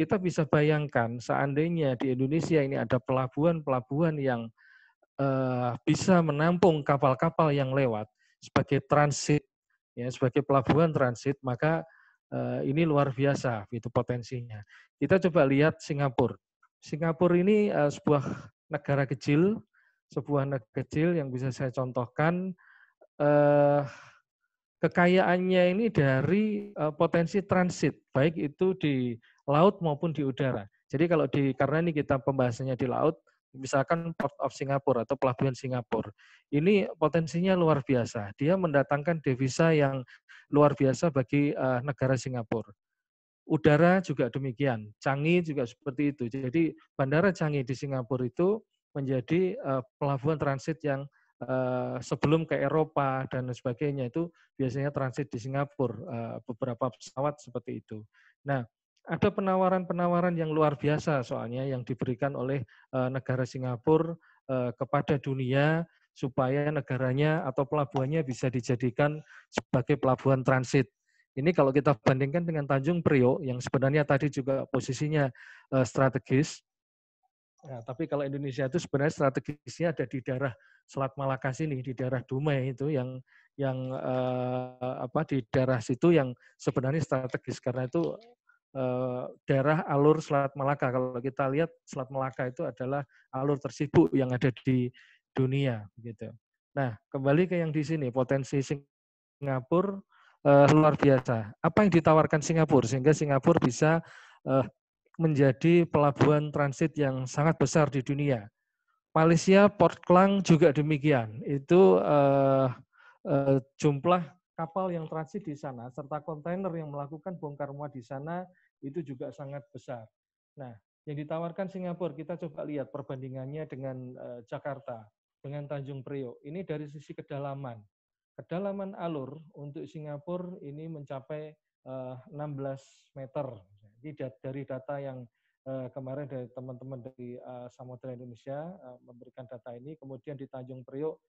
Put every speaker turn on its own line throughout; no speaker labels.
kita bisa bayangkan seandainya di Indonesia ini ada pelabuhan-pelabuhan yang bisa menampung kapal-kapal yang lewat sebagai transit, ya, sebagai pelabuhan transit, maka ini luar biasa itu potensinya. Kita coba lihat Singapura. Singapura ini sebuah negara kecil, yang bisa saya contohkan. Kekayaannya ini dari potensi transit, baik itu di laut maupun di udara. Jadi kalau karena ini kita pembahasannya di laut, misalkan Port of Singapore atau pelabuhan Singapura, ini potensinya luar biasa. Dia mendatangkan devisa yang luar biasa bagi negara Singapura. Udara juga demikian, Changi juga seperti itu. Jadi Bandara Changi di Singapura itu menjadi pelabuhan transit yang sebelum ke Eropa dan sebagainya itu biasanya transit di Singapura, beberapa pesawat seperti itu. Nah, ada penawaran-penawaran yang luar biasa soalnya yang diberikan oleh negara Singapura kepada dunia supaya negaranya atau pelabuhannya bisa dijadikan sebagai pelabuhan transit. Ini kalau kita bandingkan dengan Tanjung Priok yang sebenarnya tadi juga posisinya strategis. Nah, tapi kalau Indonesia itu sebenarnya strategisnya ada di daerah Selat Malaka sini, di daerah Dumai itu yang di daerah situ yang sebenarnya strategis karena itu daerah alur Selat Malaka. Kalau kita lihat Selat Malaka itu adalah alur tersibuk yang ada di dunia, gitu. Nah, kembali ke yang di sini potensi Singapura luar biasa. Apa yang ditawarkan Singapura sehingga Singapura bisa menjadi pelabuhan transit yang sangat besar di dunia. Malaysia, Port Klang juga demikian. Itu jumlah kapal yang transit di sana serta kontainer yang melakukan bongkar muat di sana itu juga sangat besar. Nah, yang ditawarkan Singapura, kita coba lihat perbandingannya dengan Jakarta, dengan Tanjung Priok. Ini dari sisi kedalaman. Kedalaman alur untuk Singapura ini mencapai 16 meter. Jadi dari data yang kemarin dari teman-teman dari Samudra Indonesia memberikan data ini, kemudian di Tanjung Priok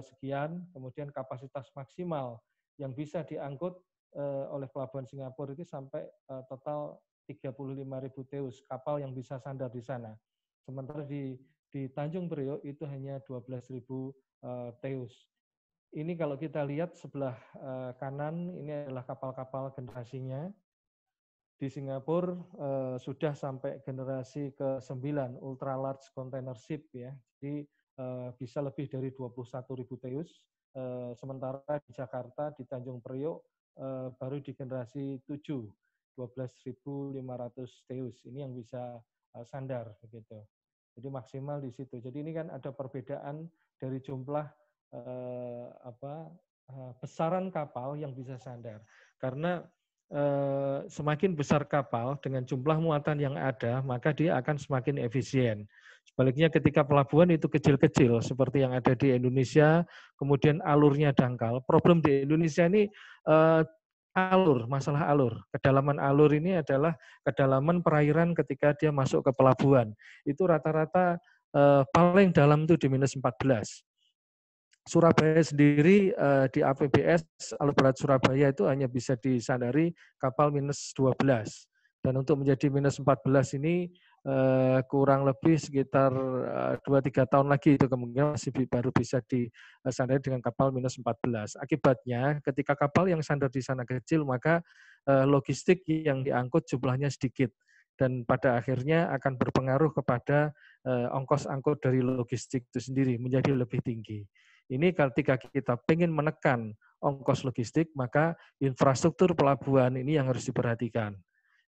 sekian, kemudian kapasitas maksimal yang bisa diangkut oleh pelabuhan Singapura itu sampai total 35.000 teus kapal yang bisa sandar di sana. Sementara di Tanjung Priok itu hanya 12.000 teus. Ini kalau kita lihat sebelah kanan, ini adalah kapal-kapal generasinya. Di Singapura sudah sampai generasi ke-9, ultra large container ship ya. Jadi bisa lebih dari 21.000 teus. Sementara di Jakarta, di Tanjung Priok, baru di generasi 7, 12.500 teus. Ini yang bisa sandar begitu. Jadi maksimal di situ. Jadi ini kan ada perbedaan dari jumlah besaran kapal yang bisa sandar. Karena semakin besar kapal dengan jumlah muatan yang ada, maka dia akan semakin efisien. Sebaliknya ketika pelabuhan itu kecil-kecil seperti yang ada di Indonesia, kemudian alurnya dangkal. Problem di Indonesia ini masalah alur. Kedalaman alur ini adalah kedalaman perairan ketika dia masuk ke pelabuhan. Itu rata-rata paling dalam itu di -14. Surabaya sendiri di APBS alur berat Surabaya itu hanya bisa disandari kapal -12. Dan untuk menjadi -14 ini kurang lebih sekitar 2-3 tahun lagi itu kemungkinan masih baru bisa disandari dengan kapal -14. Akibatnya ketika kapal yang sandar di sana kecil, maka logistik yang diangkut jumlahnya sedikit. Dan pada akhirnya akan berpengaruh kepada ongkos angkut dari logistik itu sendiri menjadi lebih tinggi. Ini ketika kita ingin menekan ongkos logistik, maka infrastruktur pelabuhan ini yang harus diperhatikan.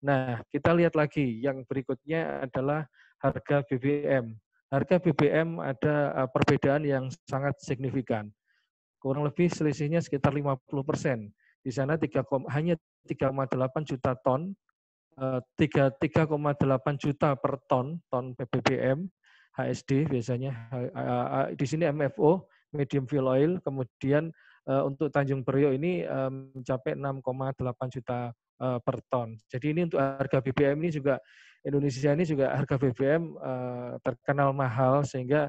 Nah, kita lihat lagi, yang berikutnya adalah harga BBM. Harga BBM ada perbedaan yang sangat signifikan. Kurang lebih selisihnya sekitar 50%. Di sana hanya 3,8 juta ton, 3,8 juta per ton BBM, HSD biasanya. Di sini MFO, medium fuel oil, kemudian untuk Tanjung Priok ini mencapai 6,8 juta per ton. Jadi ini untuk harga BBM ini juga, Indonesia ini juga harga BBM terkenal mahal, sehingga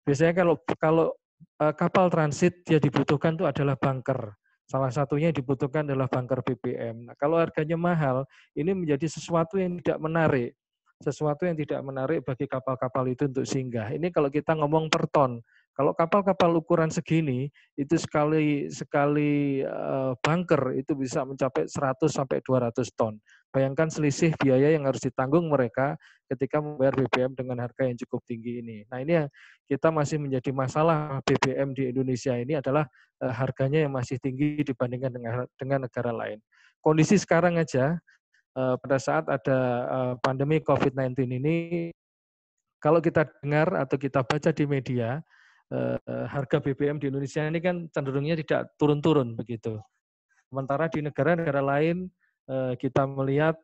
biasanya kalau kapal transit dia dibutuhkan itu adalah bunker. Salah satunya yang dibutuhkan adalah bunker BBM. Nah, kalau harganya mahal, ini menjadi sesuatu yang tidak menarik. Sesuatu yang tidak menarik bagi kapal-kapal itu untuk singgah. Ini kalau kita ngomong per ton. Kalau kapal-kapal ukuran segini, itu sekali bunker itu bisa mencapai 100 sampai 200 ton. Bayangkan selisih biaya yang harus ditanggung mereka ketika membayar BBM dengan harga yang cukup tinggi ini. Nah, ini yang kita masih menjadi masalah BBM di Indonesia ini adalah harganya yang masih tinggi dibandingkan dengan negara lain. Kondisi sekarang aja, pada saat ada pandemi COVID-19 ini, kalau kita dengar atau kita baca di media, harga BBM di Indonesia ini kan cenderungnya tidak turun-turun begitu. Sementara di negara-negara lain, kita melihat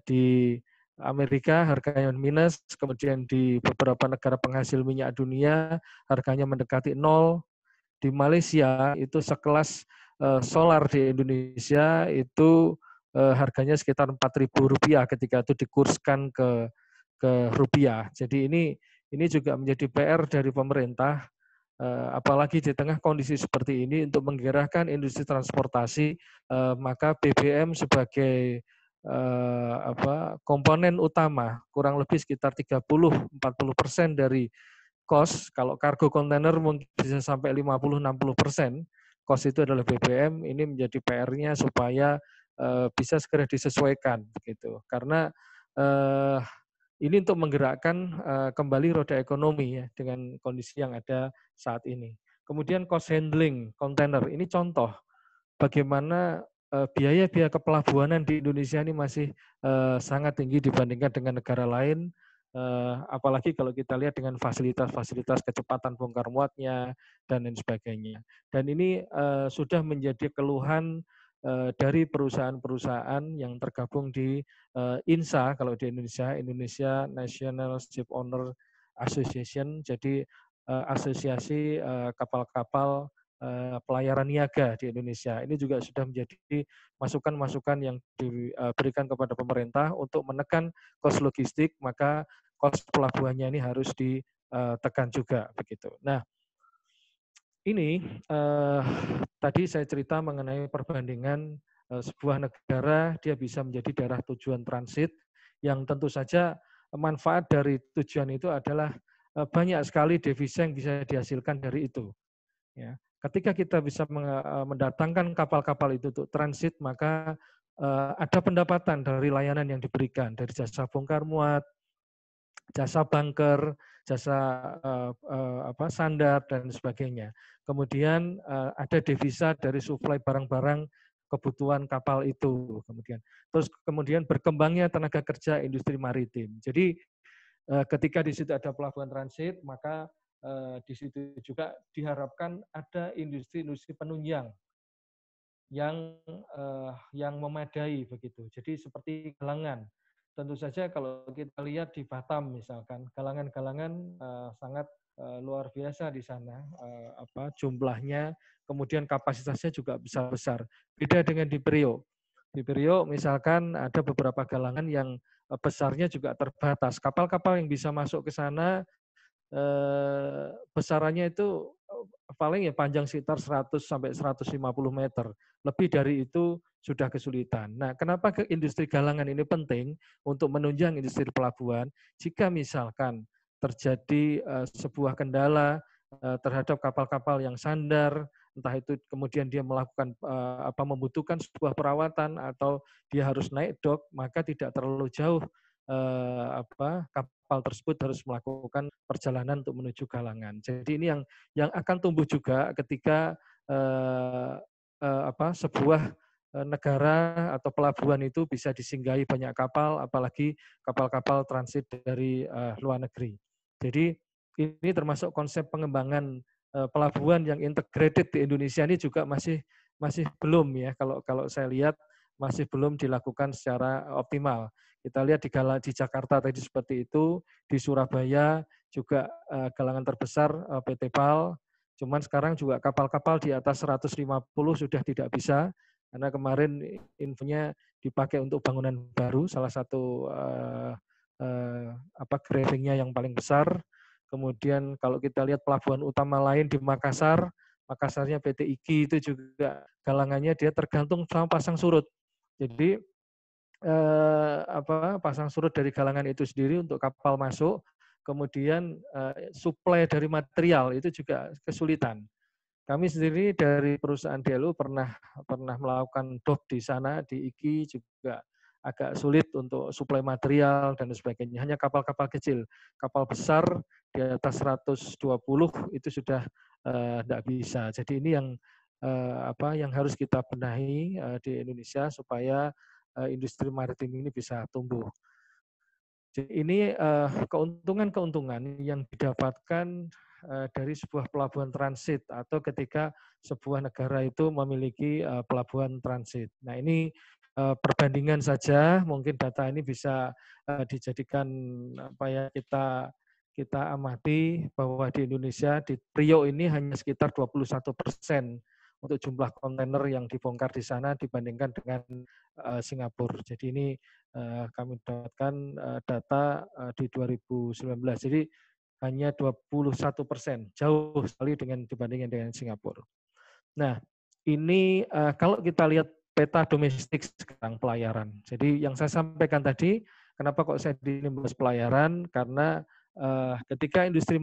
di Amerika harganya minus, kemudian di beberapa negara penghasil minyak dunia harganya mendekati nol. Di Malaysia itu sekelas solar di Indonesia itu harganya sekitar Rp4.000 ketika itu dikurskan ke rupiah. Jadi ini juga menjadi PR dari pemerintah, apalagi di tengah kondisi seperti ini untuk menggerakkan industri transportasi, maka BBM sebagai komponen utama kurang lebih sekitar 30-40% dari cost. Kalau kargo kontainer mungkin bisa sampai 50-60%, cost itu adalah BBM. Ini menjadi PR-nya supaya bisa segera disesuaikan begitu. Karena ini untuk menggerakkan kembali roda ekonomi ya dengan kondisi yang ada saat ini. Kemudian cost handling kontainer, ini contoh bagaimana biaya-biaya kepelabuhanan di Indonesia ini masih sangat tinggi dibandingkan dengan negara lain, apalagi kalau kita lihat dengan fasilitas-fasilitas kecepatan bongkar muatnya dan lain sebagainya. Dan ini sudah menjadi keluhan dari perusahaan-perusahaan yang tergabung di INSA kalau di Indonesia National Ship Owner Association, jadi asosiasi kapal-kapal pelayaran niaga di Indonesia. Ini juga sudah menjadi masukan-masukan yang diberikan kepada pemerintah untuk menekan kos logistik, maka kos pelabuhannya ini harus ditekan juga begitu. Nah, ini tadi saya cerita mengenai perbandingan sebuah negara dia bisa menjadi daerah tujuan transit yang tentu saja manfaat dari tujuan itu adalah banyak sekali devisa yang bisa dihasilkan dari itu. Ya. Ketika kita bisa mendatangkan kapal-kapal itu untuk transit, maka ada pendapatan dari layanan yang diberikan, dari jasa bongkar muat, jasa bunker, jasa sandar dan sebagainya. Kemudian ada devisa dari suplai barang-barang kebutuhan kapal itu. Kemudian berkembangnya tenaga kerja industri maritim. Jadi ketika di situ ada pelabuhan transit, maka di situ juga diharapkan ada industri-industri penunjang yang memadai begitu. Jadi seperti galangan. Tentu saja kalau kita lihat di Batam misalkan, galangan-galangan sangat luar biasa di sana, jumlahnya, kemudian kapasitasnya juga besar-besar. Beda dengan di Priok. Di Priok misalkan ada beberapa galangan yang besarnya juga terbatas. Kapal-kapal yang bisa masuk ke sana besarannya itu paling ya panjang sekitar 100 sampai 150 meter. Lebih dari itu sudah kesulitan. Nah, kenapa ke industri galangan ini penting untuk menunjang industri pelabuhan? Jika misalkan terjadi sebuah kendala terhadap kapal-kapal yang sandar, entah itu kemudian dia melakukan membutuhkan sebuah perawatan atau dia harus naik dok, maka tidak terlalu jauh kapal tersebut harus melakukan perjalanan untuk menuju galangan. Jadi ini yang akan tumbuh juga ketika sebuah negara atau pelabuhan itu bisa disinggahi banyak kapal, apalagi kapal-kapal transit dari luar negeri. Jadi ini termasuk konsep pengembangan pelabuhan yang integrated di Indonesia ini juga masih belum ya, kalau saya lihat masih belum dilakukan secara optimal. Kita lihat di Jakarta tadi seperti itu, di Surabaya juga galangan terbesar PT PAL, cuman sekarang juga kapal-kapal di atas 150 sudah tidak bisa, karena kemarin infonya dipakai untuk bangunan baru, salah satu gravingnya yang paling besar. Kemudian kalau kita lihat pelabuhan utama lain di Makassar, Makassarnya PT IGI itu juga galangannya dia tergantung sama pasang surut. Jadi pasang surut dari galangan itu sendiri untuk kapal masuk, kemudian suplai dari material itu juga kesulitan. Kami sendiri dari perusahaan DLU pernah melakukan dock di sana, di IGI juga agak sulit untuk suplai material dan sebagainya. Hanya kapal-kapal kecil, kapal besar di atas 120 itu sudah tidak bisa. Jadi ini yang harus kita benahi di Indonesia supaya industri maritim ini bisa tumbuh. Jadi ini keuntungan-keuntungan yang didapatkan dari sebuah pelabuhan transit atau ketika sebuah negara itu memiliki pelabuhan transit. Nah ini perbandingan saja, mungkin data ini bisa dijadikan kita amati bahwa di Indonesia di Priok ini hanya sekitar 21% untuk jumlah kontainer yang dibongkar di sana dibandingkan dengan Singapura. Jadi ini kami dapatkan data di 2019. Jadi hanya 21%, jauh sekali dibandingkan dengan Singapura. Nah, ini kalau kita lihat peta domestik sekarang pelayaran. Jadi yang saya sampaikan tadi, kenapa kok saya membahas pelayaran? Karena ketika industri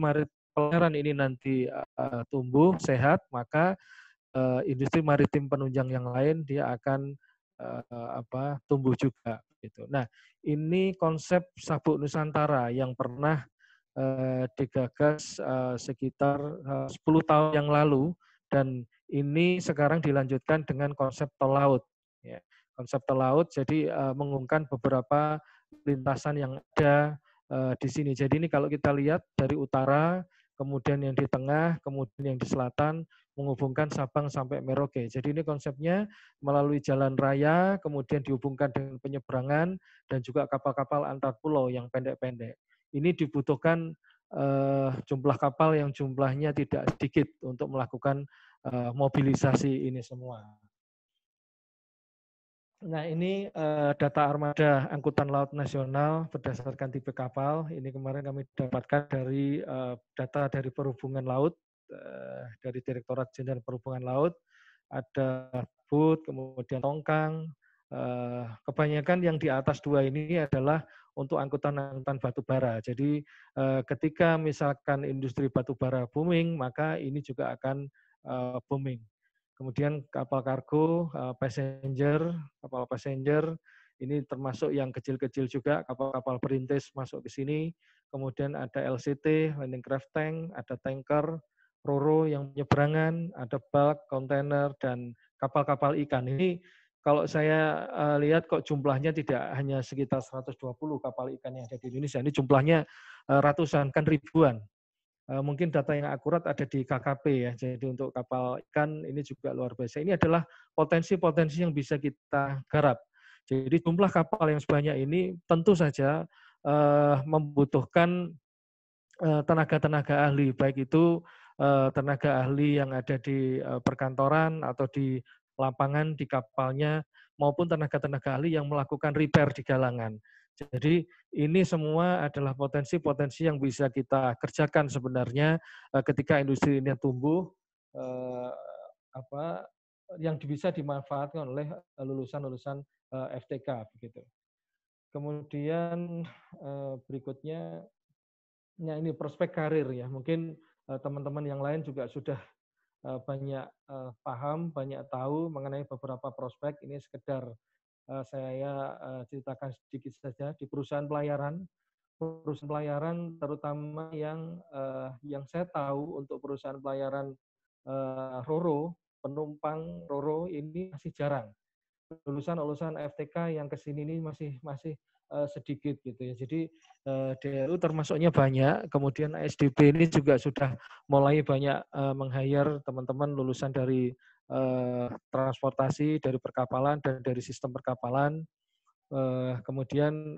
pelayaran ini nanti tumbuh sehat, maka industri maritim penunjang yang lain dia akan tumbuh juga. Gitu. Nah, ini konsep Sabuk Nusantara yang pernah digagas sekitar 10 tahun yang lalu dan ini sekarang dilanjutkan dengan konsep tol laut. Ya, konsep tol laut jadi mengumumkan beberapa lintasan yang ada di sini. Jadi ini kalau kita lihat dari utara, kemudian yang di tengah, kemudian yang di selatan, menghubungkan Sabang sampai Merauke. Jadi ini konsepnya melalui jalan raya, kemudian dihubungkan dengan penyeberangan, dan juga kapal-kapal antar pulau yang pendek-pendek. Ini dibutuhkan jumlah kapal yang jumlahnya tidak sedikit untuk melakukan mobilisasi ini semua. Nah ini data armada angkutan laut nasional berdasarkan tipe kapal. Ini kemarin kami dapatkan dari data dari Perhubungan Laut, dari Direktorat Jenderal Perhubungan Laut. Ada boot, kemudian tongkang. Kebanyakan yang di atas dua ini adalah untuk angkutan batu bara. Jadi ketika misalkan industri batu bara booming, maka ini juga akan booming. Kemudian kapal kargo, kapal passenger, ini termasuk yang kecil-kecil juga, kapal-kapal perintis masuk ke sini. Kemudian ada LCT, landing craft tank, ada tanker, ro-ro yang penyeberangan, ada bulk, kontainer, dan kapal-kapal ikan. Ini kalau saya lihat kok jumlahnya tidak hanya sekitar 120 kapal ikan yang ada di Indonesia, ini jumlahnya ratusan, kan ribuan. Mungkin data yang akurat ada di KKP ya, jadi untuk kapal ikan ini juga luar biasa. Ini adalah potensi-potensi yang bisa kita garap. Jadi jumlah kapal yang sebanyak ini tentu saja membutuhkan tenaga-tenaga ahli, baik itu tenaga ahli yang ada di perkantoran atau di lapangan di kapalnya maupun tenaga-tenaga ahli yang melakukan repair di galangan. Jadi ini semua adalah potensi-potensi yang bisa kita kerjakan sebenarnya ketika industri ini tumbuh yang bisa dimanfaatkan oleh lulusan-lulusan FTK begitu. Kemudian berikutnya ini prospek karir ya. Mungkin teman-teman yang lain juga sudah banyak paham, banyak tahu mengenai beberapa prospek. Ini sekedar saya ceritakan sedikit saja di perusahaan pelayaran. Perusahaan pelayaran terutama yang saya tahu untuk perusahaan pelayaran ro-ro, penumpang ro-ro ini masih jarang. Lulusan FTK yang ke sini ini masih sedikit gitu ya. Jadi DLU termasuknya banyak, kemudian ASDP ini juga sudah mulai banyak meng-hire teman-teman lulusan dari transportasi, dari perkapalan dan dari sistem perkapalan. Kemudian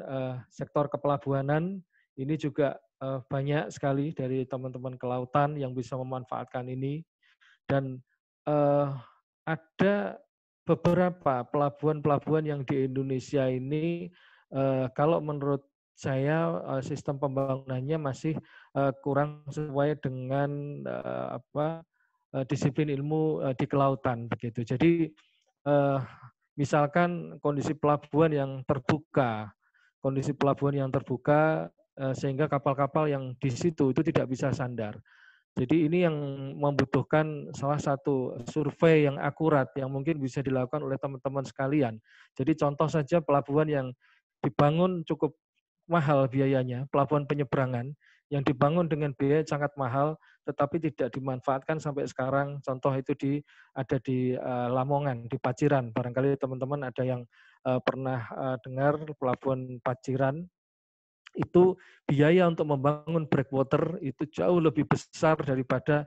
sektor kepelabuhanan ini juga banyak sekali dari teman-teman kelautan yang bisa memanfaatkan ini. Dan ada beberapa pelabuhan-pelabuhan yang di Indonesia ini kalau menurut saya sistem pembangunannya masih kurang sesuai dengan disiplin ilmu di kelautan begitu. Jadi misalkan kondisi pelabuhan yang terbuka, sehingga kapal-kapal yang di situ itu tidak bisa sandar. Jadi ini yang membutuhkan salah satu survei yang akurat yang mungkin bisa dilakukan oleh teman-teman sekalian. Jadi contoh saja pelabuhan yang dibangun cukup mahal biayanya, pelabuhan penyeberangan yang dibangun dengan biaya sangat mahal tetapi tidak dimanfaatkan sampai sekarang. Contoh itu ada di Lamongan, di Paciran. Barangkali teman-teman ada yang pernah dengar pelabuhan Paciran. Itu biaya untuk membangun breakwater itu jauh lebih besar daripada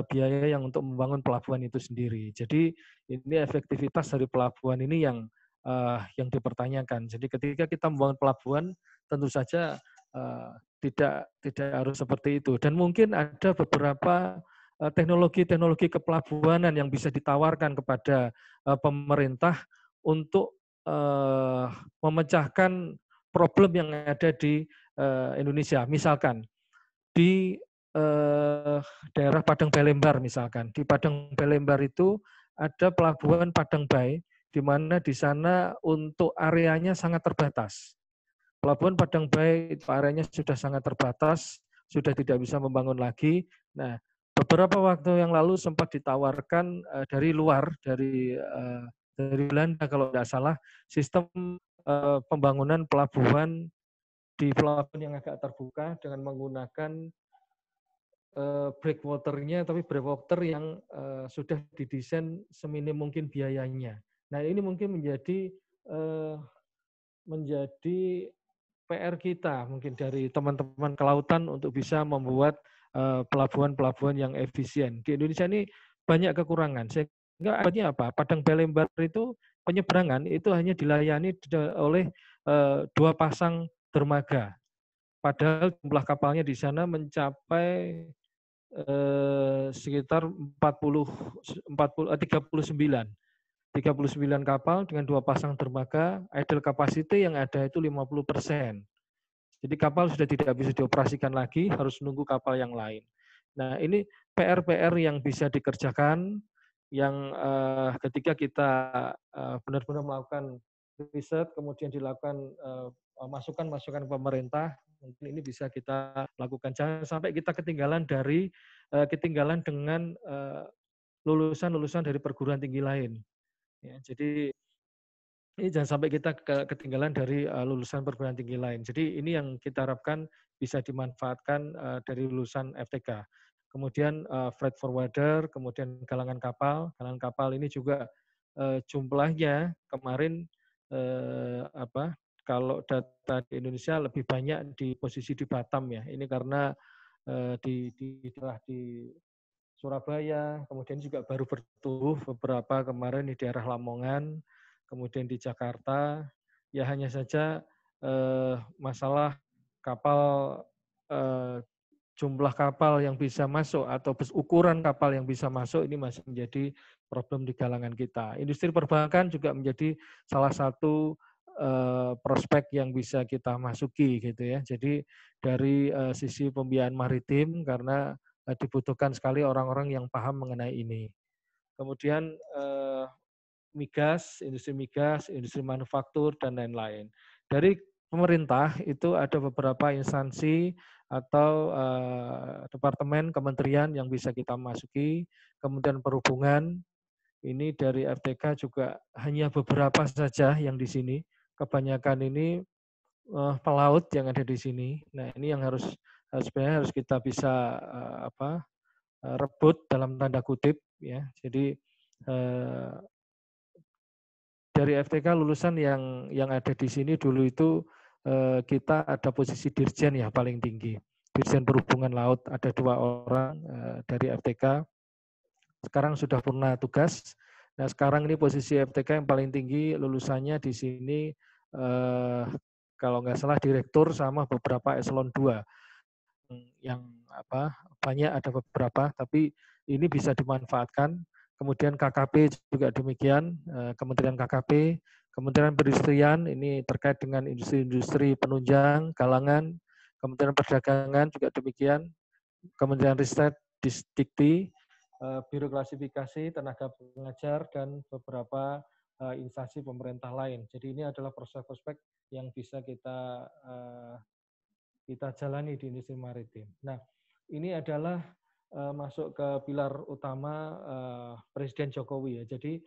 biaya yang untuk membangun pelabuhan itu sendiri. Jadi ini efektivitas dari pelabuhan ini yang dipertanyakan. Jadi ketika kita membangun pelabuhan, tentu saja tidak harus seperti itu. Dan mungkin ada beberapa teknologi-teknologi kepelabuhanan yang bisa ditawarkan kepada pemerintah untuk memecahkan problem yang ada di Indonesia. Misalkan di daerah Padang Balembar misalkan. Di Padang Balembar itu ada pelabuhan Padang Bay, di mana di sana untuk areanya sangat terbatas. Pelabuhan Padang Bay itu areanya sudah sangat terbatas, sudah tidak bisa membangun lagi. Nah, beberapa waktu yang lalu sempat ditawarkan dari luar, dari Belanda kalau tidak salah, sistem pembangunan pelabuhan di pelabuhan yang agak terbuka dengan menggunakan breakwater-nya, tapi breakwater yang sudah didesain seminim mungkin biayanya. Nah, ini mungkin menjadi PR kita mungkin dari teman-teman kelautan untuk bisa membuat pelabuhan-pelabuhan yang efisien. Di Indonesia ini banyak kekurangan. Sehingga artinya apa? Padang Balembar itu penyeberangan itu hanya dilayani oleh 2 pasang dermaga. Padahal jumlah kapalnya di sana mencapai sekitar 39 kapal dengan 2 pasang dermaga, idle capacity yang ada itu 50%. Jadi kapal sudah tidak bisa dioperasikan lagi, harus nunggu kapal yang lain. Nah, ini PR-PR yang bisa dikerjakan, yang ketika kita benar-benar melakukan riset, kemudian dilakukan masukan-masukan pemerintah, mungkin ini bisa kita lakukan. Jangan sampai kita ketinggalan dengan lulusan-lulusan dari perguruan tinggi lain. Ya, jadi ini jangan sampai kita ketinggalan dari lulusan perguruan tinggi lain. Jadi ini yang kita harapkan bisa dimanfaatkan dari lulusan FTK. Kemudian freight forwarder, kemudian galangan kapal. Galangan kapal ini juga jumlahnya kemarin kalau data di Indonesia lebih banyak di posisi di Batam ya. Ini karena di Surabaya, kemudian juga baru bertumbuh beberapa kemarin di daerah Lamongan, kemudian di Jakarta. Ya hanya saja masalah kapal, jumlah kapal yang bisa masuk atau ukuran kapal yang bisa masuk ini masih menjadi problem di kalangan kita. Industri perbankan juga menjadi salah satu prospek yang bisa kita masuki gitu ya. Jadi dari sisi pembiayaan maritim karena dibutuhkan sekali orang-orang yang paham mengenai ini. Kemudian industri manufaktur, dan lain-lain. Dari pemerintah itu ada beberapa instansi atau departemen, kementerian yang bisa kita masuki. Kemudian perhubungan, ini dari FTK juga hanya beberapa saja yang di sini. Kebanyakan ini pelaut yang ada di sini. Nah, ini yang sebenarnya harus kita bisa rebut dalam tanda kutip ya. Jadi dari FTK lulusan yang ada di sini dulu itu kita ada posisi dirjen ya paling tinggi. Dirjen Perhubungan Laut ada 2 orang dari FTK. Sekarang sudah purna tugas. Nah, sekarang ini posisi FTK yang paling tinggi lulusannya di sini kalau nggak salah direktur sama beberapa eselon 2. Yang banyak ada beberapa, tapi ini bisa dimanfaatkan. Kemudian KKP juga demikian, Kementerian KKP, Kementerian Perindustrian ini terkait dengan industri-industri penunjang, galangan, Kementerian Perdagangan juga demikian, Kementerian Riset, Dikti, biro klasifikasi, tenaga pengajar, dan beberapa instansi pemerintah lain. Jadi ini adalah prospek-prospek yang bisa kita jalani di industri maritim. Nah, ini adalah masuk ke pilar utama Presiden Jokowi ya. Jadi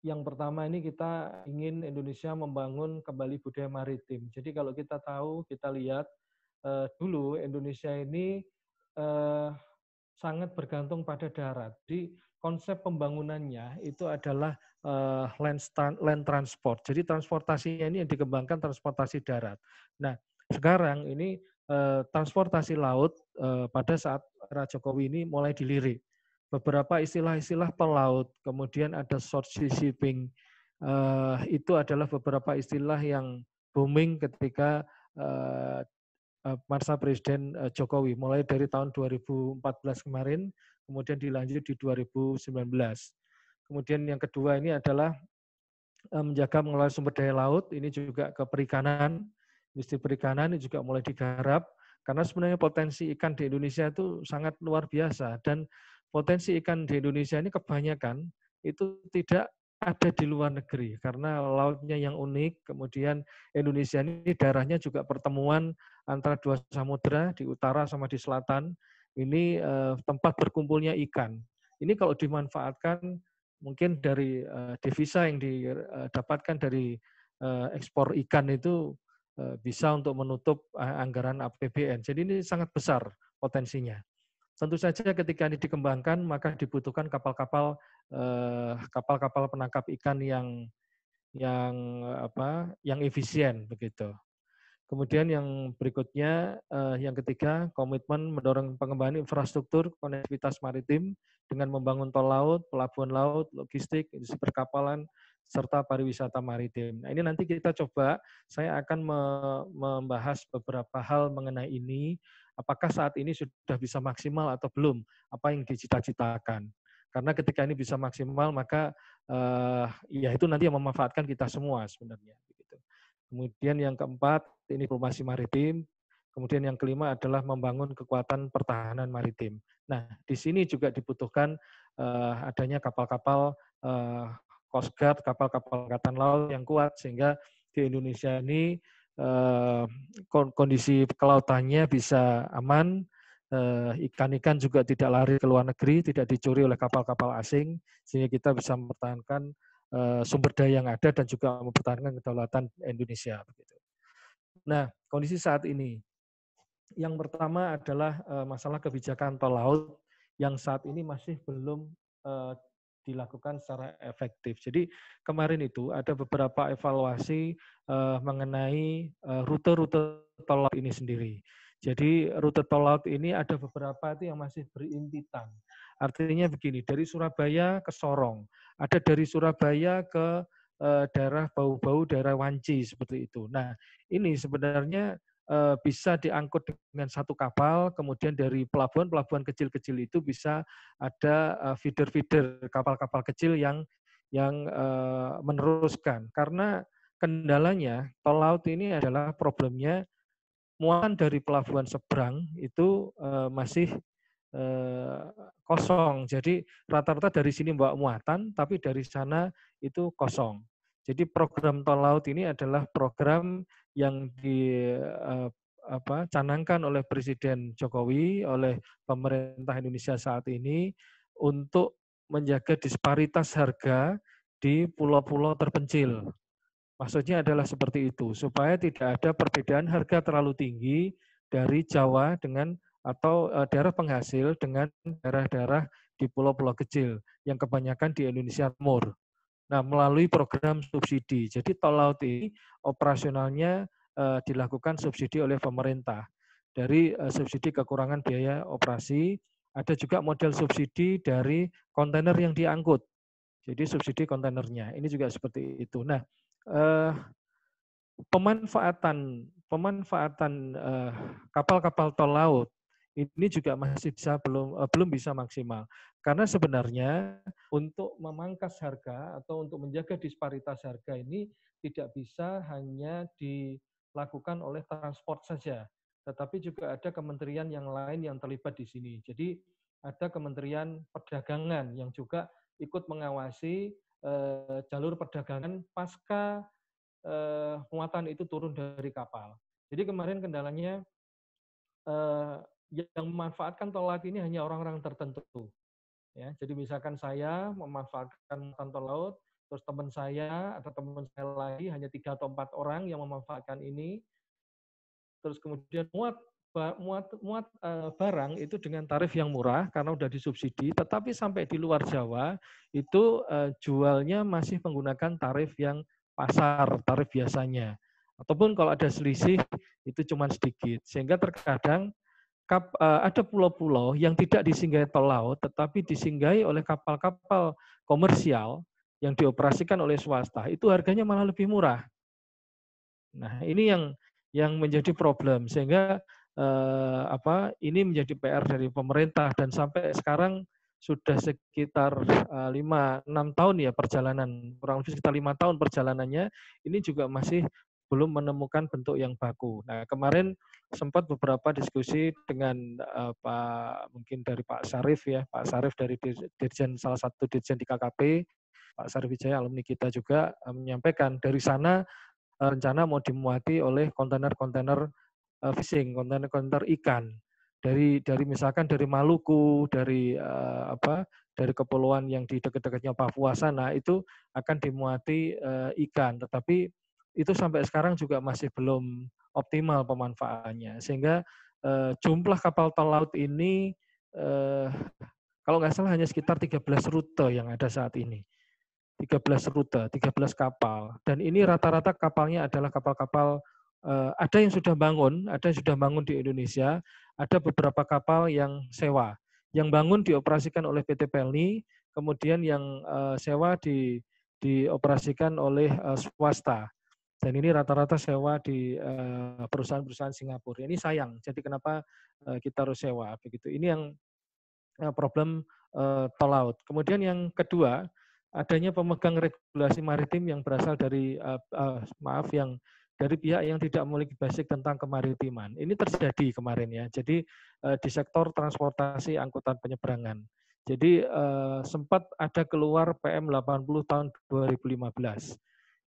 yang pertama ini kita ingin Indonesia membangun kembali budaya maritim. Jadi kalau kita tahu, kita lihat dulu Indonesia ini sangat bergantung pada darat. Jadi konsep pembangunannya itu adalah land transport. Jadi transportasinya ini yang dikembangkan transportasi darat. Nah, sekarang ini transportasi laut pada saat era Jokowi ini mulai dilirik. Beberapa istilah-istilah pelaut, kemudian ada short sea shipping, itu adalah beberapa istilah yang booming ketika masa Presiden Jokowi, mulai dari tahun 2014 kemarin, kemudian dilanjut di 2019. Kemudian yang kedua ini adalah menjaga mengelola sumber daya laut, ini juga ke perikanan, industri perikanan ini juga mulai digarap, karena sebenarnya potensi ikan di Indonesia itu sangat luar biasa, dan potensi ikan di Indonesia ini kebanyakan itu tidak ada di luar negeri, karena lautnya yang unik, kemudian Indonesia ini daerahnya juga pertemuan antara dua samudera, di utara sama di selatan, ini tempat berkumpulnya ikan. Ini kalau dimanfaatkan, mungkin dari devisa yang didapatkan dari ekspor ikan itu bisa untuk menutup anggaran APBN. Jadi ini sangat besar potensinya. Tentu saja ketika ini dikembangkan, maka dibutuhkan kapal-kapal penangkap ikan yang efisien begitu. Kemudian yang berikutnya, yang ketiga, komitmen mendorong pengembangan infrastruktur konektivitas maritim dengan membangun tol laut, pelabuhan laut, logistik, industri perkapalan, serta pariwisata maritim. Nah, ini nanti kita coba, saya akan membahas beberapa hal mengenai ini, apakah saat ini sudah bisa maksimal atau belum, apa yang dicita-citakan. Karena ketika ini bisa maksimal, maka ya itu nanti yang memanfaatkan kita semua sebenarnya. Kemudian yang keempat, ini diplomasi maritim. Kemudian yang kelima adalah membangun kekuatan pertahanan maritim. Nah, di sini juga dibutuhkan adanya kapal-kapal Coast Guard, kapal-kapal angkatan laut yang kuat, sehingga di Indonesia ini kondisi kelautannya bisa aman, ikan-ikan juga tidak lari ke luar negeri, tidak dicuri oleh kapal-kapal asing, sehingga kita bisa mempertahankan sumber daya yang ada dan juga mempertahankan kedaulatan Indonesia. Nah, kondisi saat ini, yang pertama adalah masalah kebijakan tol laut yang saat ini masih belum dilakukan secara efektif. Jadi kemarin itu ada beberapa evaluasi mengenai rute-rute tol laut ini sendiri. Jadi rute tol laut ini ada beberapa itu yang masih berimpitan. Artinya begini, dari Surabaya ke Sorong, ada dari Surabaya ke daerah Bau-Bau, daerah Wanci, seperti itu. Nah, ini sebenarnya bisa diangkut dengan satu kapal, kemudian dari pelabuhan-pelabuhan kecil-kecil itu bisa ada feeder-feeder kapal-kapal kecil yang meneruskan. Karena kendalanya, tol laut ini adalah problemnya, muatan dari pelabuhan seberang itu masih kosong. Jadi rata-rata dari sini bawa muatan, tapi dari sana itu kosong. Jadi program tol laut ini adalah program yang dicanangkan oleh Presiden Jokowi, oleh pemerintah Indonesia saat ini untuk menjaga disparitas harga di pulau-pulau terpencil. Maksudnya adalah seperti itu, supaya tidak ada perbedaan harga terlalu tinggi dari Jawa dengan atau daerah penghasil dengan daerah-daerah di pulau-pulau kecil yang kebanyakan di Indonesia Timur. Nah, melalui program subsidi. Jadi tol laut ini operasionalnya dilakukan subsidi oleh pemerintah. Dari subsidi kekurangan biaya operasi, ada juga model subsidi dari kontainer yang diangkut. Jadi subsidi kontainernya. Ini juga seperti itu. Nah, pemanfaatan kapal-kapal tol laut ini juga masih belum bisa maksimal. Karena sebenarnya untuk memangkas harga atau untuk menjaga disparitas harga ini tidak bisa hanya dilakukan oleh transport saja, tetapi juga ada kementerian yang lain yang terlibat di sini. Jadi ada Kementerian Perdagangan yang juga ikut mengawasi jalur perdagangan pasca muatan itu turun dari kapal. Jadi kemarin kendalanya yang memanfaatkan tol laut ini hanya orang-orang tertentu. Ya, jadi misalkan saya memanfaatkan muatan tol laut, terus teman saya atau teman saya lagi hanya 3 atau 4 orang yang memanfaatkan ini, terus kemudian barang itu dengan tarif yang murah karena udah disubsidi, tetapi sampai di luar Jawa itu jualnya masih menggunakan tarif yang pasar, tarif biasanya. Ataupun kalau ada selisih itu cuma sedikit, sehingga terkadang ada pulau-pulau yang tidak disinggahi tol laut, tetapi disinggahi oleh kapal-kapal komersial yang dioperasikan oleh swasta. Itu harganya malah lebih murah. Nah, ini yang menjadi problem, sehingga ini menjadi PR dari pemerintah, dan sampai sekarang sudah sekitar 5-6 tahun ya perjalanan, kurang lebih sekitar 5 tahun perjalanannya, ini juga masih belum menemukan bentuk yang baku. Nah, kemarin sempat beberapa diskusi dengan mungkin dari Pak Sarif ya, Pak Sarif dari Dirjen, salah satu Dirjen di KKP, Pak Sarif Wijaya, alumni kita juga menyampaikan dari sana rencana mau dimuati oleh kontainer-kontainer fishing, kontainer-kontainer ikan dari misalkan dari Maluku, dari dari kepulauan yang di dekat-dekatnya Papua sana, itu akan dimuati ikan, tetapi itu sampai sekarang juga masih belum optimal pemanfaatannya, sehingga jumlah kapal tol laut ini kalau nggak salah hanya sekitar 13 rute yang ada saat ini. 13 rute, 13 kapal. Dan ini rata-rata kapalnya adalah kapal-kapal, ada yang sudah bangun di Indonesia, ada beberapa kapal yang sewa. Yang bangun dioperasikan oleh PT Pelni, kemudian yang sewa dioperasikan oleh swasta. Dan ini rata-rata sewa di perusahaan-perusahaan Singapura. Ini sayang, jadi kenapa kita harus sewa begitu. Ini yang problem tol laut. Kemudian yang kedua, adanya pemegang regulasi maritim yang berasal dari dari pihak yang tidak memiliki basic tentang kemaritiman. Ini terjadi kemarin ya. Jadi di sektor transportasi angkutan penyeberangan. Jadi sempat ada keluar PM 80 tahun 2015.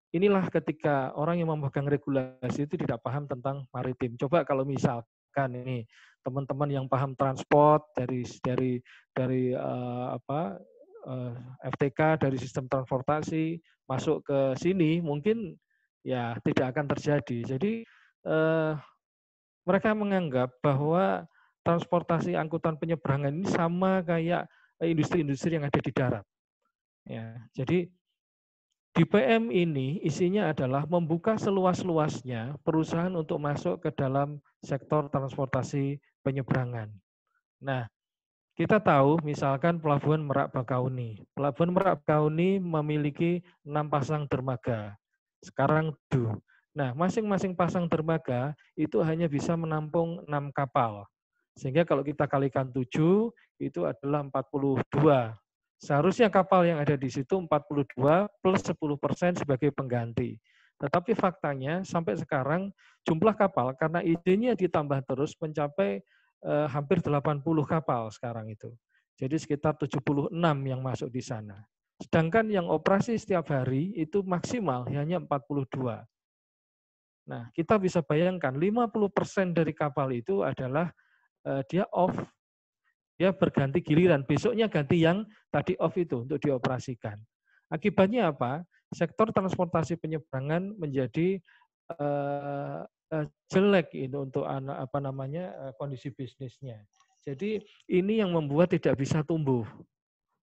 Inilah ketika orang yang memegang regulasi itu tidak paham tentang maritim. Coba kalau misalkan ini teman-teman yang paham transport dari FTK, dari sistem transportasi masuk ke sini, mungkin ya tidak akan terjadi. Jadi mereka menganggap bahwa transportasi angkutan penyeberangan ini sama kayak industri-industri yang ada di darat. Ya, jadi di PM ini isinya adalah membuka seluas-luasnya perusahaan untuk masuk ke dalam sektor transportasi penyeberangan. Nah, kita tahu misalkan Pelabuhan Merak Bakauni. Pelabuhan Merak Bakauni memiliki 6 pasang dermaga. Sekarang 7. Nah, masing-masing pasang dermaga itu hanya bisa menampung 6 kapal. Sehingga kalau kita kalikan 7, itu adalah 42. Seharusnya kapal yang ada di situ 42 plus 10% sebagai pengganti. Tetapi faktanya sampai sekarang jumlah kapal karena izinnya ditambah terus mencapai hampir 80 kapal sekarang itu. Jadi sekitar 76 yang masuk di sana. Sedangkan yang operasi setiap hari itu maksimal hanya 42. Nah, kita bisa bayangkan 50% dari kapal itu adalah dia off, dia berganti giliran, besoknya ganti yang tadi off itu untuk dioperasikan. Akibatnya apa? Sektor transportasi penyeberangan menjadi jelek itu untuk kondisi bisnisnya. Jadi ini yang membuat tidak bisa tumbuh.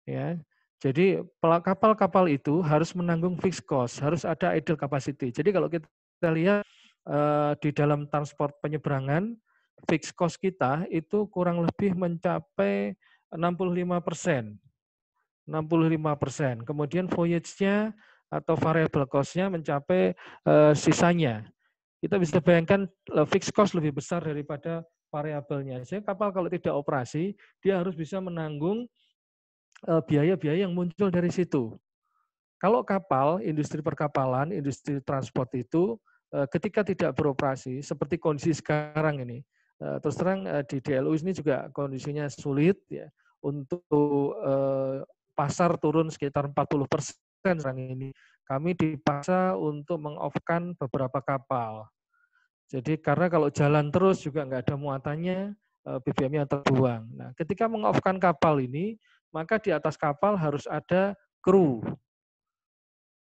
Ya. Jadi kapal-kapal itu harus menanggung fixed cost, harus ada idle capacity. Jadi kalau kita lihat di dalam transport penyeberangan, fixed cost kita itu kurang lebih mencapai 65%. 65%. Kemudian voyage-nya atau variable cost-nya mencapai sisanya. Kita bisa bayangkan fixed cost lebih besar daripada variabelnya. Jadi kapal kalau tidak operasi, dia harus bisa menanggung biaya-biaya yang muncul dari situ. Kalau kapal, industri perkapalan, industri transport itu ketika tidak beroperasi, seperti kondisi sekarang ini, terus terang di DLU ini juga kondisinya sulit, ya. untuk pasar turun sekitar 40% sekarang ini. Kami dipaksa untuk meng-off-kan beberapa kapal. Jadi karena kalau jalan terus juga nggak ada muatannya, BBM-nya terbuang. Nah, ketika meng-off-kan kapal ini, maka di atas kapal harus ada kru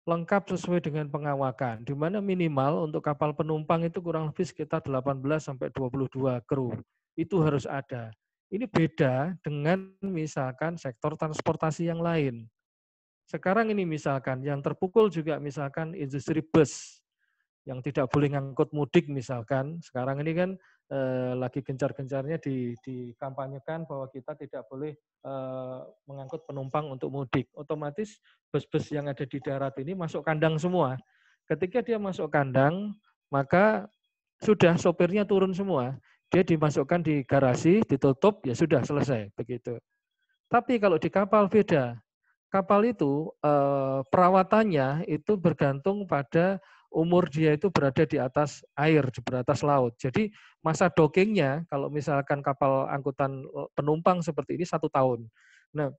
lengkap sesuai dengan pengawakan, di mana minimal untuk kapal penumpang itu kurang lebih sekitar 18 sampai 22 kru. Itu harus ada. Ini beda dengan misalkan sektor transportasi yang lain. Sekarang ini misalkan yang terpukul juga misalkan industri bus yang tidak boleh ngangkut mudik misalkan. Sekarang ini kan lagi gencar-gencarnya dikampanyekan bahwa kita tidak boleh mengangkut penumpang untuk mudik. Otomatis bus-bus yang ada di darat ini masuk kandang semua. Ketika dia masuk kandang, maka sudah sopirnya turun semua. Dia dimasukkan di garasi, ditutup, ya sudah selesai begitu. Tapi kalau di kapal beda. Kapal itu perawatannya itu bergantung pada umur dia itu berada di atas air, di atas laut. Jadi masa dockingnya kalau misalkan kapal angkutan penumpang seperti ini 1 tahun. Nah,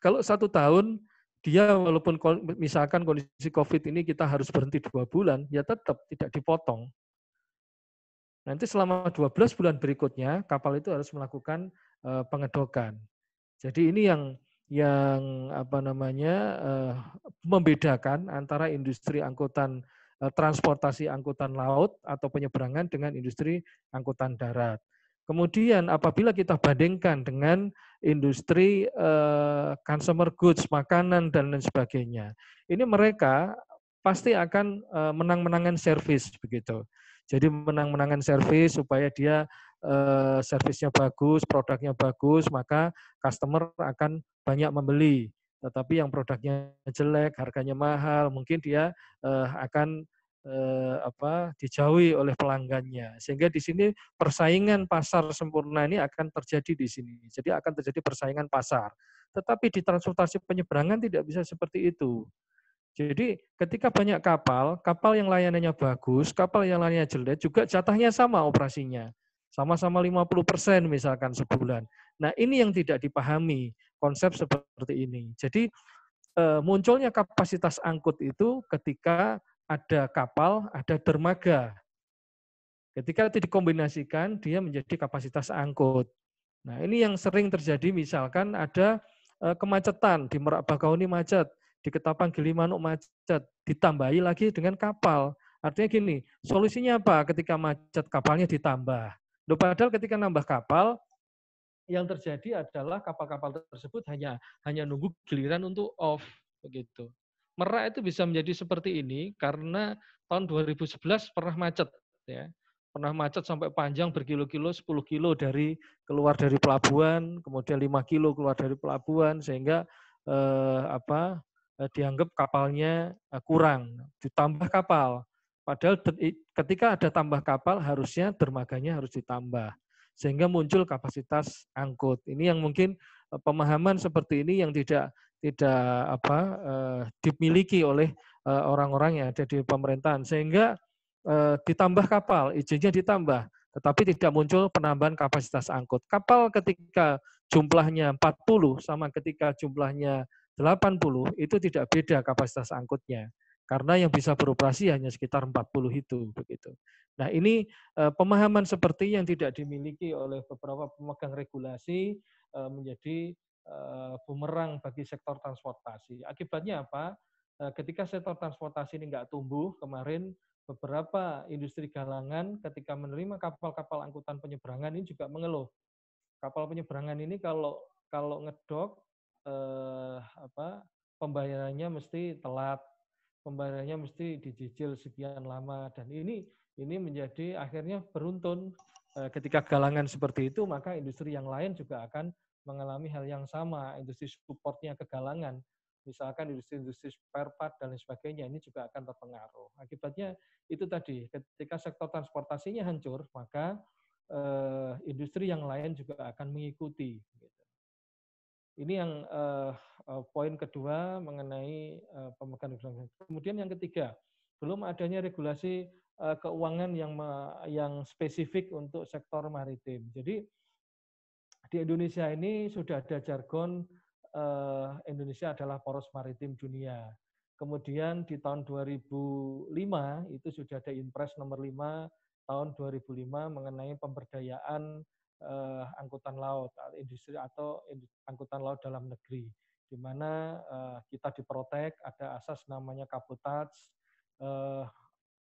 kalau 1 tahun dia walaupun misalkan kondisi COVID ini kita harus berhenti 2 bulan, ya tetap tidak dipotong. Nanti selama 12 bulan berikutnya kapal itu harus melakukan pengedokan. Jadi ini yang apa namanya membedakan antara industri angkutan transportasi angkutan laut atau penyeberangan dengan industri angkutan darat. Kemudian apabila kita bandingkan dengan industri consumer goods, makanan dan lain sebagainya, ini mereka pasti akan menang-menangan servis begitu. Jadi menang-menangan servis supaya dia servisnya bagus, produknya bagus, maka customer akan banyak membeli. Tetapi yang produknya jelek, harganya mahal, mungkin dia akan dijauhi oleh pelanggannya. Sehingga di sini persaingan pasar sempurna ini akan terjadi di sini. Jadi akan terjadi persaingan pasar. Tetapi di transportasi penyeberangan tidak bisa seperti itu. Jadi ketika banyak kapal, kapal yang layanannya bagus, kapal yang layanannya jelek juga jatahnya sama operasinya. Sama-sama 50% misalkan sebulan. Nah ini yang tidak dipahami konsep seperti ini. Jadi munculnya kapasitas angkut itu ketika ada kapal, ada dermaga. Ketika itu dikombinasikan, dia menjadi kapasitas angkut. Nah ini yang sering terjadi misalkan ada kemacetan, di Merak Bakauheni macet, di Ketapang Gilimanuk macet, ditambahi lagi dengan kapal. Artinya gini, solusinya apa ketika macet kapalnya ditambah? Loh, padahal ketika nambah kapal, yang terjadi adalah kapal-kapal tersebut hanya nunggu giliran untuk off begitu. Merak itu bisa menjadi seperti ini karena tahun 2011 pernah macet ya. Pernah macet sampai panjang berkilo-kilo, 10 kilo keluar dari pelabuhan, kemudian 5 kilo keluar dari pelabuhan sehingga dianggap kapalnya kurang, ditambah kapal. Padahal ketika ada tambah kapal harusnya dermaganya harus ditambah sehingga muncul kapasitas angkut. Ini yang mungkin pemahaman seperti ini yang tidak dimiliki oleh orang-orang yang ada di pemerintahan sehingga ditambah kapal, izinnya ditambah, tetapi tidak muncul penambahan kapasitas angkut. Kapal ketika jumlahnya 40 sama ketika jumlahnya 80 itu tidak beda kapasitas angkutnya. Karena yang bisa beroperasi hanya sekitar 40 itu begitu. Nah, ini pemahaman seperti yang tidak dimiliki oleh beberapa pemegang regulasi menjadi bumerang bagi sektor transportasi. Akibatnya apa? Ketika sektor transportasi ini nggak tumbuh, kemarin beberapa industri galangan ketika menerima kapal-kapal angkutan penyeberangan ini juga mengeluh. Kapal penyeberangan ini kalau ngedok pembayarannya mesti telat, pembayarannya mesti dicicil sekian lama dan ini menjadi akhirnya beruntun. Ketika galangan seperti itu maka industri yang lain juga akan mengalami hal yang sama, industri supportnya kegalangan. Misalkan industri-industri spare part dan lain sebagainya ini juga akan terpengaruh. Akibatnya itu tadi, ketika sektor transportasinya hancur, maka industri yang lain juga akan mengikuti. Ini yang poin kedua mengenai pemegang regulasi. Kemudian yang ketiga, belum adanya regulasi keuangan yang spesifik untuk sektor maritim. Jadi di Indonesia ini sudah ada jargon Indonesia adalah poros maritim dunia. Kemudian di tahun 2005 itu sudah ada Impres nomor 5 tahun 2005 mengenai pemberdayaan angkutan laut, industri atau angkutan laut dalam negeri, di mana kita diprotek, ada asas namanya kabotaj,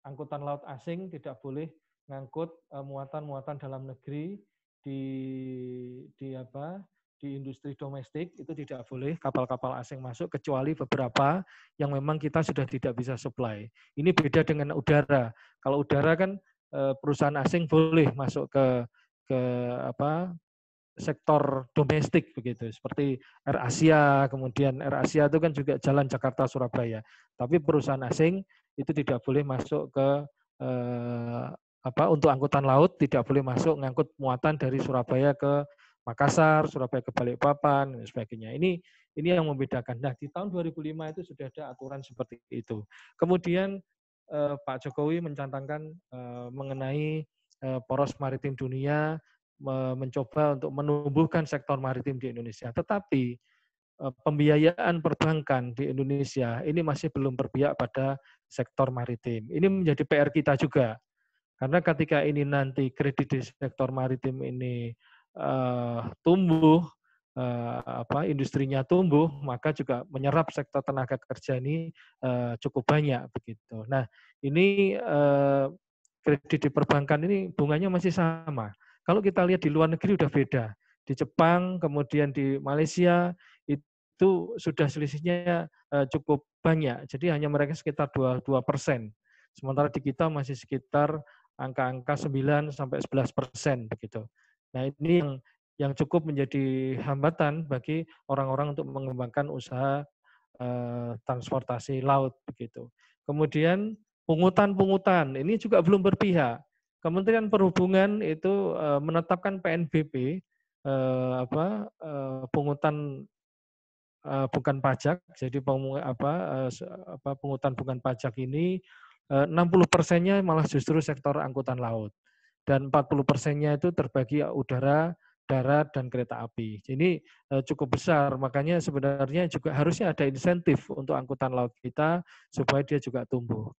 angkutan laut asing tidak boleh ngangkut muatan-muatan dalam negeri di industri domestik, itu tidak boleh kapal-kapal asing masuk kecuali beberapa yang memang kita sudah tidak bisa supply. Ini beda dengan udara. Kalau udara kan perusahaan asing boleh masuk ke sektor domestik begitu, seperti AirAsia, kemudian AirAsia itu kan juga jalan Jakarta Surabaya. Tapi perusahaan asing itu tidak boleh masuk ke untuk angkutan laut, tidak boleh masuk ngangkut muatan dari Surabaya ke Makassar, Surabaya ke Balikpapan dan sebagainya. Ini yang membedakan. Nah, di tahun 2005 itu sudah ada aturan seperti itu. Kemudian Pak Jokowi mencanangkan mengenai poros maritim dunia, mencoba untuk menumbuhkan sektor maritim di Indonesia. Tetapi pembiayaan perbankan di Indonesia ini masih belum berpihak pada sektor maritim. Ini menjadi PR kita juga. Karena ketika ini nanti kredit di sektor maritim ini tumbuh, industrinya tumbuh, maka juga menyerap sektor tenaga kerja ini cukup banyak begitu. Nah, ini kredit di perbankan ini bunganya masih sama. Kalau kita lihat di luar negeri udah beda. Di Jepang, kemudian di Malaysia itu sudah selisihnya cukup banyak. Jadi hanya mereka sekitar 2%. Sementara di kita masih sekitar angka-angka 9 sampai 11% begitu. Nah, ini yang cukup menjadi hambatan bagi orang-orang untuk mengembangkan usaha transportasi laut begitu. Kemudian pungutan ini juga belum berpihak. Kementerian Perhubungan itu menetapkan PNBP pungutan bukan pajak. Jadi pungutan bukan pajak ini 60%-nya malah justru sektor angkutan laut dan 40%-nya itu terbagi udara, darat, dan kereta api. Jadi cukup besar, makanya sebenarnya juga harusnya ada insentif untuk angkutan laut kita supaya dia juga tumbuh.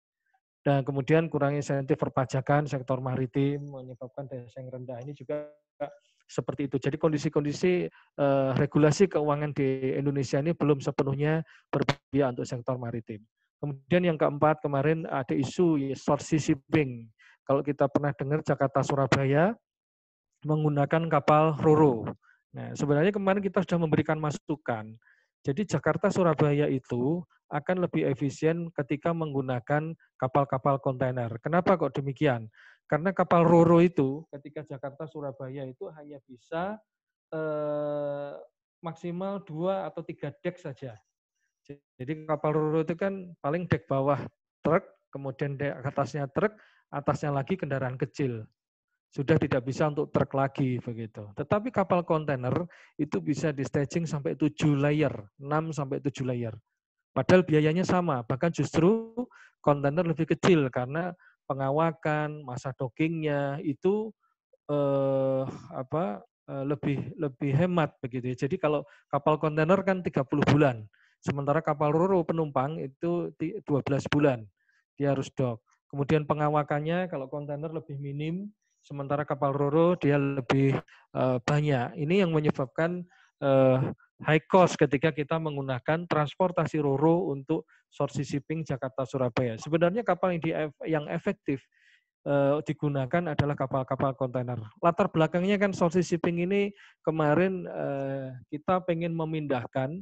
Dan kemudian kurangi insentif perpajakan sektor maritim menyebabkan daya saing rendah, ini juga seperti itu. Jadi kondisi-kondisi regulasi keuangan di Indonesia ini belum sepenuhnya berpihak untuk sektor maritim. Kemudian yang keempat, kemarin ada isu short sea shipping. Kalau kita pernah dengar Jakarta Surabaya menggunakan kapal Roro. Nah, sebenarnya kemarin kita sudah memberikan masukan. Jadi Jakarta Surabaya itu akan lebih efisien ketika menggunakan kapal-kapal kontainer. Kenapa kok demikian? Karena kapal Roro itu ketika Jakarta Surabaya itu hanya bisa maksimal 2 atau 3 dek saja. Jadi kapal Roro itu kan paling dek bawah truk, kemudian dek atasnya truk, atasnya lagi kendaraan kecil. Sudah tidak bisa untuk truk lagi begitu. Tetapi kapal kontainer itu bisa di staging sampai 7 layer, 6 sampai 7 layer. Padahal biayanya sama, bahkan justru kontainer lebih kecil karena pengawakan, masa dockingnya itu lebih hemat begitu. Jadi kalau kapal kontainer kan 30 bulan, sementara kapal Roro penumpang itu 12 bulan dia harus dock. Kemudian pengawakannya kalau kontainer lebih minim, sementara kapal Roro dia lebih banyak. Ini yang menyebabkan high cost ketika kita menggunakan transportasi Roro untuk short sea shipping Jakarta Surabaya. Sebenarnya kapal yang efektif digunakan adalah kapal-kapal kontainer. Latar belakangnya kan short sea shipping ini kemarin kita pengen memindahkan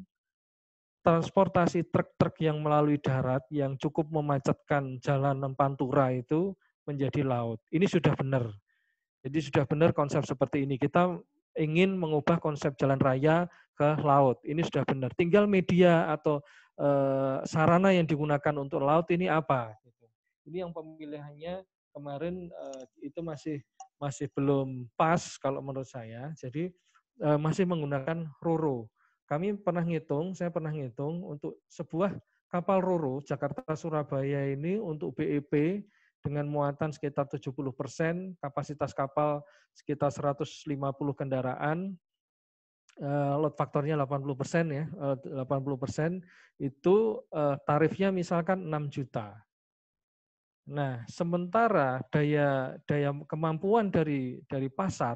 transportasi truk-truk yang melalui darat yang cukup memacetkan jalanan pantura itu menjadi laut. Ini sudah benar. Jadi sudah benar konsep seperti ini. Kita ingin mengubah konsep jalan raya ke laut. Ini sudah benar. Tinggal media atau sarana yang digunakan untuk laut ini apa. Ini yang pemilihannya kemarin itu masih belum pas kalau menurut saya. Jadi masih menggunakan Roro. Saya pernah ngitung untuk sebuah kapal Roro Jakarta Surabaya ini untuk BEP dengan muatan sekitar 70%, kapasitas kapal sekitar 150 kendaraan, load faktornya 80% ya, 80% itu tarifnya misalkan 6 juta. Nah, sementara daya kemampuan dari pasar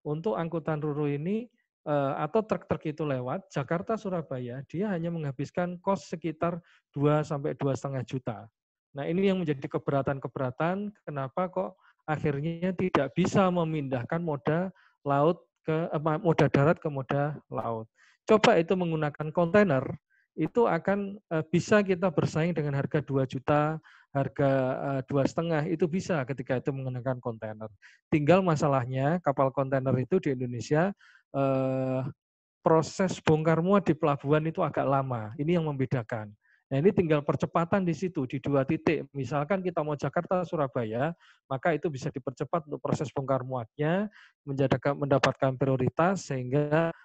untuk angkutan ro-ro ini atau truk-truk itu lewat Jakarta Surabaya, dia hanya menghabiskan kos sekitar 2 sampai 2,5 juta. Nah, ini yang menjadi keberatan-keberatan kenapa kok akhirnya tidak bisa memindahkan moda laut moda darat ke moda laut. Coba itu menggunakan kontainer, itu akan bisa kita bersaing dengan harga 2 juta, harga 2,5 itu bisa ketika itu menggunakan kontainer. Tinggal masalahnya kapal kontainer itu di Indonesia proses bongkar muat di pelabuhan itu agak lama. Ini yang membedakan. Nah, ini tinggal percepatan di situ, di 2 titik. Misalkan kita mau Jakarta, Surabaya, maka itu bisa dipercepat untuk proses bongkar muatnya, mendapatkan prioritas, sehingga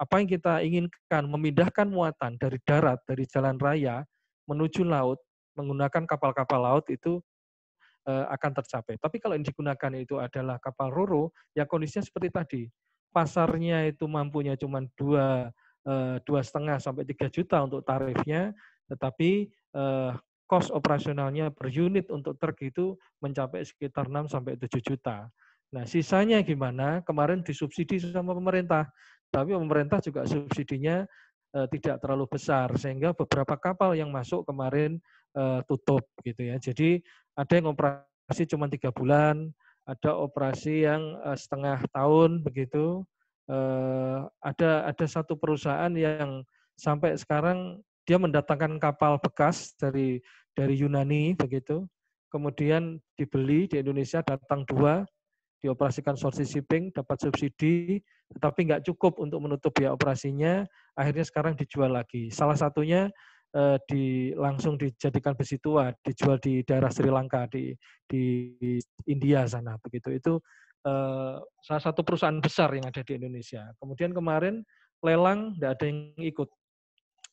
apa yang kita inginkan, memindahkan muatan dari darat, dari jalan raya, menuju laut, menggunakan kapal-kapal laut itu akan tercapai. Tapi kalau yang digunakan itu adalah kapal ro-ro, ya kondisinya seperti tadi. Pasarnya itu mampunya cuma 2,5 sampai 3 juta untuk tarifnya, tetapi cost operasionalnya per unit untuk truk itu mencapai sekitar 6 sampai 7 juta. Nah, sisanya gimana? Kemarin disubsidi sama pemerintah, tapi pemerintah juga subsidinya tidak terlalu besar, sehingga beberapa kapal yang masuk kemarin tutup gitu ya. Jadi ada yang operasi cuma 3 bulan, ada operasi yang setengah tahun begitu. Ada satu perusahaan yang sampai sekarang dia mendatangkan kapal bekas dari Yunani begitu. Kemudian dibeli di Indonesia, datang 2, dioperasikan short shipping, dapat subsidi, tetapi nggak cukup untuk menutup biaya operasinya, akhirnya sekarang dijual lagi. Salah satunya langsung dijadikan besi tua, dijual di daerah Sri Lanka, di India sana begitu. Itu salah satu perusahaan besar yang ada di Indonesia. Kemudian kemarin lelang tidak ada yang ikut.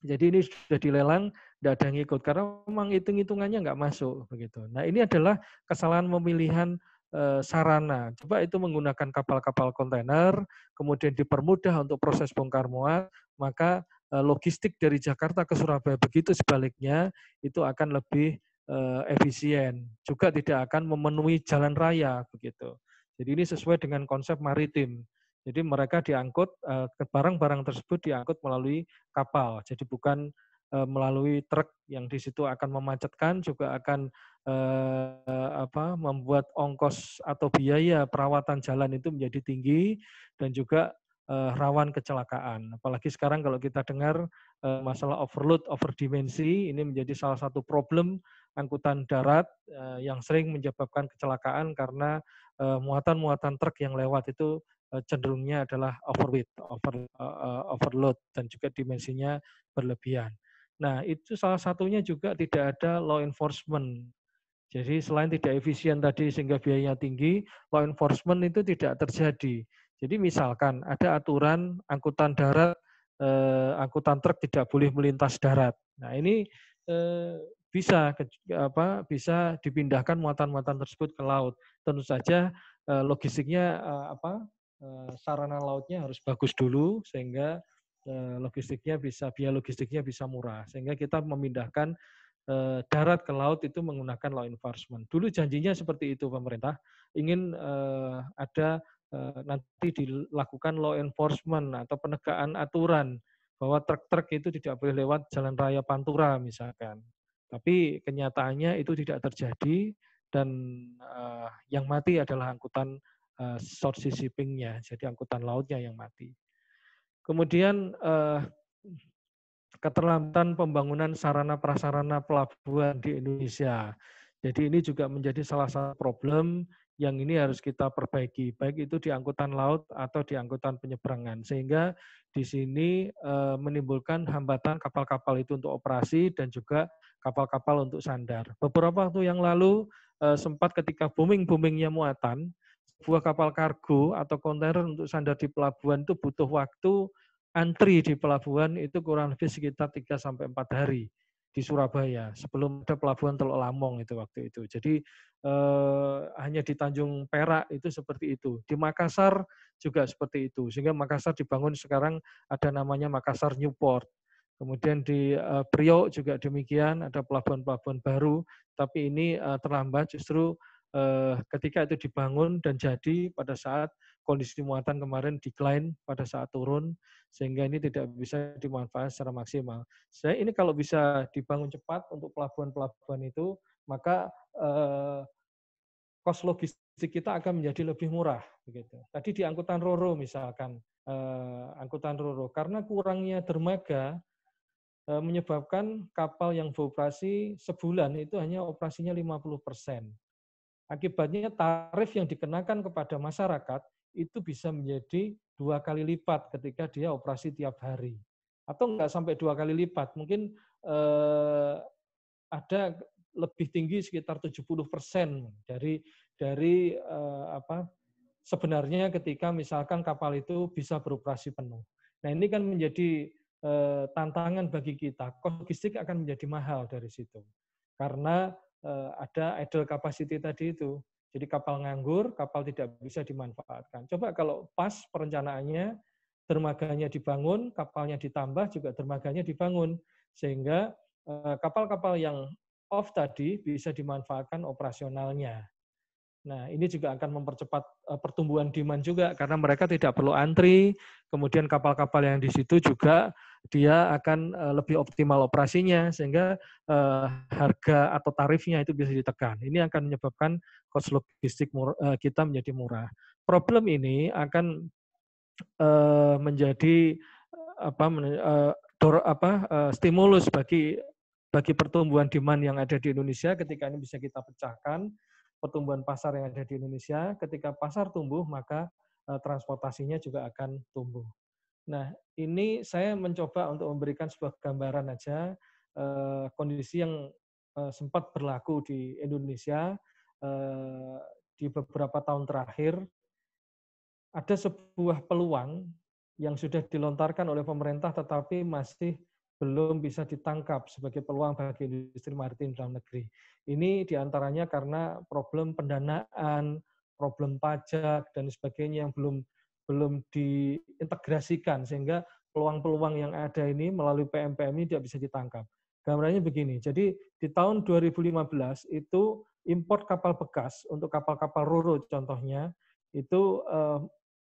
Jadi ini sudah dilelang, tidak ada yang ikut karena memang hitung-hitungannya nggak masuk begitu. Nah, ini adalah kesalahan pemilihan sarana. Coba itu menggunakan kapal-kapal kontainer, kemudian dipermudah untuk proses bongkar muat, maka logistik dari Jakarta ke Surabaya begitu sebaliknya itu akan lebih efisien. Juga tidak akan memenuhi jalan raya begitu. Jadi ini sesuai dengan konsep maritim. Jadi mereka diangkut, barang-barang tersebut diangkut melalui kapal. Jadi bukan melalui truk yang di situ akan memacetkan, juga akan membuat ongkos atau biaya perawatan jalan itu menjadi tinggi dan juga rawan kecelakaan. Apalagi sekarang kalau kita dengar masalah overload, overdimensi, ini menjadi salah satu problem angkutan darat yang sering menyebabkan kecelakaan karena muatan-muatan truk yang lewat itu cenderungnya adalah overweight, overload, dan juga dimensinya berlebihan. Nah, itu salah satunya juga tidak ada law enforcement. Jadi selain tidak efisien tadi sehingga biayanya tinggi, law enforcement itu tidak terjadi. Jadi misalkan ada aturan angkutan darat, angkutan truk tidak boleh melintas darat. Nah, ini bisa dipindahkan muatan-muatan tersebut ke laut. Tentu saja logistiknya sarana lautnya harus bagus dulu sehingga biaya logistiknya bisa murah sehingga kita memindahkan darat ke laut itu menggunakan law enforcement. Dulu janjinya seperti itu pemerintah ingin ada nanti dilakukan law enforcement atau penegakan aturan bahwa truk-truk itu tidak boleh lewat jalan raya Pantura misalkan. Tapi kenyataannya itu tidak terjadi dan yang mati adalah angkutan short sea shipping-nya, jadi angkutan lautnya yang mati. Kemudian keterlambatan pembangunan sarana prasarana pelabuhan di Indonesia. Jadi ini juga menjadi salah satu problem yang ini harus kita perbaiki, baik itu di angkutan laut atau di angkutan penyeberangan. Sehingga di sini menimbulkan hambatan kapal-kapal itu untuk operasi dan juga kapal-kapal untuk sandar. Beberapa waktu yang lalu sempat ketika booming-boomingnya muatan, sebuah kapal kargo atau kontainer untuk sandar di pelabuhan itu butuh waktu antri di pelabuhan itu kurang lebih sekitar 3 sampai 4 hari. di Surabaya sebelum ada pelabuhan Teluk Lamong itu waktu itu. Jadi hanya di Tanjung Perak itu seperti itu. Di Makassar juga seperti itu. Sehingga Makassar dibangun sekarang ada namanya Makassar Newport. Kemudian di Priok juga demikian, ada pelabuhan-pelabuhan baru, tapi ini terlambat justru ketika itu dibangun dan jadi pada saat kondisi muatan kemarin decline pada saat turun, sehingga ini tidak bisa dimanfaatkan secara maksimal. Saya ini kalau bisa dibangun cepat untuk pelabuhan-pelabuhan itu, maka kos logistik kita akan menjadi lebih murah. Begitu. Tadi di angkutan Ro-Ro misalkan, angkutan Ro-Ro, karena kurangnya dermaga, menyebabkan kapal yang beroperasi sebulan itu hanya operasinya 50%. Akibatnya tarif yang dikenakan kepada masyarakat itu bisa menjadi 2 kali lipat ketika dia operasi tiap hari. Atau enggak sampai 2 kali lipat, mungkin ada lebih tinggi sekitar 70% dari sebenarnya ketika misalkan kapal itu bisa beroperasi penuh. Nah, ini kan menjadi tantangan bagi kita. Kos logistik akan menjadi mahal dari situ. Karena ada idle capacity tadi itu. Jadi kapal nganggur, kapal tidak bisa dimanfaatkan. Coba kalau pas perencanaannya, dermaganya dibangun, kapalnya ditambah, juga dermaganya dibangun. Sehingga kapal-kapal yang off tadi bisa dimanfaatkan operasionalnya. Nah, ini juga akan mempercepat pertumbuhan demand juga karena mereka tidak perlu antri, kemudian kapal-kapal yang di situ juga dia akan lebih optimal operasinya sehingga harga atau tarifnya itu bisa ditekan. Ini akan menyebabkan cost logistik kita menjadi murah. Problem ini akan menjadi stimulus bagi pertumbuhan demand yang ada di Indonesia ketika ini bisa kita pecahkan, pertumbuhan pasar yang ada di Indonesia, ketika pasar tumbuh maka transportasinya juga akan tumbuh. Nah, ini saya mencoba untuk memberikan sebuah gambaran aja kondisi yang sempat berlaku di Indonesia di beberapa tahun terakhir. Ada sebuah peluang yang sudah dilontarkan oleh pemerintah tetapi masih belum bisa ditangkap sebagai peluang bagi industri maritim dalam negeri. Ini diantaranya karena problem pendanaan, problem pajak, dan sebagainya yang belum diintegrasikan, sehingga peluang-peluang yang ada ini melalui PMPM ini tidak bisa ditangkap. Gambarnya begini, jadi di tahun 2015 itu import kapal bekas untuk kapal-kapal Ro-Ro contohnya, itu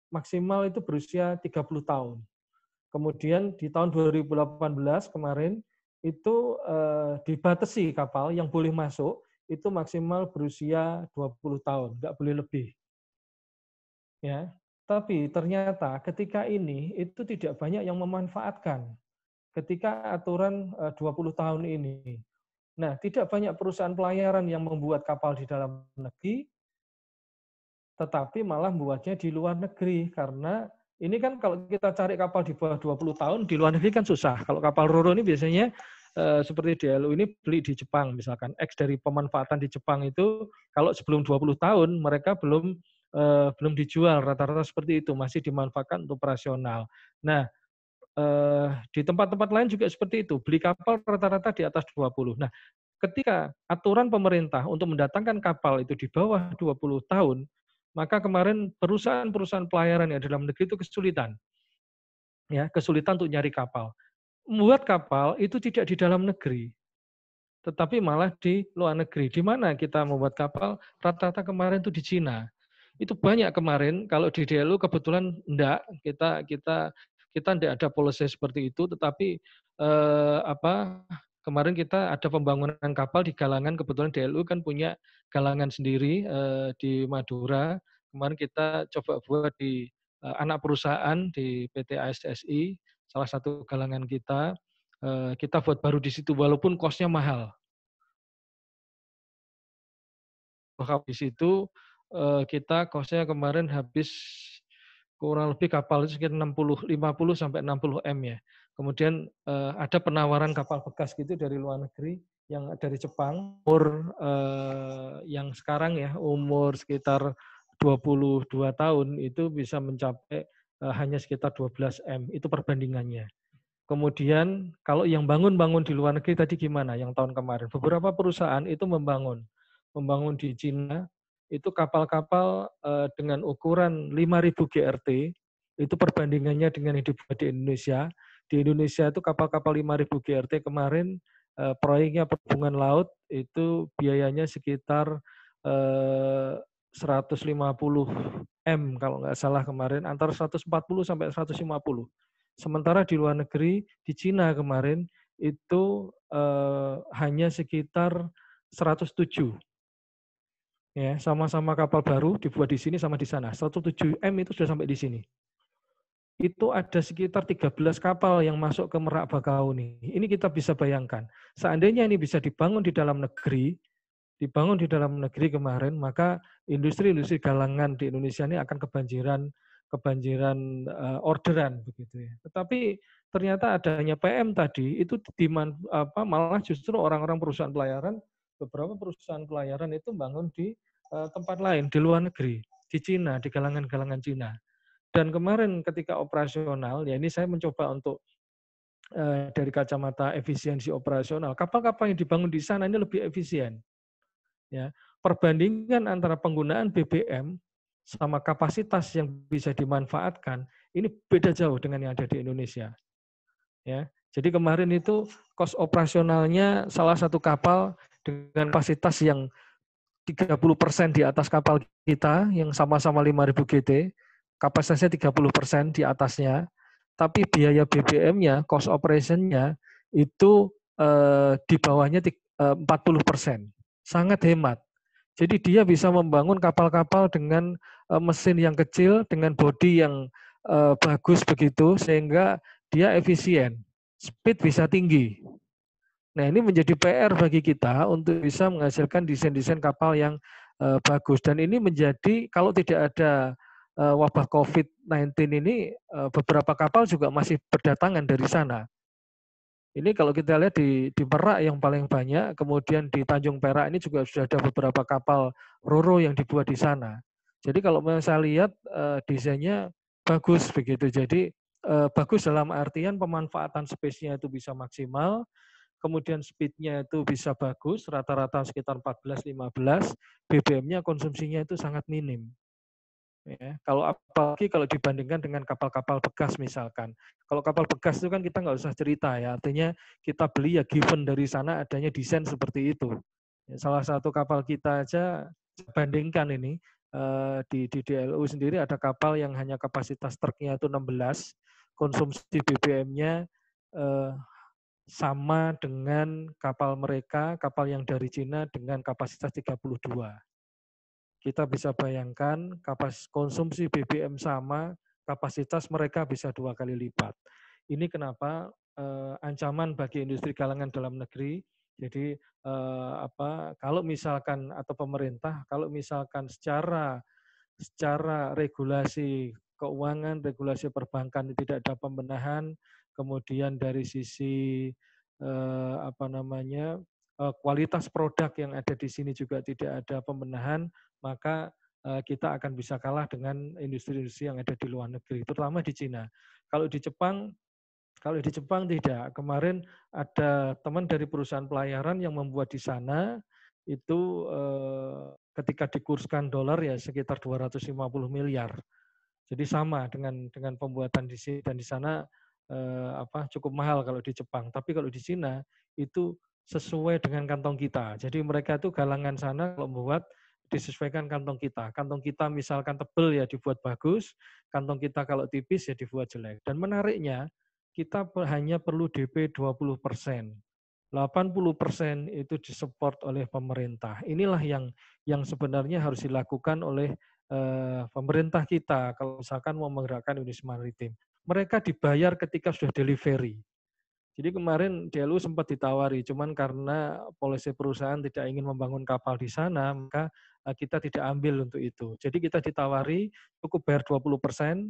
maksimal itu berusia 30 tahun. Kemudian di tahun 2018 kemarin itu dibatasi kapal yang boleh masuk itu maksimal berusia 20 tahun, nggak boleh lebih. Ya, tapi ternyata ketika ini itu tidak banyak yang memanfaatkan ketika aturan 20 tahun ini. Nah, tidak banyak perusahaan pelayaran yang membuat kapal di dalam negeri, tetapi malah membuatnya di luar negeri karena ini kan kalau kita cari kapal di bawah 20 tahun di luar negeri kan susah. Kalau kapal Ro-Ro ini biasanya seperti DLU ini beli di Jepang misalkan. X dari pemanfaatan di Jepang itu kalau sebelum 20 tahun mereka belum dijual, rata-rata seperti itu, masih dimanfaatkan untuk operasional. Nah, di tempat-tempat lain juga seperti itu, beli kapal rata-rata di atas 20. Nah, ketika aturan pemerintah untuk mendatangkan kapal itu di bawah 20 tahun, maka kemarin perusahaan-perusahaan pelayaran yang dalam negeri itu kesulitan. Ya, kesulitan untuk nyari kapal. Membuat kapal itu tidak di dalam negeri, tetapi malah di luar negeri. Di mana kita membuat kapal? Rata-rata kemarin itu di Cina. Itu banyak kemarin, kalau di DLU kebetulan enggak, kita tidak ada policy seperti itu, tetapi kemarin kita ada pembangunan kapal di Galangan, kebetulan DLU kan punya galangan sendiri di Madura. Kemarin kita coba buat di anak perusahaan di PT ASSI, salah satu galangan kita buat baru di situ, walaupun kosnya mahal. Di situ kita kosnya kemarin habis kurang lebih kapal itu sekitar 50 sampai 60 M ya. Kemudian ada penawaran kapal bekas gitu dari luar negeri yang dari Jepang, umur yang sekarang ya umur sekitar 22 tahun itu bisa mencapai hanya sekitar 12 M, itu perbandingannya. Kemudian kalau yang bangun-bangun di luar negeri tadi gimana yang tahun kemarin? Beberapa perusahaan itu membangun di Cina, itu kapal-kapal dengan ukuran 5.000 GRT, itu perbandingannya dengan yang dibuat di Indonesia. Di Indonesia itu kapal-kapal 5.000 GRT kemarin proyeknya perhubungan laut itu biayanya sekitar 150 M kalau nggak salah kemarin, antara 140 sampai 150. Sementara di luar negeri, di Cina kemarin, itu hanya sekitar 107. Ya, sama-sama kapal baru dibuat di sini sama di sana. 107 M itu sudah sampai di sini. Itu ada sekitar 13 kapal yang masuk ke Merak Bakauheni. Ini kita bisa bayangkan. Seandainya ini bisa dibangun di dalam negeri, kemarin, maka industri-industri galangan di Indonesia ini akan kebanjiran orderan begitu ya. Tetapi ternyata adanya PM tadi itu malah justru orang-orang perusahaan pelayaran, beberapa perusahaan pelayaran itu bangun di tempat lain di luar negeri, di Cina, di galangan-galangan Cina. Dan kemarin ketika operasional, ya ini saya mencoba untuk dari kacamata efisiensi operasional, kapal-kapal yang dibangun di sana ini lebih efisien. Ya, perbandingan antara penggunaan BBM sama kapasitas yang bisa dimanfaatkan ini beda jauh dengan yang ada di Indonesia. Ya, jadi kemarin itu kos operasionalnya salah satu kapal dengan kapasitas yang 30% di atas kapal kita yang sama-sama 5.000 GT, kapasitasnya 30% di atasnya, tapi biaya BBM-nya, cost operation-nya itu di bawahnya 40%. Sangat hemat. Jadi dia bisa membangun kapal-kapal dengan mesin yang kecil, dengan bodi yang bagus begitu, sehingga dia efisien, speed bisa tinggi. Nah ini menjadi PR bagi kita untuk bisa menghasilkan desain-desain kapal yang bagus. Dan ini menjadi, kalau tidak ada wabah COVID-19 ini, beberapa kapal juga masih berdatangan dari sana. Ini kalau kita lihat di Merak yang paling banyak, kemudian di Tanjung Perak ini juga sudah ada beberapa kapal ro-ro yang dibuat di sana. Jadi kalau saya lihat desainnya bagus begitu. Jadi bagus dalam artian pemanfaatan space-nya itu bisa maksimal, kemudian speed-nya itu bisa bagus, rata-rata sekitar 14-15, BBM-nya konsumsinya itu sangat minim. Ya, kalau apalagi kalau dibandingkan dengan kapal-kapal bekas misalkan. Kalau kapal bekas itu kan kita nggak usah cerita ya, artinya kita beli ya given dari sana adanya desain seperti itu. Ya, salah satu kapal kita aja bandingkan ini di DLU sendiri ada kapal yang hanya kapasitas truknya itu 16, konsumsi BBM-nya sama dengan kapal mereka, kapal yang dari Cina dengan kapasitas 32. Kita bisa bayangkan konsumsi BBM sama, kapasitas mereka bisa 2 kali lipat. Ini kenapa ancaman bagi industri galangan dalam negeri. Jadi kalau misalkan atau pemerintah, kalau misalkan secara regulasi keuangan, regulasi perbankan tidak ada pembenahan, kemudian dari sisi kualitas produk yang ada di sini juga tidak ada pembenahan, maka kita akan bisa kalah dengan industri-industri yang ada di luar negeri, terutama di Cina. Kalau di Jepang tidak. Kemarin ada teman dari perusahaan pelayaran yang membuat di sana itu ketika dikurskan dolar ya sekitar 250 miliar. Jadi sama dengan pembuatan di sini, dan di sana cukup mahal kalau di Jepang. Tapi kalau di Cina itu sesuai dengan kantong kita. Jadi mereka itu galangan sana kalau membuat disesuaikan kantong kita. Kantong kita misalkan tebel ya dibuat bagus, kantong kita kalau tipis ya dibuat jelek. Dan menariknya kita hanya perlu DP 20%. 80% itu disupport oleh pemerintah. Inilah yang sebenarnya harus dilakukan oleh pemerintah kita kalau misalkan mau menggerakkan industri maritim. Mereka dibayar ketika sudah delivery. Jadi kemarin DLU sempat ditawari, cuman karena polisi perusahaan tidak ingin membangun kapal di sana, maka kita tidak ambil untuk itu. Jadi kita ditawari cukup bayar 20%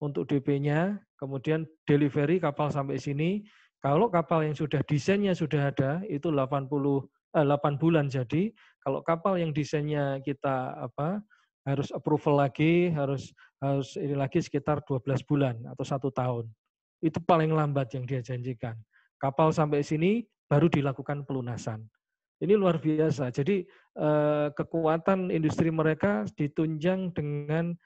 untuk DP-nya, kemudian delivery kapal sampai sini. Kalau kapal yang sudah desainnya sudah ada, itu 8 bulan jadi. Kalau kapal yang desainnya kita harus approval lagi, harus ini lagi sekitar 12 bulan atau 1 tahun. itu paling lambat yang dia janjikan. Kapal sampai sini baru dilakukan pelunasan. Ini luar biasa. Jadi kekuatan industri mereka ditunjang dengan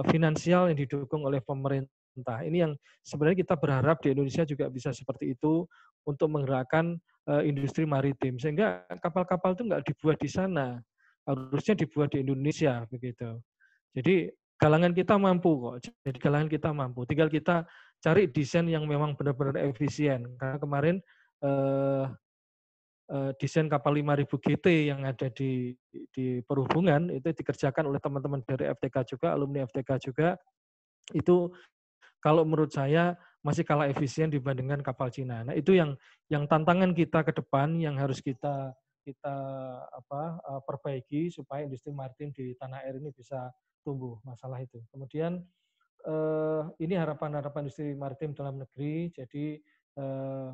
finansial yang didukung oleh pemerintah. Ini yang sebenarnya kita berharap di Indonesia juga bisa seperti itu untuk menggerakkan industri maritim. Sehingga kapal-kapal itu nggak dibuat di sana, harusnya dibuat di Indonesia begitu. Jadi galangan kita mampu kok. Jadi galangan kita mampu. Tinggal kita cari desain yang memang benar-benar efisien. Karena kemarin desain kapal 5.000 GT yang ada di perhubungan itu dikerjakan oleh teman-teman dari FTK juga, alumni FTK juga. Itu kalau menurut saya masih kalah efisien dibandingkan kapal Cina. Nah, itu yang tantangan kita ke depan yang harus kita perbaiki supaya industri maritim di tanah air ini bisa tumbuh, masalah itu. Kemudian ini harapan-harapan industri maritim dalam negeri, jadi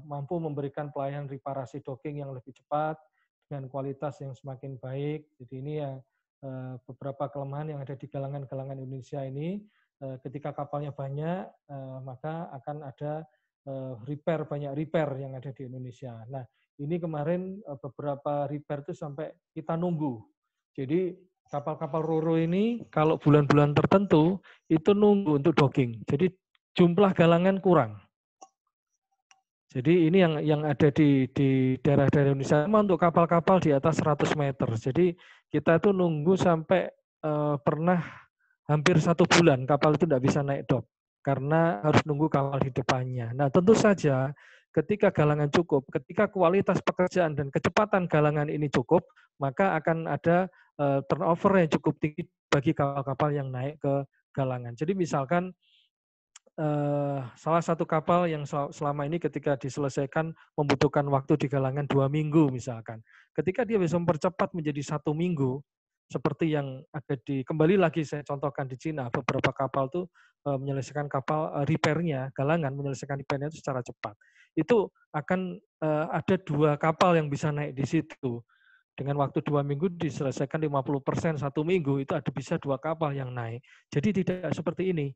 mampu memberikan pelayanan reparasi docking yang lebih cepat dengan kualitas yang semakin baik. Jadi ini ya beberapa kelemahan yang ada di galangan-galangan Indonesia ini. Ketika kapalnya banyak, maka akan ada banyak repair yang ada di Indonesia. Nah, ini kemarin beberapa repair itu sampai kita nunggu. Jadi kapal-kapal ro-ro ini kalau bulan-bulan tertentu itu nunggu untuk docking. Jadi jumlah galangan kurang. Jadi ini yang ada di daerah-daerah Indonesia sama untuk kapal-kapal di atas 100 meter. Jadi kita itu nunggu sampai pernah hampir 1 bulan kapal itu tidak bisa naik dock karena harus nunggu kapal di depannya. Nah, tentu saja ketika galangan cukup, ketika kualitas pekerjaan dan kecepatan galangan ini cukup, maka akan ada turnover yang cukup tinggi bagi kapal-kapal yang naik ke galangan. Jadi misalkan salah satu kapal yang selama ini ketika diselesaikan membutuhkan waktu di galangan 2 minggu misalkan. Ketika dia bisa mempercepat menjadi 1 minggu, seperti yang ada kembali lagi saya contohkan di Cina, beberapa kapal tuh menyelesaikan repair-nya, galangan menyelesaikan repair-nya itu secara cepat. Itu akan ada 2 kapal yang bisa naik di situ. Dengan waktu 2 minggu diselesaikan 50%, 1 minggu, itu ada bisa 2 kapal yang naik. Jadi tidak seperti ini.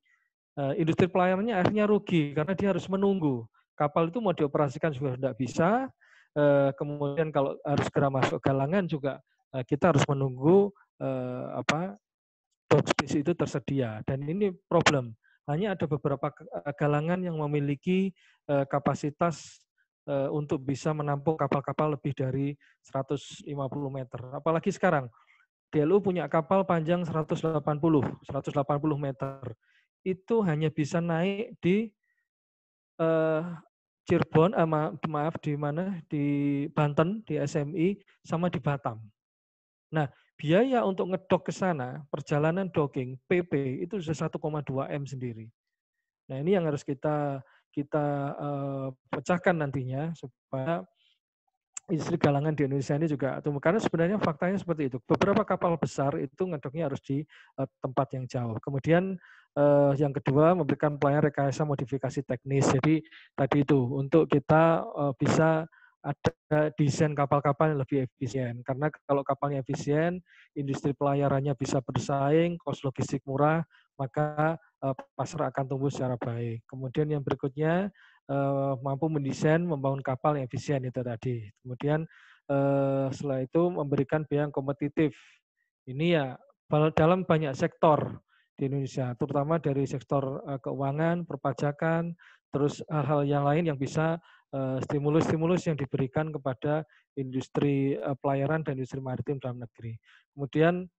Industri pelayanannya akhirnya rugi karena dia harus menunggu. Kapal itu mau dioperasikan juga tidak bisa, kemudian kalau harus segera masuk galangan juga kita harus menunggu dock space itu tersedia. Dan ini problem. Hanya ada beberapa galangan yang memiliki kapasitas untuk bisa menampung kapal-kapal lebih dari 150 meter. Apalagi sekarang, DLU punya kapal panjang 180 meter. Itu hanya bisa naik di Cirebon, maaf di mana di Banten, di SMI, sama di Batam. Nah, biaya untuk ngedok ke sana, perjalanan docking, PP itu sudah 1,2 M sendiri. Nah, ini yang harus kita pecahkan nantinya supaya industri galangan di Indonesia ini juga tumbuh. Karena sebenarnya faktanya seperti itu. Beberapa kapal besar itu ngedoknya harus di tempat yang jauh. Kemudian yang kedua memberikan pelayanan rekayasa modifikasi teknis. Jadi tadi itu untuk kita bisa ada desain kapal-kapal yang lebih efisien. Karena kalau kapalnya efisien, industri pelayarannya bisa bersaing, kos logistik murah, maka pasar akan tumbuh secara baik. Kemudian yang berikutnya mampu mendesain, membangun kapal yang efisien itu tadi. Kemudian setelah itu memberikan biaya yang kompetitif. Ini ya dalam banyak sektor di Indonesia, terutama dari sektor keuangan, perpajakan, terus hal-hal yang lain yang bisa stimulus-stimulus yang diberikan kepada industri pelayaran dan industri maritim dalam negeri. Kemudian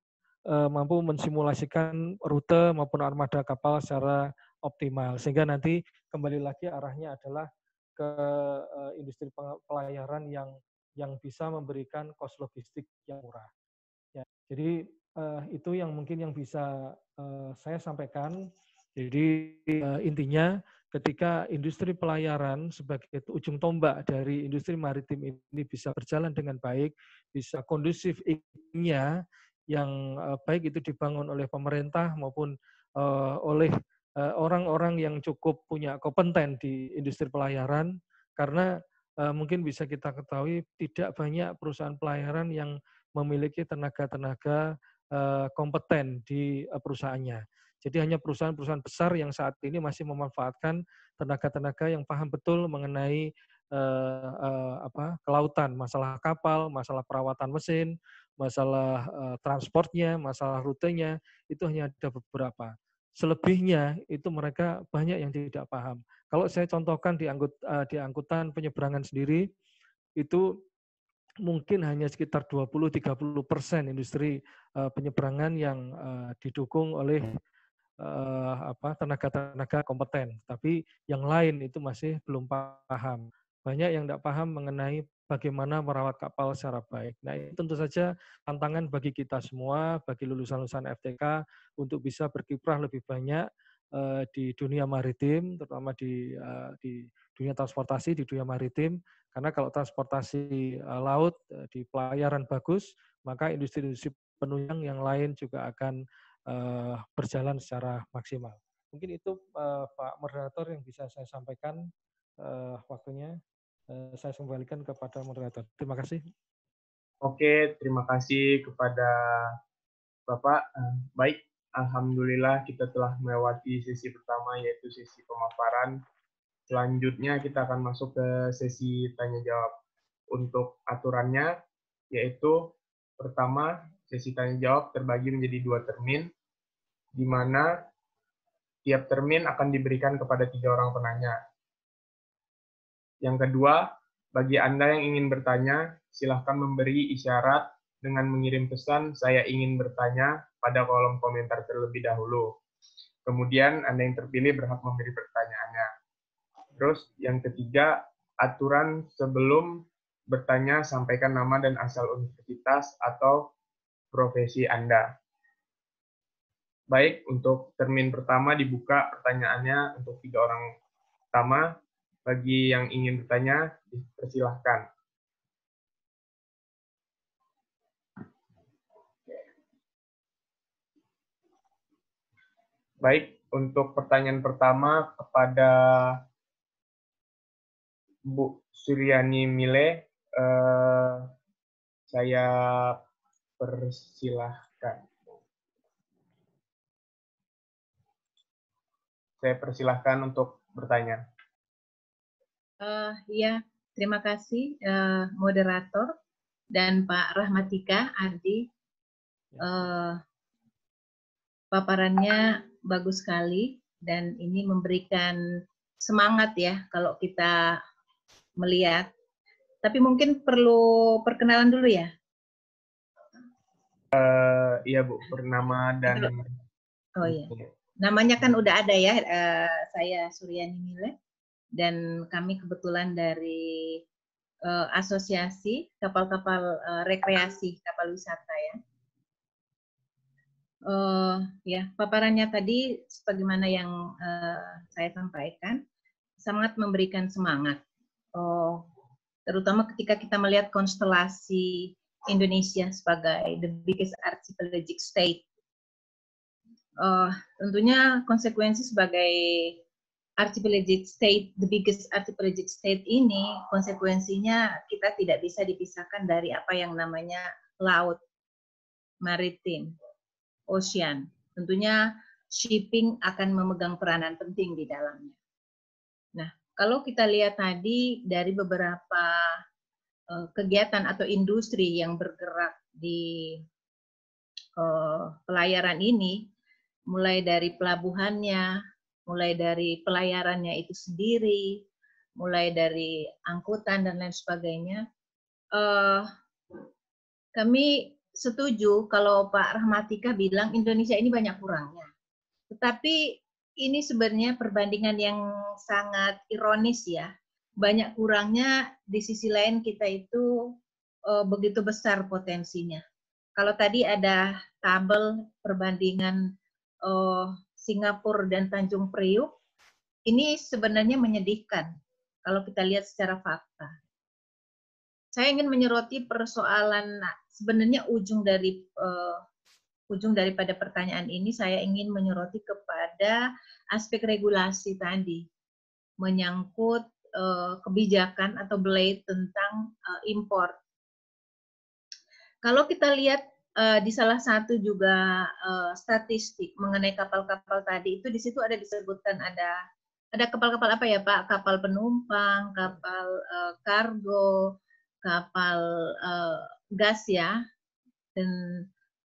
mampu mensimulasikan rute maupun armada kapal secara optimal sehingga nanti kembali lagi arahnya adalah ke industri pelayaran yang bisa memberikan kos logistik yang murah. Ya, jadi itu yang mungkin yang bisa saya sampaikan. Jadi intinya ketika industri pelayaran sebagai ujung tombak dari industri maritim ini bisa berjalan dengan baik, bisa kondusif iklimnya yang baik itu dibangun oleh pemerintah maupun oleh orang-orang yang cukup punya kompeten di industri pelayaran, karena mungkin bisa kita ketahui tidak banyak perusahaan pelayaran yang memiliki tenaga-tenaga kompeten di perusahaannya. Jadi hanya perusahaan-perusahaan besar yang saat ini masih memanfaatkan tenaga-tenaga yang paham betul mengenai kelautan, masalah kapal, masalah perawatan mesin, masalah transportnya, masalah rutenya, itu hanya ada beberapa. Selebihnya itu mereka banyak yang tidak paham. Kalau saya contohkan di angkutan penyeberangan sendiri, itu mungkin hanya sekitar 20-30% industri penyeberangan yang didukung oleh tenaga-tenaga kompeten. Tapi yang lain itu masih belum paham. Banyak yang tidak paham mengenai bagaimana merawat kapal secara baik. Nah, ini tentu saja tantangan bagi kita semua, bagi lulusan-lulusan FTK untuk bisa berkiprah lebih banyak di dunia maritim, terutama di dunia transportasi, di dunia maritim. Karena kalau transportasi laut di pelayaran bagus, maka industri-industri penunjang yang lain juga akan berjalan secara maksimal. Mungkin itu Pak Moderator yang bisa saya sampaikan waktunya. Saya kembalikan kepada moderator. Terima kasih.
Oke, terima kasih kepada Bapak. Baik, alhamdulillah kita telah melewati sesi pertama, yaitu sesi pemaparan. Selanjutnya kita akan masuk ke sesi tanya jawab. Untuk aturannya, yaitu pertama, sesi tanya jawab terbagi menjadi 2 termin, di mana tiap termin akan diberikan kepada 3 orang penanya. Yang kedua, bagi Anda yang ingin bertanya, silahkan memberi isyarat dengan mengirim pesan "saya ingin bertanya" pada kolom komentar terlebih dahulu. Kemudian Anda yang terpilih berhak memberi pertanyaannya. Terus yang ketiga, aturan sebelum bertanya sampaikan nama dan asal universitas atau profesi Anda. Baik, untuk termin pertama dibuka pertanyaannya untuk 3 orang pertama. Bagi yang ingin bertanya, dipersilahkan. Baik, untuk pertanyaan pertama kepada Bu Suryani Mile, saya persilahkan. Saya persilahkan untuk bertanya.
Ya, terima kasih moderator dan Pak Rahmatika Ardi. Paparannya bagus sekali dan ini memberikan semangat ya kalau kita melihat. Tapi mungkin perlu perkenalan dulu ya.
Iya Bu, bernama dan.
Oh iya. Namanya kan udah ada ya. Saya Suryani Mile dan kami kebetulan dari asosiasi kapal-kapal rekreasi kapal wisata ya. Ya, paparannya tadi sebagaimana yang saya sampaikan sangat memberikan semangat, terutama ketika kita melihat konstelasi Indonesia sebagai the biggest archipelagic state. Tentunya konsekuensi sebagai archipelagic state, the biggest archipelagic state ini, konsekuensinya kita tidak bisa dipisahkan dari apa yang namanya laut, maritim, ocean. Tentunya shipping akan memegang peranan penting di dalamnya. Nah, kalau kita lihat tadi dari beberapa kegiatan atau industri yang bergerak di pelayaran ini, mulai dari pelabuhannya, mulai dari pelayarannya itu sendiri, mulai dari angkutan dan lain sebagainya, kami setuju kalau Pak Rahmatika bilang Indonesia ini banyak kurangnya. Tetapi ini sebenarnya perbandingan yang sangat ironis ya. Banyak kurangnya, di sisi lain kita itu begitu besar potensinya. Kalau tadi ada tabel perbandingan Singapura dan Tanjung Priuk, ini sebenarnya menyedihkan kalau kita lihat secara fakta. Saya ingin menyoroti persoalan, sebenarnya ujung daripada pertanyaan ini saya ingin menyoroti kepada aspek regulasi tadi, menyangkut kebijakan atau belay tentang impor. Kalau kita lihat di salah satu juga statistik mengenai kapal-kapal tadi itu di situ ada disebutkan ada kapal-kapal apa ya Pak? Kapal penumpang, kapal kargo, kapal gas ya, dan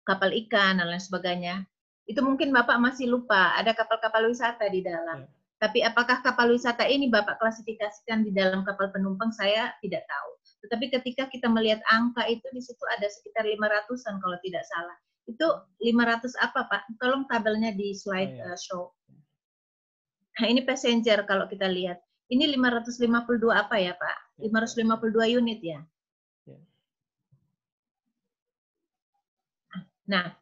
kapal ikan dan lain sebagainya. Itu mungkin Bapak masih lupa, ada kapal-kapal wisata di dalam. Tapi apakah kapal wisata ini Bapak klasifikasikan di dalam kapal penumpang, saya tidak tahu. Tetapi ketika kita melihat angka itu, di situ ada sekitar 500-an kalau tidak salah. Itu 500 apa Pak? Tolong tabelnya di slide show. Nah ini passenger kalau kita lihat. Ini 552 apa ya Pak? 552 unit ya? Nah,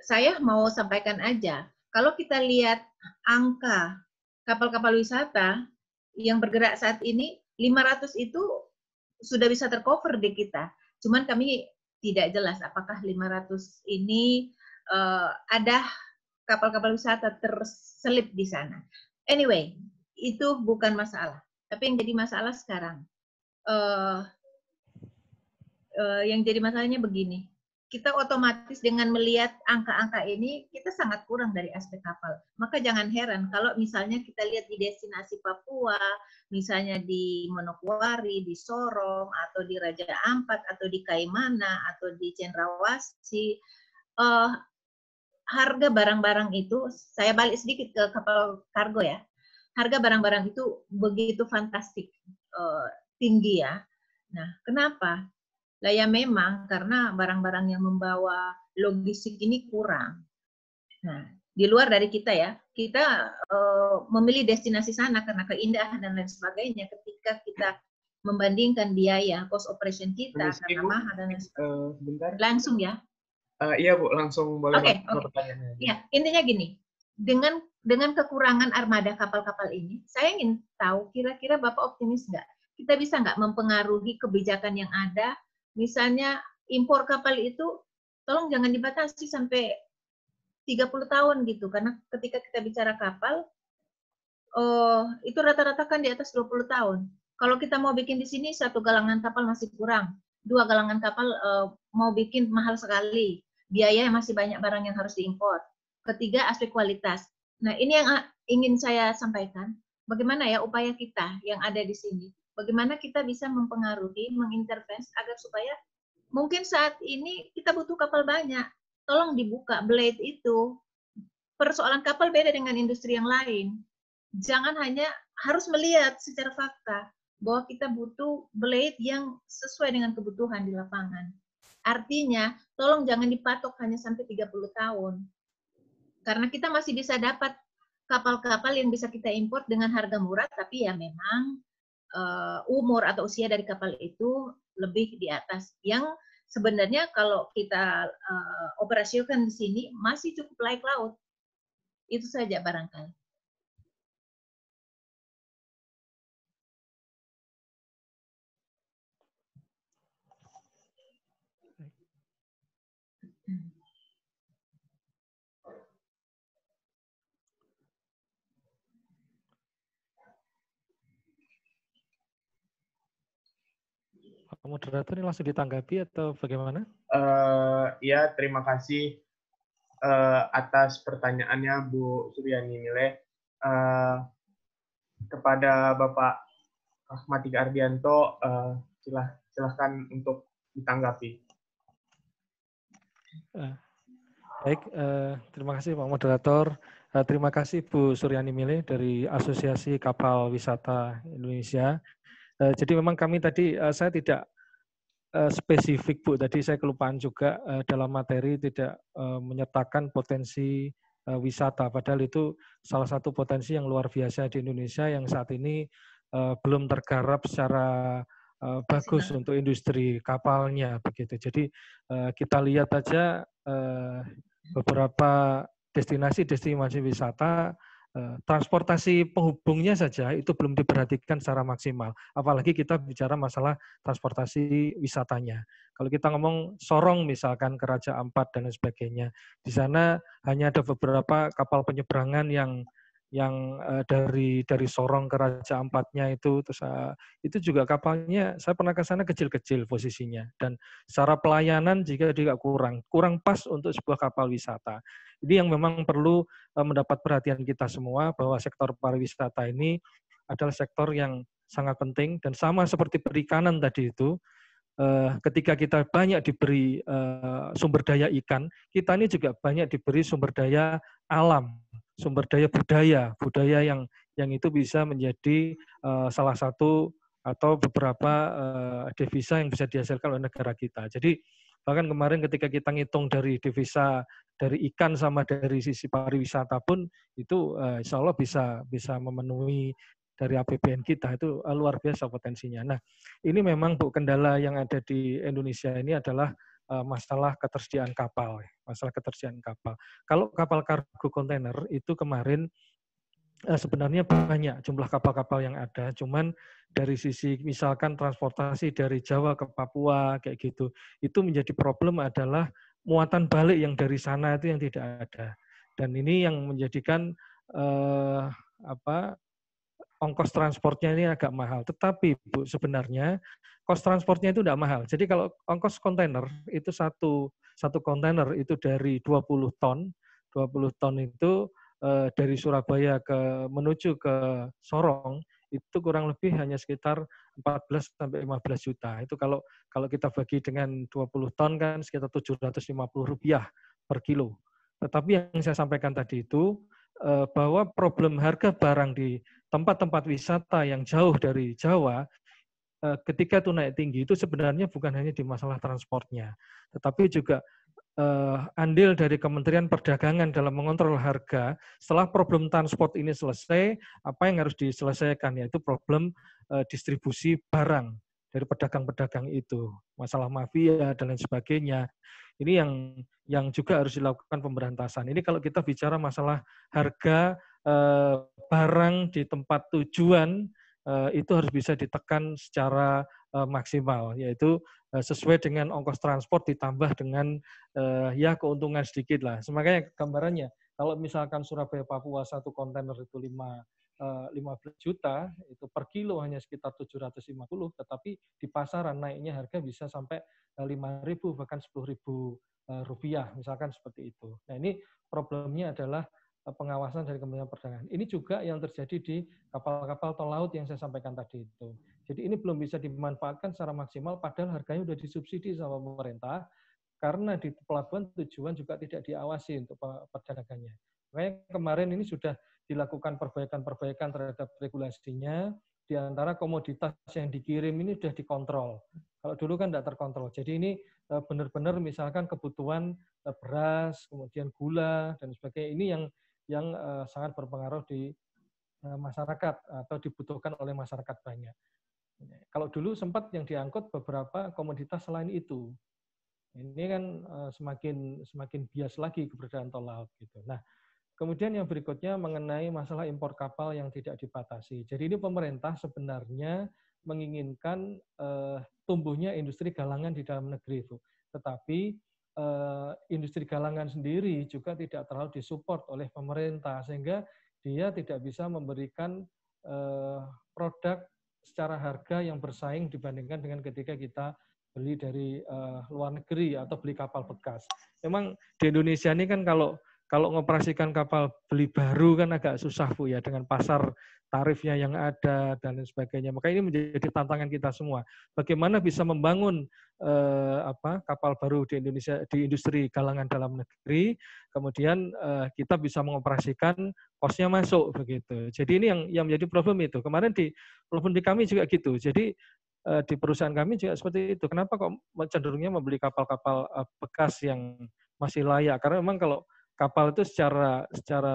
saya mau sampaikan aja, kalau kita lihat angka kapal-kapal wisata yang bergerak saat ini, 500 itu sudah bisa tercover di kita. Cuman kami tidak jelas apakah 500 ini ada kapal-kapal wisata terselip di sana. Anyway, itu bukan masalah. Tapi yang jadi masalah sekarang, yang jadi masalahnya begini. Kita otomatis dengan melihat angka-angka ini, kita sangat kurang dari aspek kapal. Maka jangan heran kalau misalnya kita lihat di destinasi Papua, misalnya di Manokwari, di Sorong, atau di Raja Ampat, atau di Kaimana, atau di Cendrawasih, harga barang-barang itu, saya balik sedikit ke kapal kargo ya, harga barang-barang itu begitu fantastik, tinggi ya. Nah, kenapa? Lah ya memang karena barang-barang yang membawa logistik ini kurang. Nah, di luar dari kita ya, kita memilih destinasi sana karena keindahan dan lain sebagainya. Ketika kita membandingkan biaya cost operation kita karena mahal dan lain sebagainya. Langsung ya.
Iya Bu, langsung boleh.
Oke. Ya, intinya gini, dengan kekurangan armada kapal-kapal ini, saya ingin tahu kira-kira Bapak optimis nggak? Kita bisa nggak mempengaruhi kebijakan yang ada? Misalnya impor kapal itu tolong jangan dibatasi sampai 30 tahun gitu, karena ketika kita bicara kapal itu rata-rata kan di atas 20 tahun. Kalau kita mau bikin di sini 1 galangan kapal masih kurang, 2 galangan kapal mau bikin mahal sekali, biaya masih banyak barang yang harus diimpor. Ketiga, aspek kualitas. Nah, ini yang ingin saya sampaikan, bagaimana ya upaya kita yang ada di sini, bagaimana kita bisa mempengaruhi, mengintervensi agar supaya mungkin saat ini kita butuh kapal banyak. Tolong dibuka blade itu. Persoalan kapal beda dengan industri yang lain. Jangan hanya harus melihat secara fakta bahwa kita butuh blade yang sesuai dengan kebutuhan di lapangan. Artinya, tolong jangan dipatok hanya sampai 30 tahun. Karena kita masih bisa dapat kapal-kapal yang bisa kita import dengan harga murah, tapi ya memang umur atau usia dari kapal itu lebih di atas. Yang sebenarnya kalau kita operasikan di sini masih cukup layak laut. Itu saja barangkali.
Pak moderator ini langsung ditanggapi atau bagaimana?
Ya, terima kasih atas pertanyaannya Bu Suryani Mileh. Kepada Bapak Rahmatika Ardianto, silahkan untuk ditanggapi.
Baik, terima kasih Pak Moderator. Terima kasih Bu Suryani Mileh dari Asosiasi Kapal Wisata Indonesia. Jadi memang kami tadi, saya tidak spesifik Bu, tadi saya kelupaan juga dalam materi tidak menyertakan potensi wisata, padahal itu salah satu potensi yang luar biasa di Indonesia yang saat ini belum tergarap secara bagus untuk industri kapalnya begitu. Jadi kita lihat aja beberapa destinasi wisata, transportasi penghubungnya saja itu belum diperhatikan secara maksimal. Apalagi kita bicara masalah transportasi wisatanya. Kalau kita ngomong Sorong misalkan ke Raja Ampat dan lain sebagainya, di sana hanya ada beberapa kapal penyeberangan yang dari Sorong ke Raja Ampatnya itu, terus itu juga kapalnya saya pernah ke sana kecil-kecil posisinya, dan secara pelayanan juga kurang pas untuk sebuah kapal wisata. Ini yang memang perlu mendapat perhatian kita semua, bahwa sektor pariwisata ini adalah sektor yang sangat penting, dan sama seperti perikanan tadi itu, ketika kita banyak diberi sumber daya ikan, kita ini juga banyak diberi sumber daya alam, sumber daya budaya yang itu bisa menjadi salah satu atau beberapa devisa yang bisa dihasilkan oleh negara kita. Jadi bahkan kemarin ketika kita ngitung dari devisa dari ikan sama dari sisi pariwisata pun itu insya Allah bisa memenuhi dari APBN kita, itu luar biasa potensinya. Nah, ini memang Bu, kendala yang ada di Indonesia ini adalah masalah ketersediaan kapal. Kalau kapal kargo kontainer itu kemarin sebenarnya banyak jumlah kapal-kapal yang ada, cuman dari sisi misalkan transportasi dari Jawa ke Papua kayak gitu, itu menjadi problem adalah muatan balik yang dari sana itu yang tidak ada. Dan ini yang menjadikan ongkos transportnya ini agak mahal. Tetapi Bu, sebenarnya cost transportnya itu tidak mahal. Jadi kalau ongkos kontainer itu satu kontainer itu dari 20 ton itu dari Surabaya menuju ke Sorong itu kurang lebih hanya sekitar 14 sampai 15 juta. Itu kalau kita bagi dengan 20 ton kan sekitar Rp750 per kilo. Tetapi yang saya sampaikan tadi itu bahwa problem harga barang di tempat-tempat wisata yang jauh dari Jawa, ketika itu naik tinggi, itu sebenarnya bukan hanya di masalah transportnya, tetapi juga andil dari Kementerian Perdagangan dalam mengontrol harga. Setelah problem transport ini selesai, apa yang harus diselesaikan, yaitu problem distribusi barang dari pedagang-pedagang itu, masalah mafia dan lain sebagainya. Ini yang juga harus dilakukan pemberantasan. Ini kalau kita bicara masalah harga barang di tempat tujuan, itu harus bisa ditekan secara maksimal, yaitu sesuai dengan ongkos transport ditambah dengan ya keuntungan sedikit lah. Makanya gambarannya, kalau misalkan Surabaya Papua satu kontainer itu 15 juta, itu per kilo hanya sekitar 750, tetapi di pasaran naiknya harga bisa sampai 5.000 bahkan 10.000 rupiah, misalkan seperti itu. Nah, ini problemnya adalah pengawasan dari Kementerian Perdagangan. Ini juga yang terjadi di kapal-kapal tol laut yang saya sampaikan tadi itu. Jadi ini belum bisa dimanfaatkan secara maksimal, padahal harganya sudah disubsidi sama pemerintah, karena di pelabuhan tujuan juga tidak diawasi untuk perdagangannya. Makanya kemarin ini sudah dilakukan perbaikan-perbaikan terhadap regulasinya, di antara komoditas yang dikirim ini sudah dikontrol. Kalau dulu kan tidak terkontrol. Jadi ini benar-benar misalkan kebutuhan beras, kemudian gula, dan sebagainya, ini yang sangat berpengaruh di masyarakat atau dibutuhkan oleh masyarakat banyak. Kalau dulu sempat yang diangkut beberapa komoditas selain itu. Ini kan semakin bias lagi keberadaan tol laut gitu. Nah, kemudian yang berikutnya mengenai masalah impor kapal yang tidak dibatasi. Jadi ini pemerintah sebenarnya menginginkan tumbuhnya industri galangan di dalam negeri itu. Tetapi industri galangan sendiri juga tidak terlalu disupport oleh pemerintah, sehingga dia tidak bisa memberikan produk secara harga yang bersaing dibandingkan dengan ketika kita beli dari luar negeri atau beli kapal bekas. Memang di Indonesia ini kan kalau mengoperasikan kapal beli baru kan agak susah Bu ya, dengan pasar tarifnya yang ada dan lain sebagainya. Maka ini menjadi tantangan kita semua. Bagaimana bisa membangun kapal baru di Indonesia, di industri galangan dalam negeri, kemudian kita bisa mengoperasikan, kosnya masuk begitu. Jadi ini yang menjadi problem itu. Kemarin problem di kami juga gitu. Jadi di perusahaan kami juga seperti itu. Kenapa kok cenderungnya membeli kapal-kapal bekas yang masih layak? Karena memang kalau kapal itu secara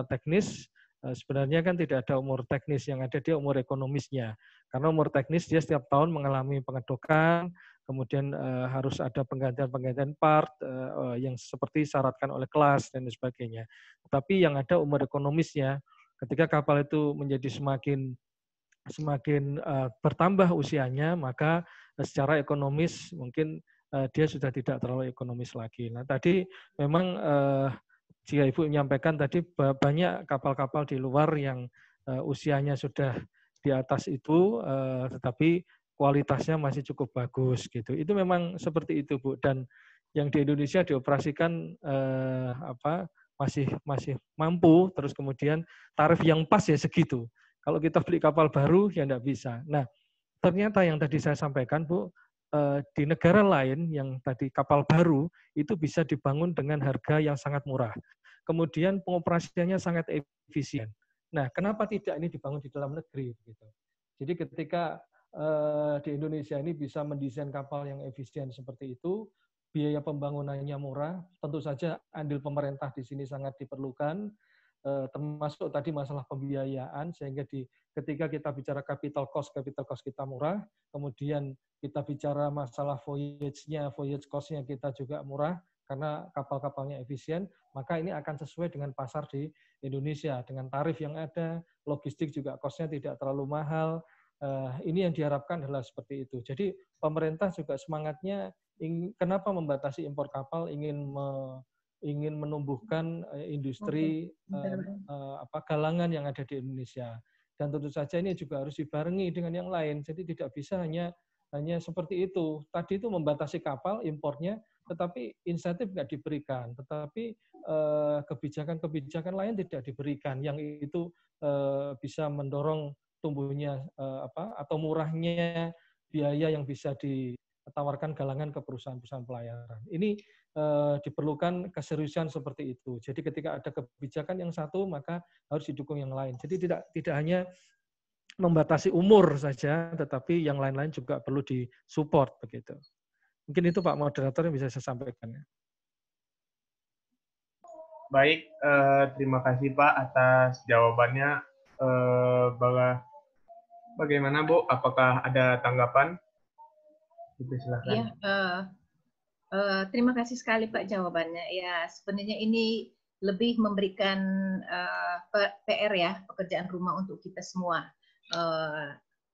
teknis sebenarnya kan tidak ada umur teknis, yang ada dia umur ekonomisnya. Karena umur teknis dia setiap tahun mengalami pengedokan, kemudian harus ada penggantian part yang seperti disyaratkan oleh kelas dan sebagainya. Tapi yang ada umur ekonomisnya, ketika kapal itu menjadi semakin bertambah usianya, maka secara ekonomis mungkin dia sudah tidak terlalu ekonomis lagi. Nah, tadi memang jika Ibu menyampaikan tadi banyak kapal-kapal di luar yang usianya sudah di atas itu, tetapi kualitasnya masih cukup bagus gitu. Itu memang seperti itu, Bu. Dan yang di Indonesia dioperasikan masih mampu, terus kemudian tarif yang pas ya segitu. Kalau kita beli kapal baru ya enggak bisa. Nah, ternyata yang tadi saya sampaikan, Bu, di negara lain yang tadi kapal baru itu bisa dibangun dengan harga yang sangat murah. Kemudian pengoperasiannya sangat efisien. Nah, kenapa tidak ini dibangun di dalam negeri? Gitu. Jadi ketika di Indonesia ini bisa mendesain kapal yang efisien seperti itu, biaya pembangunannya murah, tentu saja andil pemerintah di sini sangat diperlukan, termasuk tadi masalah pembiayaan, sehingga ketika kita bicara capital cost kita murah, kemudian kita bicara masalah voyage cost-nya kita juga murah, karena kapal-kapalnya efisien, maka ini akan sesuai dengan pasar di Indonesia, dengan tarif yang ada, logistik juga cost-nya tidak terlalu mahal. Ini yang diharapkan adalah seperti itu. Jadi pemerintah juga semangatnya, kenapa membatasi impor kapal, ingin menumbuhkan industri galangan yang ada di Indonesia. Dan tentu saja ini juga harus dibarengi dengan yang lain. Jadi tidak bisa hanya seperti itu. Tadi itu membatasi kapal impornya, tetapi insentif nggak diberikan. Tetapi kebijakan-kebijakan lain tidak diberikan, yang itu bisa mendorong tumbuhnya atau murahnya biaya yang bisa ditawarkan galangan ke perusahaan-perusahaan pelayaran. Ini diperlukan keseriusan seperti itu. Jadi ketika ada kebijakan yang satu, maka harus didukung yang lain. Jadi tidak hanya membatasi umur saja, tetapi yang lain-lain juga perlu disupport begitu. Mungkin itu Pak Moderator yang bisa saya sampaikan.
Baik, terima kasih Pak atas jawabannya. Bagaimana Bu? Apakah ada tanggapan? Silakan.
Ya, terima kasih sekali Pak jawabannya. Ya, sebenarnya ini lebih memberikan PR ya, pekerjaan rumah untuk kita semua.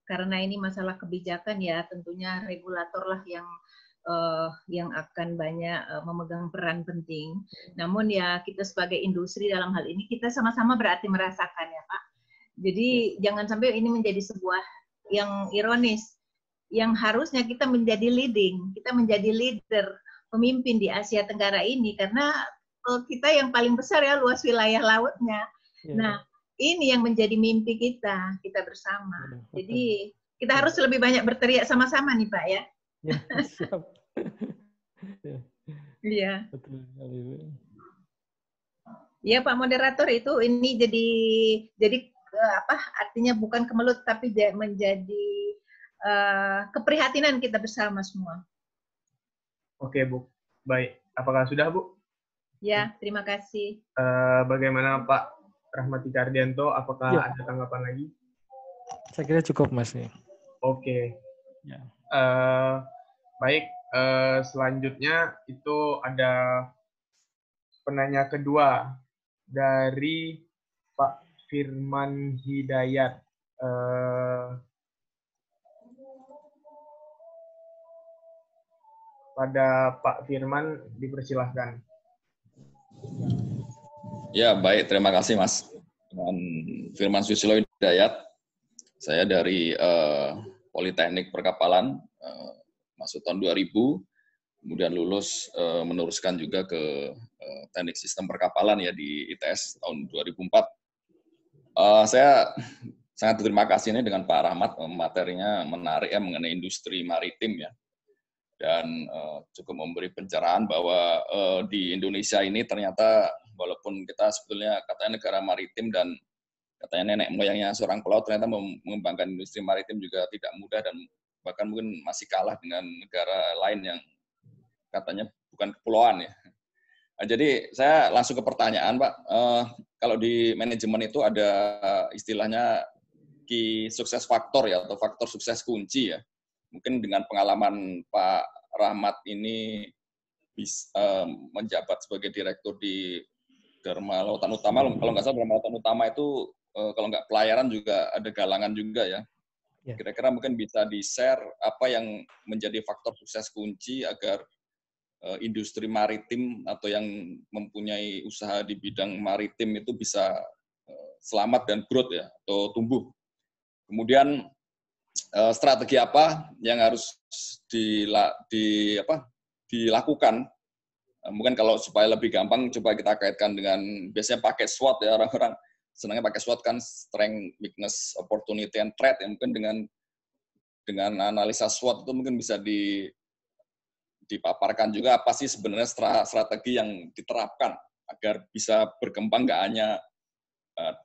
Karena ini masalah kebijakan ya, tentunya regulator lah yang akan banyak memegang peran penting. Namun ya kita sebagai industri dalam hal ini kita sama-sama berarti merasakan ya Pak. Jadi jangan sampai ini menjadi sebuah yang ironis, yang harusnya kita menjadi leading, kita menjadi leader, pemimpin di Asia Tenggara ini, karena kita yang paling besar ya luas wilayah lautnya. Nah, ini yang menjadi mimpi kita bersama. Jadi kita harus lebih banyak berteriak sama-sama nih Pak ya.
Ya, siap.
Iya.
Betul.
Ya Pak Moderator, itu ini jadi artinya bukan kemelut tapi menjadi keprihatinan kita bersama semua.
Oke Bu, baik. Apakah sudah Bu?
Ya, terima kasih.
Bagaimana Pak Rahmatika Ardianto? Apakah ada tanggapan lagi?
Saya kira cukup Mas nih.
Oke.
Ya.
Baik, selanjutnya itu ada penanya kedua dari Pak Firman Hidayat. Pada Pak Firman, dipersilahkan.
Ya, baik. Terima kasih, Mas. Dengan Firman Susilo Hidayat. Saya dari Politeknik Perkapalan, masuk tahun 2000, kemudian lulus meneruskan juga ke Teknik Sistem Perkapalan ya di ITS tahun 2004. Saya sangat berterima kasih ini dengan Pak Rahmat, materinya menarik ya mengenai industri maritim ya. Dan cukup memberi pencerahan bahwa di Indonesia ini ternyata walaupun kita sebetulnya katanya negara maritim dan katanya nenek moyangnya seorang pelaut, ternyata mengembangkan industri maritim juga tidak mudah dan bahkan mungkin masih kalah dengan negara lain yang katanya bukan kepulauan ya. Nah, jadi saya langsung ke pertanyaan Pak, kalau di manajemen itu ada istilahnya key success factor ya, atau faktor sukses kunci ya. Mungkin dengan pengalaman Pak Rahmat ini bisa menjabat sebagai direktur di Dharma Lautan Utama, kalau nggak salah Dharma Lautan Utama itu kalau nggak pelayaran juga ada galangan juga ya. Kira-kira mungkin bisa di-share apa yang menjadi faktor sukses kunci agar industri maritim atau yang mempunyai usaha di bidang maritim itu bisa selamat dan growth ya, atau tumbuh. Kemudian strategi apa yang harus dilakukan? Mungkin kalau supaya lebih gampang, coba kita kaitkan dengan biasanya pakai SWOT ya, orang-orang senangnya pakai SWOT kan, strength, weakness, opportunity, and threat. Ya, mungkin dengan analisa SWOT itu mungkin bisa dipaparkan juga apa sih sebenarnya strategi yang diterapkan agar bisa berkembang nggak hanya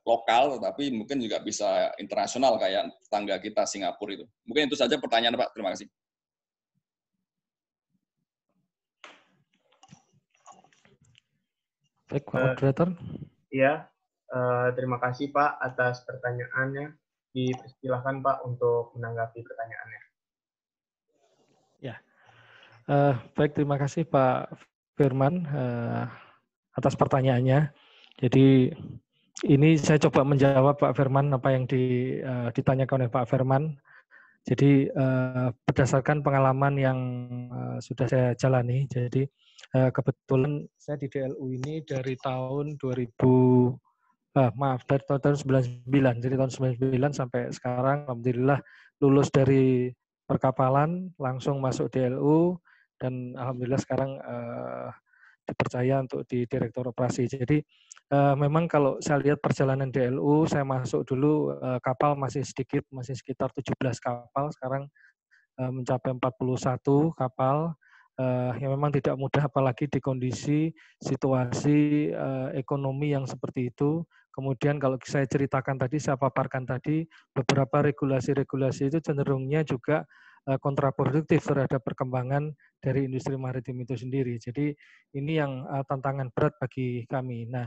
lokal, tetapi mungkin juga bisa internasional kayak tetangga kita Singapura itu. Mungkin itu saja pertanyaan Pak. Terima kasih.
Baik, Pak Moderator.
Iya, terima kasih Pak atas pertanyaannya. Dipersilahkan Pak untuk menanggapi pertanyaannya.
Ya, baik, terima kasih Pak Firman atas pertanyaannya. Jadi ini saya coba menjawab Pak Firman apa yang ditanyakan oleh Pak Firman. Jadi berdasarkan pengalaman yang sudah saya jalani, jadi kebetulan saya di DLU ini dari tahun 2000, dari tahun 99, jadi tahun 99 sampai sekarang, alhamdulillah lulus dari perkapalan, langsung masuk DLU, dan alhamdulillah sekarang dipercaya untuk di Direktur Operasi. Jadi memang kalau saya lihat perjalanan DLU, saya masuk dulu kapal masih sedikit, masih sekitar 17 kapal, sekarang mencapai 41 kapal, yang memang tidak mudah apalagi di kondisi situasi ekonomi yang seperti itu. Kemudian kalau saya ceritakan tadi, saya paparkan tadi, beberapa regulasi-regulasi itu cenderungnya juga kontraproduktif terhadap perkembangan dari industri maritim itu sendiri. Jadi ini yang tantangan berat bagi kami. Nah,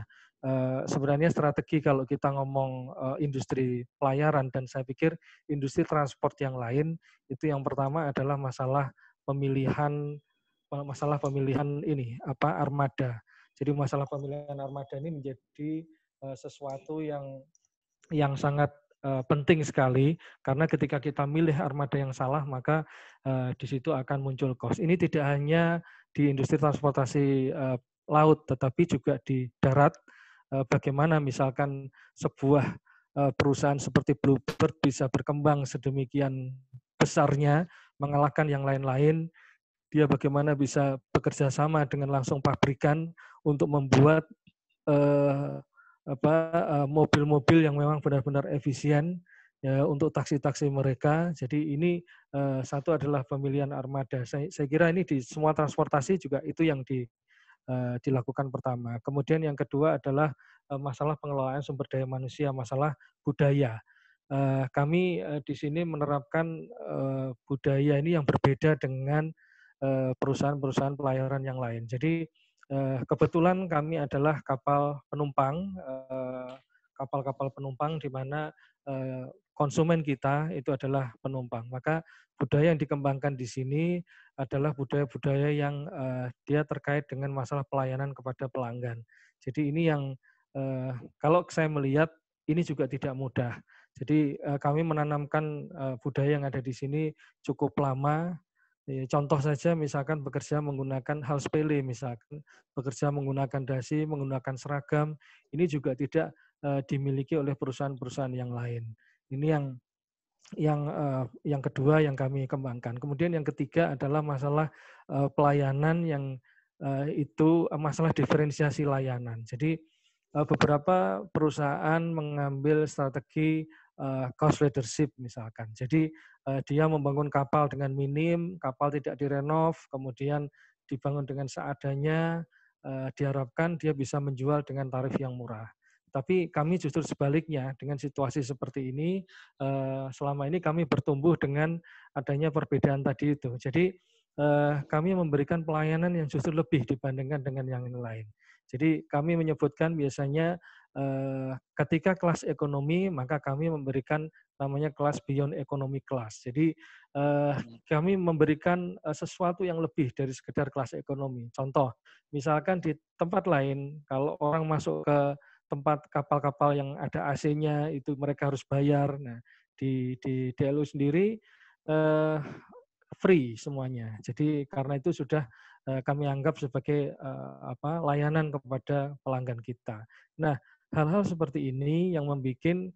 sebenarnya strategi kalau kita ngomong industri pelayaran, dan saya pikir industri transport yang lain, itu yang pertama adalah masalah pemilihan ini armada. Jadi masalah pemilihan armada ini menjadi sesuatu yang sangat penting sekali, karena ketika kita milih armada yang salah, maka di situ akan muncul cost. Ini tidak hanya di industri transportasi laut, tetapi juga di darat. Bagaimana misalkan sebuah perusahaan seperti Bluebird bisa berkembang sedemikian besarnya, mengalahkan yang lain-lain, dia bagaimana bisa bekerja sama dengan langsung pabrikan untuk membuat mobil-mobil yang memang benar-benar efisien ya, untuk taksi-taksi mereka. Jadi ini satu adalah pemilihan armada. Saya kira ini di semua transportasi juga itu yang dilakukan pertama. Kemudian yang kedua adalah masalah pengelolaan sumber daya manusia, masalah budaya. Kami di sini menerapkan budaya ini yang berbeda dengan perusahaan-perusahaan pelayaran yang lain. Jadi kebetulan kami adalah kapal penumpang, kapal-kapal penumpang di mana konsumen kita itu adalah penumpang. Maka budaya yang dikembangkan di sini adalah budaya-budaya yang dia terkait dengan masalah pelayanan kepada pelanggan. Jadi ini yang kalau saya melihat ini juga tidak mudah. Jadi kami menanamkan budaya yang ada di sini cukup lama. Contoh saja misalkan bekerja menggunakan hal sepele, misalkan bekerja menggunakan dasi, menggunakan seragam, ini juga tidak dimiliki oleh perusahaan-perusahaan yang lain. Ini yang kedua yang kami kembangkan. Kemudian yang ketiga adalah masalah pelayanan yang itu masalah diferensiasi layanan. Jadi beberapa perusahaan mengambil strategi cost leadership misalkan. Jadi dia membangun kapal dengan minim, kapal tidak direnov, kemudian dibangun dengan seadanya, diharapkan dia bisa menjual dengan tarif yang murah. Tapi kami justru sebaliknya, dengan situasi seperti ini, selama ini kami bertumbuh dengan adanya perbedaan tadi itu. Jadi kami memberikan pelayanan yang justru lebih dibandingkan dengan yang lain. Jadi kami menyebutkan biasanya ketika kelas ekonomi, maka kami memberikan namanya kelas beyond economy class. Jadi kami memberikan sesuatu yang lebih dari sekedar kelas ekonomi. Contoh, misalkan di tempat lain, kalau orang masuk ke tempat kapal-kapal yang ada AC-nya, itu mereka harus bayar. Nah, di DLU sendiri, free semuanya. Jadi karena itu sudah kami anggap sebagai layanan kepada pelanggan kita. Nah, hal-hal seperti ini yang membuat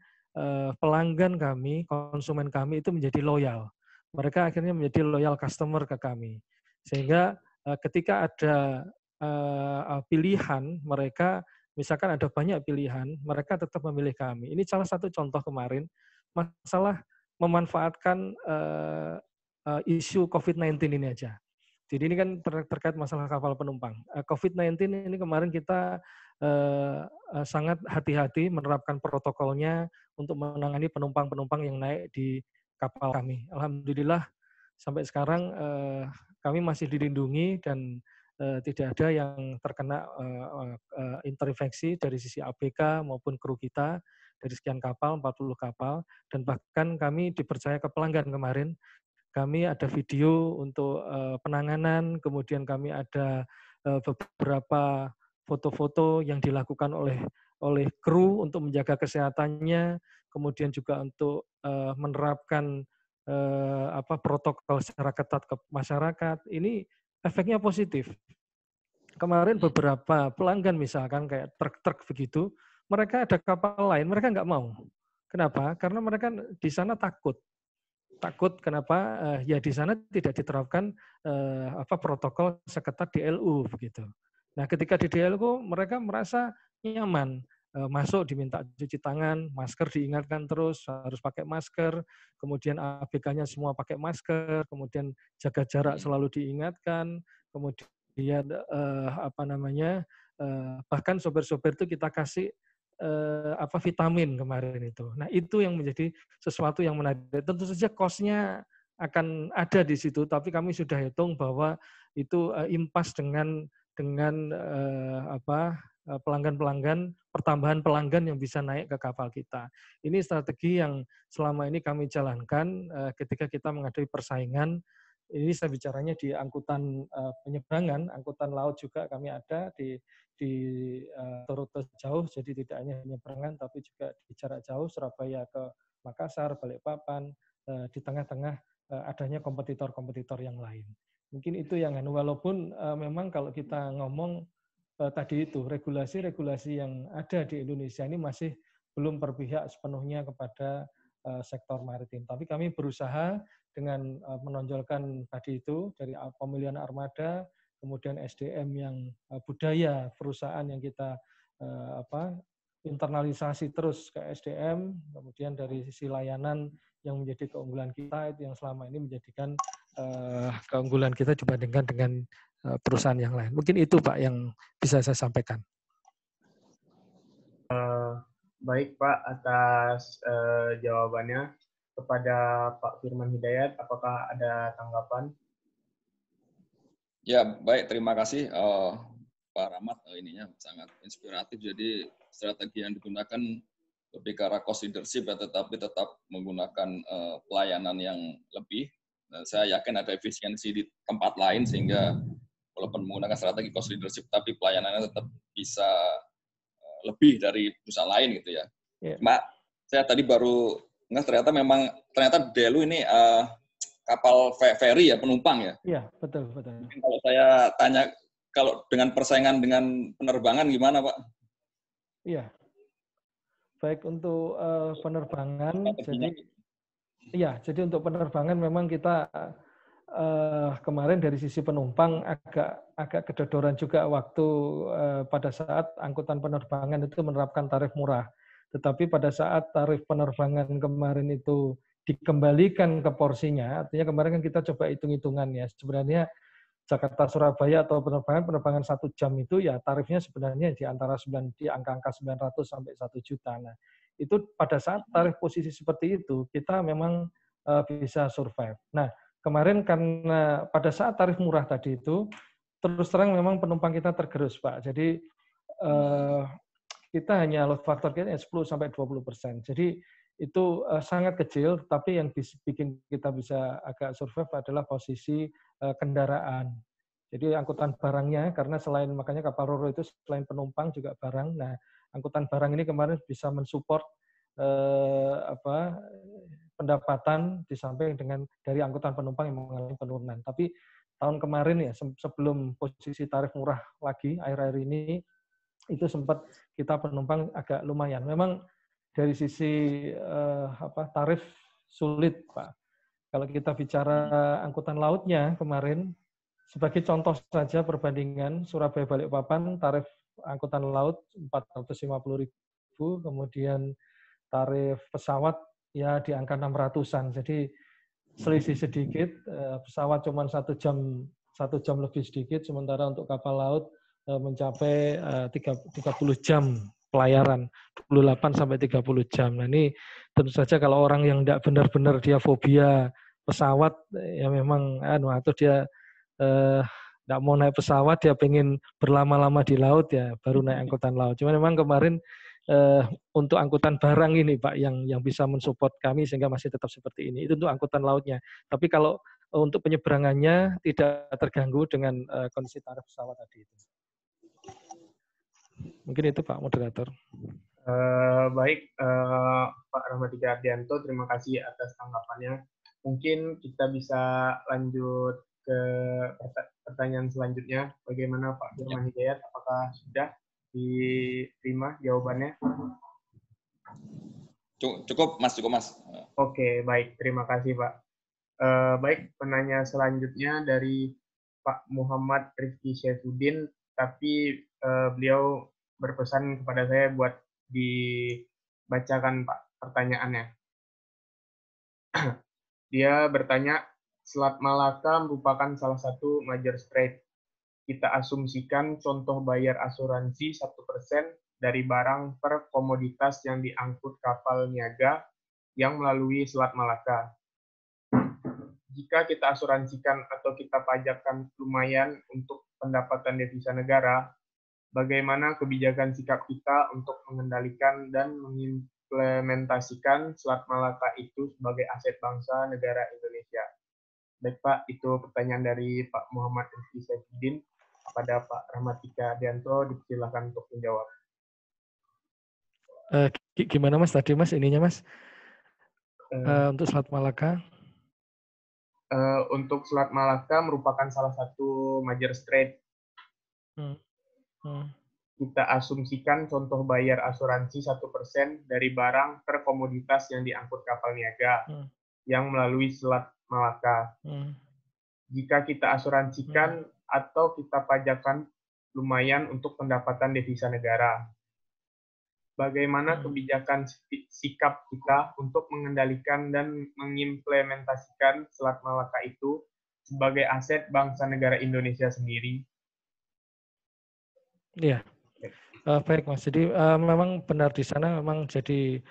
pelanggan kami, konsumen kami itu menjadi loyal. Mereka akhirnya menjadi loyal customer ke kami. Sehingga ketika ada pilihan, mereka misalkan ada banyak pilihan, mereka tetap memilih kami. Ini salah satu contoh kemarin, masalah memanfaatkan isu COVID-19 ini aja. Jadi ini kan terkait masalah kapal penumpang. COVID-19 ini kemarin kita sangat hati-hati menerapkan protokolnya untuk menangani penumpang-penumpang yang naik di kapal kami. Alhamdulillah sampai sekarang kami masih dilindungi dan tidak ada yang terkena terinfeksi dari sisi ABK maupun kru kita dari sekian kapal, 40 kapal, dan bahkan kami dipercaya ke pelanggan kemarin. Kami ada video untuk penanganan, kemudian kami ada beberapa foto-foto yang dilakukan oleh kru untuk menjaga kesehatannya, kemudian juga untuk menerapkan protokol secara ketat ke masyarakat. Ini efeknya positif. Kemarin beberapa pelanggan misalkan kayak truk-truk begitu, mereka ada kapal lain, mereka nggak mau. Kenapa? Karena mereka di sana takut. Takut kenapa? Ya di sana tidak diterapkan protokol seketat DLU begitu. Nah, ketika di DLU mereka merasa nyaman. Masuk diminta cuci tangan, masker diingatkan terus harus pakai masker, kemudian ABK-nya semua pakai masker, kemudian jaga jarak selalu diingatkan, kemudian bahkan sopir-sopir itu kita kasih vitamin kemarin itu. Nah, itu yang menjadi sesuatu yang menarik. Tentu saja cost-nya akan ada di situ, tapi kami sudah hitung bahwa itu impas dengan pelanggan-pelanggan, pertambahan pelanggan yang bisa naik ke kapal kita. Ini strategi yang selama ini kami jalankan ketika kita menghadapi persaingan. Ini saya bicaranya di angkutan penyeberangan, angkutan laut juga kami ada di rute jauh, jadi tidak hanya penyeberangan, tapi juga di jarak jauh, Surabaya ke Makassar, Balikpapan, di tengah-tengah adanya kompetitor-kompetitor yang lain. Mungkin itu yang walaupun memang kalau kita ngomong tadi itu regulasi-regulasi yang ada di Indonesia ini masih belum berpihak sepenuhnya kepada sektor maritim. Tapi kami berusaha dengan menonjolkan tadi itu dari pemilihan armada, kemudian SDM yang budaya perusahaan yang kita internalisasi terus ke SDM, kemudian dari sisi layanan yang menjadi keunggulan kita itu yang selama ini menjadikan keunggulan kita dibandingkan dengan perusahaan yang lain. Mungkin itu Pak yang bisa saya sampaikan.
Baik Pak, atas jawabannya. Kepada Pak Firman Hidayat, apakah ada tanggapan?
Ya, baik. Terima kasih Pak Rahmat. Ininya sangat inspiratif. Jadi strategi yang digunakan lebih ke arah cost leadership, ya, tetapi tetap menggunakan pelayanan yang lebih. Nah, saya yakin ada efisiensi di tempat lain, sehingga walaupun menggunakan strategi cost leadership, tapi pelayanannya tetap bisa lebih dari perusahaan lain gitu ya. Yeah. Cuma saya tadi baru ternyata DLU ini kapal ferry ya, penumpang ya.
Iya, betul.
Mungkin kalau saya tanya, kalau dengan persaingan dengan penerbangan gimana Pak?
Iya. Baik untuk penerbangan, jadi untuk penerbangan memang kita kemarin dari sisi penumpang agak kedodoran juga waktu pada saat angkutan penerbangan itu menerapkan tarif murah. Tetapi pada saat tarif penerbangan kemarin itu dikembalikan ke porsinya, artinya kemarin kan kita coba hitung-hitungan ya, sebenarnya Jakarta-Surabaya atau penerbangan 1 jam itu ya tarifnya sebenarnya di antara di angka-angka 900 sampai 1 juta. Nah, itu pada saat tarif posisi seperti itu, kita memang bisa survive. Nah, kemarin karena pada saat tarif murah tadi itu, terus terang memang penumpang kita tergerus, Pak. Jadi kita hanya load factor kita 10-20%. Jadi itu sangat kecil, tapi yang bikin kita bisa agak survive adalah posisi kendaraan. Jadi angkutan barangnya, karena makanya kapal ro-ro itu selain penumpang juga barang. Nah, angkutan barang ini kemarin bisa mensupport pendapatan di samping dengan dari angkutan penumpang yang mengalami penurunan. Tapi tahun kemarin ya sebelum posisi tarif murah lagi akhir-akhir ini itu sempat kita penumpang agak lumayan. Memang dari sisi tarif sulit, Pak. Kalau kita bicara angkutan lautnya kemarin, sebagai contoh saja perbandingan Surabaya Balikpapan tarif angkutan laut 450.000, kemudian tarif pesawat ya di angka 600-an. Jadi selisih sedikit, pesawat cuma 1 jam lebih sedikit, sementara untuk kapal laut mencapai 30 jam pelayaran, 28 sampai 30 jam. Nah ini tentu saja kalau orang yang tidak benar-benar dia fobia pesawat, ya memang atau dia tidak mau naik pesawat, dia pengen berlama-lama di laut, ya baru naik angkutan laut. Cuma memang kemarin untuk angkutan barang ini Pak yang bisa mensupport kami sehingga masih tetap seperti ini. Itu untuk angkutan lautnya. Tapi kalau untuk penyeberangannya tidak terganggu dengan kondisi tarif pesawat tadi itu. Mungkin itu Pak Moderator.
Baik, Pak Rahmatika Ardianto, terima kasih atas tanggapannya. Mungkin kita bisa lanjut ke pertanyaan selanjutnya. Bagaimana Pak Firman Hidayat? Apakah sudah diterima jawabannya?
Cukup Mas.
Oke, baik. Terima kasih Pak. Baik, penanya selanjutnya dari Pak Muhammad Rifki Syaifuddin, tapi beliau berpesan kepada saya buat dibacakan Pak pertanyaannya. Dia bertanya, Selat Malaka merupakan salah satu major strait. Kita asumsikan contoh bayar asuransi 1% dari barang per komoditas yang diangkut kapal niaga yang melalui Selat Malaka. Jika kita asuransikan atau kita pajakkan lumayan untuk pendapatan devisa negara, bagaimana kebijakan sikap kita untuk mengendalikan dan mengimplementasikan Selat Malaka itu sebagai aset bangsa negara Indonesia? Baik Pak, itu pertanyaan dari Pak Muhammad Rifki Syaifuddin. Kepada Pak Rahmatika Ardianto, dipersilakan untuk menjawab.
Gimana Mas tadi Mas ininya Mas? Untuk Selat Malaka?
Untuk Selat Malaka merupakan salah satu major strait. Kita asumsikan contoh bayar asuransi 1% dari barang per komoditas yang diangkut kapal niaga yang melalui Selat Malaka. Jika kita asuransikan atau kita pajakkan lumayan untuk pendapatan devisa negara, bagaimana kebijakan sikap kita untuk mengendalikan dan mengimplementasikan Selat Malaka itu sebagai aset bangsa negara Indonesia sendiri?
Iya, baik Mas. Jadi memang benar di sana memang jadi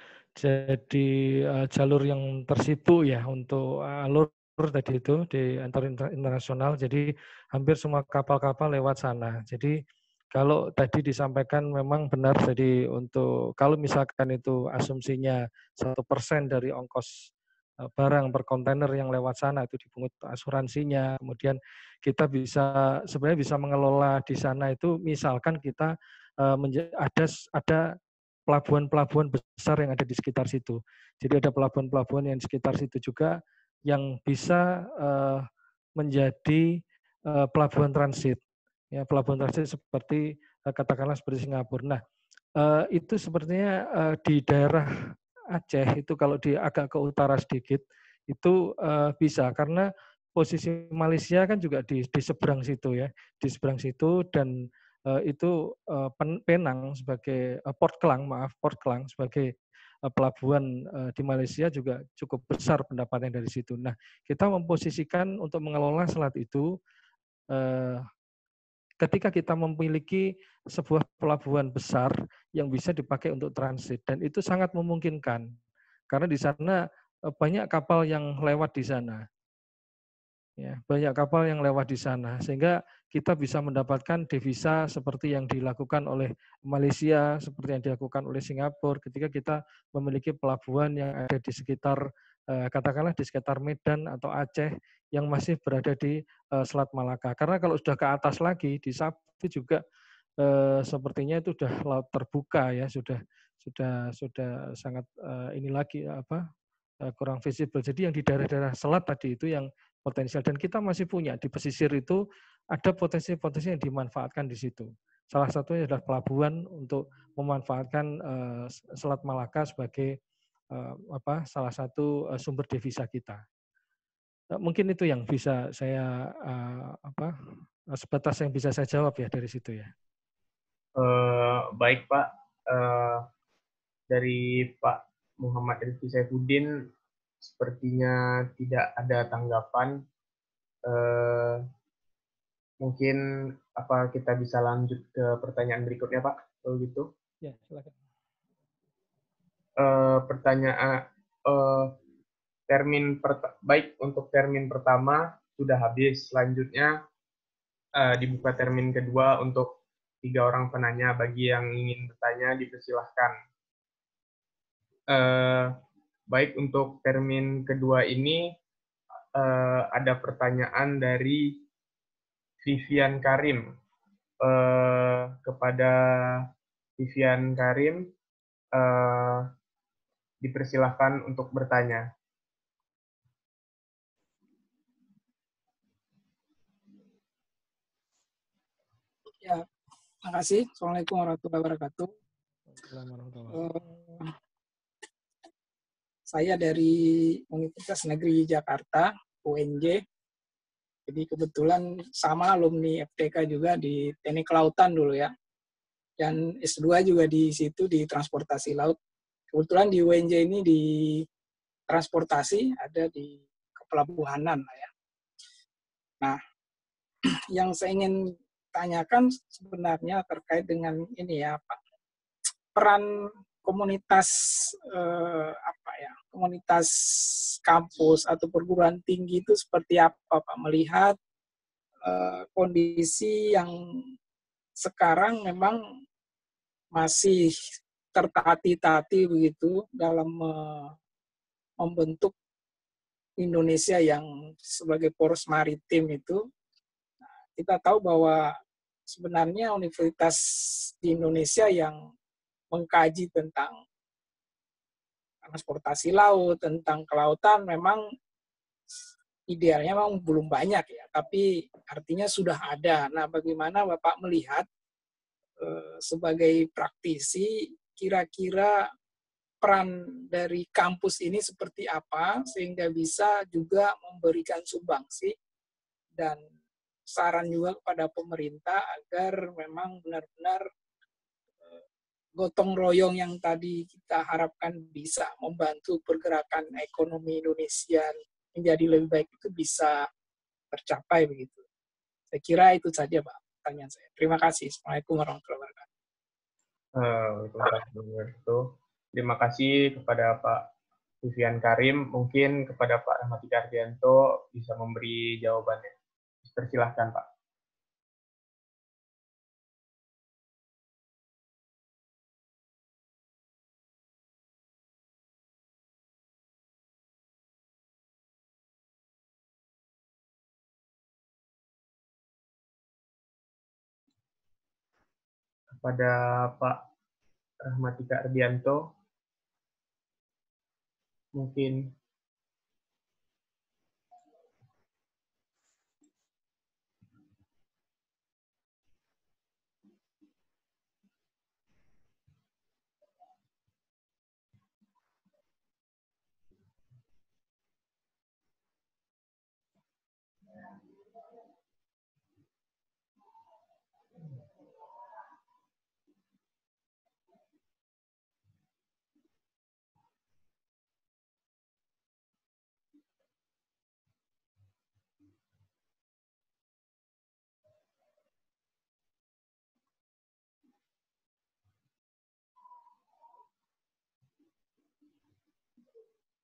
jalur yang tersibuk ya untuk alur tadi itu di antar internasional. Jadi hampir semua kapal-kapal lewat sana. Jadi kalau tadi disampaikan memang benar. Jadi untuk kalau misalkan itu asumsinya 1% dari ongkos barang per kontainer yang lewat sana itu dipungut asuransinya. Kemudian kita sebenarnya bisa mengelola di sana itu misalkan kita ada pelabuhan-pelabuhan besar yang ada di sekitar situ. Jadi ada pelabuhan-pelabuhan yang di sekitar situ juga yang bisa menjadi pelabuhan transit. Ya, pelabuhan transit seperti katakanlah seperti Singapura. Nah, itu sepertinya di daerah Aceh itu kalau agak ke utara sedikit itu bisa karena posisi Malaysia kan juga di seberang situ ya, di seberang situ dan itu Penang sebagai Port Klang sebagai pelabuhan di Malaysia juga cukup besar pendapatan dari situ. Nah, kita memposisikan untuk mengelola selat itu ketika kita memiliki sebuah pelabuhan besar yang bisa dipakai untuk transit dan itu sangat memungkinkan karena di sana banyak kapal yang lewat di sana. Ya, banyak kapal yang lewat di sana sehingga kita bisa mendapatkan devisa seperti yang dilakukan oleh Malaysia, seperti yang dilakukan oleh Singapura ketika kita memiliki pelabuhan yang ada di sekitar katakanlah di sekitar Medan atau Aceh yang masih berada di Selat Malaka. Karena kalau sudah ke atas lagi di Sabtu juga sepertinya itu sudah laut terbuka ya, sudah sangat ini lagi kurang visible. Jadi yang di daerah-daerah selat tadi itu yang potensial, dan kita masih punya di pesisir itu ada potensi-potensi yang dimanfaatkan di situ. Salah satunya adalah pelabuhan untuk memanfaatkan Selat Malaka sebagai salah satu sumber devisa kita. Mungkin itu yang bisa saya sebatas yang bisa saya jawab ya dari situ ya.
Baik Pak, dari Pak Muhammad Rizky Saifuddin sepertinya tidak ada tanggapan. Mungkin apa kita bisa lanjut ke pertanyaan berikutnya Pak, kalau gitu?
Ya, silakan.
Pertanyaan baik, untuk termin pertama sudah habis. Selanjutnya dibuka termin kedua untuk 3 orang penanya. Bagi yang ingin bertanya dipersilahkan. Baik, untuk termin kedua ini ada pertanyaan dari Vivian Karim. Kepada Vivian Karim, dipersilahkan untuk bertanya.
Ya, terima kasih. Assalamualaikum warahmatullahi wabarakatuh. Saya dari Universitas Negeri Jakarta, UNJ. Jadi kebetulan sama alumni FTK juga di Teknik Kelautan dulu ya. Dan S2 juga di situ di transportasi laut. Kebetulan di UNJ ini di transportasi, ada di kepelabuhanan ya. Nah, yang saya ingin tanyakan sebenarnya terkait dengan ini ya Pak, peran komunitas komunitas kampus atau perguruan tinggi itu seperti apa Pak, melihat kondisi yang sekarang memang masih tertati-tati begitu dalam membentuk Indonesia yang sebagai poros maritim itu. Kita tahu bahwa sebenarnya universitas di Indonesia yang mengkaji tentang transportasi laut, tentang kelautan memang idealnya memang belum banyak ya, tapi artinya sudah ada. Nah, bagaimana Bapak melihat sebagai praktisi, kira-kira peran dari kampus ini seperti apa sehingga bisa juga memberikan sumbangsi dan saran juga kepada pemerintah agar memang benar-benar gotong royong yang tadi kita harapkan bisa membantu pergerakan ekonomi Indonesia menjadi lebih baik itu bisa tercapai begitu. Saya kira itu saja Pak pertanyaan saya. Terima kasih. Assalamualaikum warahmatullahi
wabarakatuh. Terima kasih kepada Pak Vivian Karim. Mungkin kepada Pak Rahmatika Ardianto bisa memberi jawabannya. Persilahkan Pak. Kepada Pak Rahmatika Ardianto, mungkin.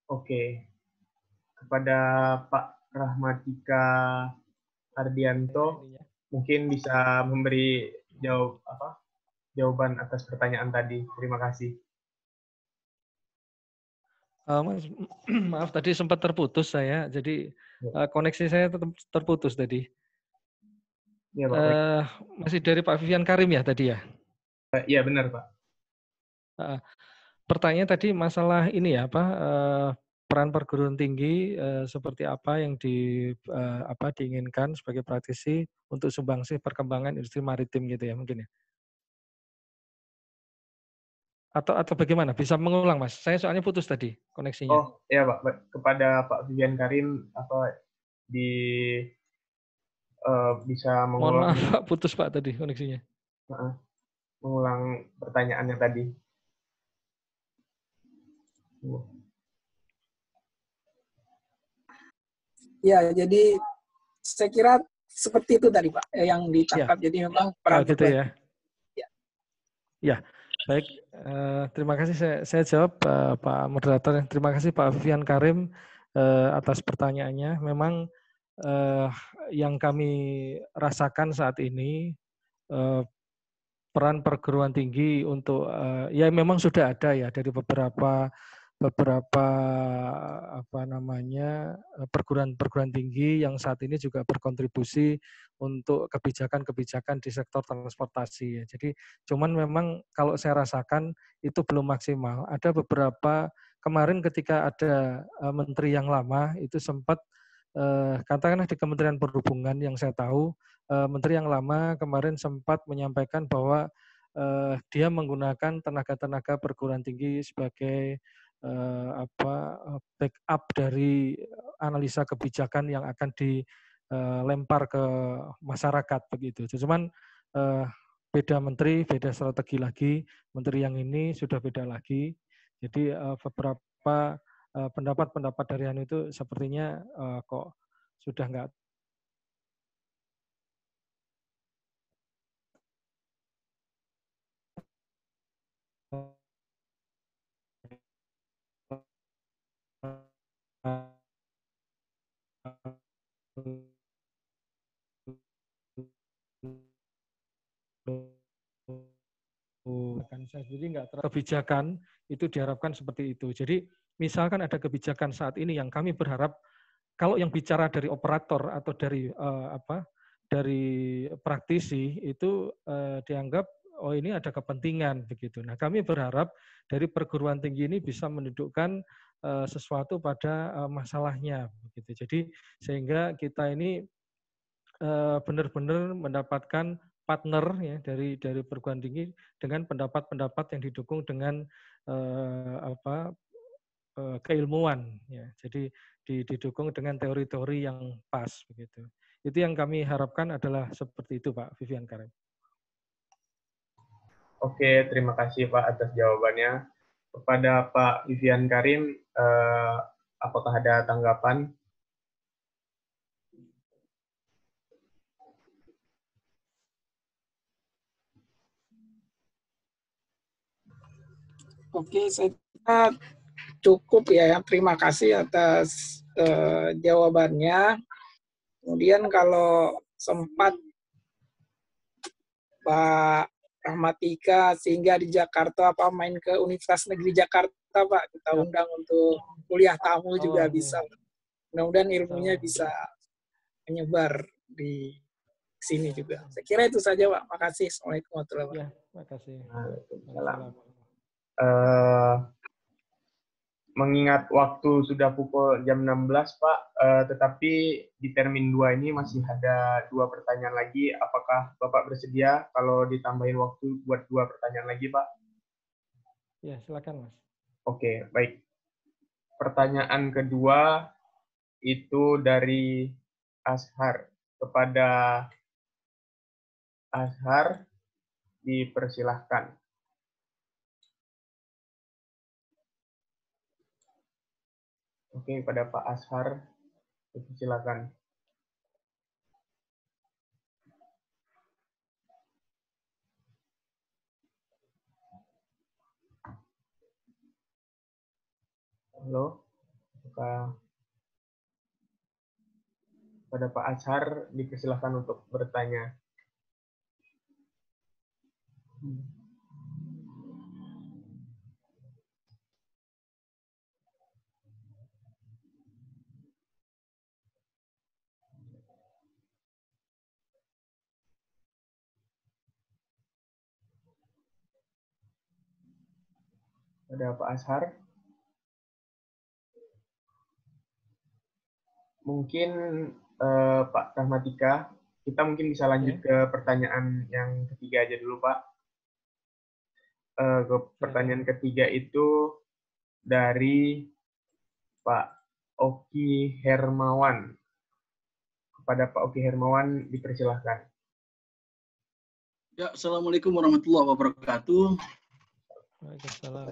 Oke. Kepada Pak Rahmatika Ardianto, mungkin bisa memberi jawaban atas pertanyaan tadi. Terima kasih.
Mas, maaf tadi sempat terputus saya, jadi koneksi saya tetap terputus tadi. Ya, Pak. Masih dari Pak Vivian Karim ya tadi ya?
Iya benar Pak.
Pertanyaan tadi masalah ini ya peran perguruan tinggi seperti apa yang diinginkan sebagai praktisi untuk sumbangsih perkembangan industri maritim gitu ya mungkin ya. Atau bagaimana? Bisa mengulang Mas? Saya soalnya putus tadi koneksinya.
Oh ya Pak, kepada Pak Vivian Karim apa di bisa
Mohon
mengulang
maaf Pak, putus Pak tadi koneksinya.
mengulang pertanyaannya tadi.
Ya, jadi saya kira seperti itu tadi Pak yang ditangkap. Ya. Jadi memang peran
gitu ya. Ya, baik. Terima kasih saya jawab Pak Moderator. Terima kasih Pak Vivian Karim atas pertanyaannya. Memang yang kami rasakan saat ini peran perguruan tinggi untuk ya memang sudah ada ya dari beberapa perguruan tinggi yang saat ini juga berkontribusi untuk kebijakan-kebijakan di sektor transportasi ya. Jadi cuman memang kalau saya rasakan itu belum maksimal. Ada beberapa kemarin ketika ada menteri yang lama itu sempat katakanlah di Kementerian Perhubungan yang saya tahu menteri yang lama kemarin sempat menyampaikan bahwa dia menggunakan tenaga-tenaga perguruan tinggi sebagai backup dari analisa kebijakan yang akan dilempar ke masyarakat begitu. Cuman beda menteri, beda strategi lagi. Menteri yang ini sudah beda lagi. Jadi beberapa pendapat-pendapat dari Anu itu sepertinya kok sudah enggak kan saya sendiri kebijakan itu diharapkan seperti itu. Jadi misalkan ada kebijakan saat ini yang kami berharap kalau yang bicara dari operator atau dari praktisi itu dianggap oh ini ada kepentingan begitu. Nah kami berharap dari perguruan tinggi ini bisa mendudukkan sesuatu pada masalahnya begitu. Jadi sehingga kita ini benar-benar mendapatkan partner ya dari perguruan tinggi dengan pendapat-pendapat yang didukung dengan keilmuan ya. Jadi didukung dengan teori-teori yang pas begitu. Itu yang kami harapkan adalah seperti itu Pak Vivian Karim.
Oke, terima kasih Pak atas jawabannya. Kepada Pak Vivian Karim, apakah ada tanggapan?
Oke, saya kira cukup ya. Terima kasih atas jawabannya. Kemudian kalau sempat Pak Rahmatika sehingga di Jakarta apa main ke Universitas Negeri Jakarta Pak, kita undang untuk kuliah tamu juga bisa. Mudah-mudahan ilmunya bisa menyebar di sini juga. Saya kira itu saja Pak. Makasih. Assalamualaikum warahmatullahi wabarakatuh.
Ya, makasih.
Waalaikumsalam. Mengingat waktu sudah pukul jam 16 Pak, tetapi di termin 2 ini masih ada 2 pertanyaan lagi. Apakah Bapak bersedia kalau ditambahin waktu buat 2 pertanyaan lagi Pak?
Ya, silakan Mas.
Oke, baik. Pertanyaan kedua itu dari Ashar. Kepada Ashar, dipersilahkan. Oke, pada Pak Ashar, silakan. Halo, pada Pak Ashar, dipersilahkan untuk bertanya. Pada Pak Ashar. mungkin Pak Rahmatika, kita mungkin bisa lanjut ke pertanyaan yang ketiga aja dulu, Pak. Pertanyaan ketiga itu dari Pak Oki Hermawan. Kepada Pak Oki Hermawan, dipersilahkan.
Ya, Assalamualaikum warahmatullahi wabarakatuh.
Waalaikumsalam.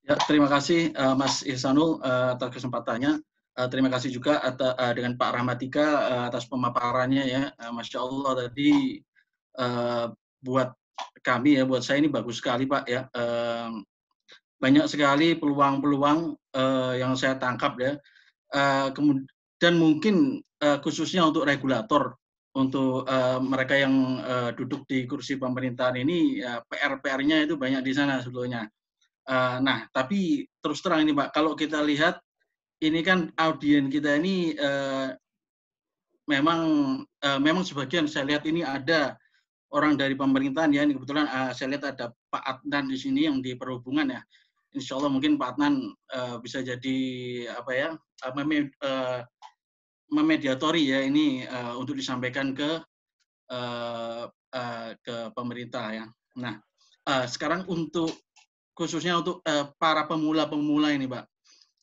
Ya, terima kasih Mas Ihsanul atas kesempatannya. Terima kasih juga dengan Pak Rahmatika atas pemaparannya ya. Masya Allah tadi buat kami ya, buat saya ini bagus sekali Pak ya. Banyak sekali peluang-peluang yang saya tangkap ya. Dan mungkin khususnya untuk regulator, untuk mereka yang duduk di kursi pemerintahan ini, PR-PR-nya itu banyak di sana sebetulnya. Nah, tapi terus terang ini Pak, kalau kita lihat, ini kan audien kita ini memang sebagian saya lihat ini ada orang dari pemerintahan ya, ini kebetulan saya lihat ada Pak Adnan di sini yang di perhubungan ya. Insya Allah mungkin Pak Adnan bisa jadi apa ya, memediatori ya ini untuk disampaikan ke pemerintah ya. Nah, sekarang khususnya untuk para pemula-pemula ini, Pak.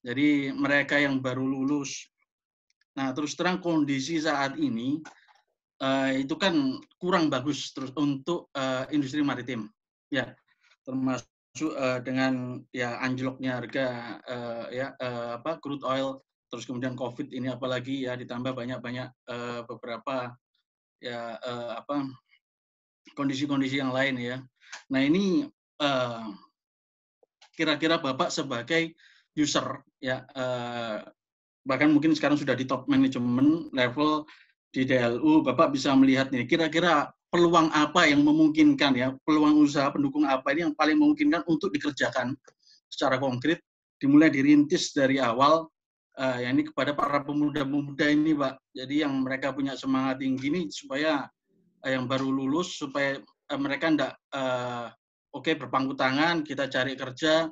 Jadi mereka yang baru lulus. Nah, terus terang kondisi saat ini itu kan kurang bagus terus untuk industri maritim. Ya, termasuk dengan ya anjloknya harga crude oil, terus kemudian COVID ini apalagi ya ditambah banyak-banyak beberapa ya kondisi-kondisi yang lain ya. Nah, ini kira-kira Bapak sebagai user ya bahkan mungkin sekarang sudah di top manajemen level di DLU, Bapak bisa melihat nih kira-kira peluang apa yang memungkinkan ya, peluang usaha pendukung apa ini yang paling memungkinkan untuk dikerjakan secara konkret, dimulai dirintis dari awal ya ini kepada para pemuda-pemuda ini Pak. Jadi yang mereka punya semangat tinggi ini supaya yang baru lulus supaya mereka enggak berpangku tangan, kita cari kerja,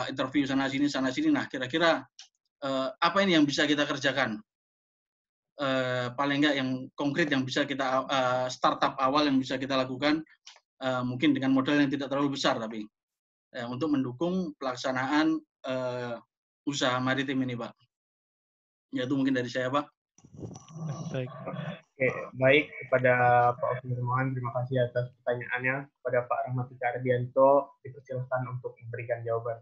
interview sana sini. Nah, kira-kira apa ini yang bisa kita kerjakan? Paling enggak yang konkret yang bisa kita startup awal yang bisa kita lakukan mungkin dengan modal yang tidak terlalu besar tapi untuk mendukung pelaksanaan usaha maritim ini, Pak. Ya, itu mungkin dari saya, Pak.
Baik.
Oke, baik kepada Pak Oki Hermawan, terima kasih atas pertanyaannya. Kepada Pak Rahmatika Ardianto, dipersilakan untuk memberikan jawaban.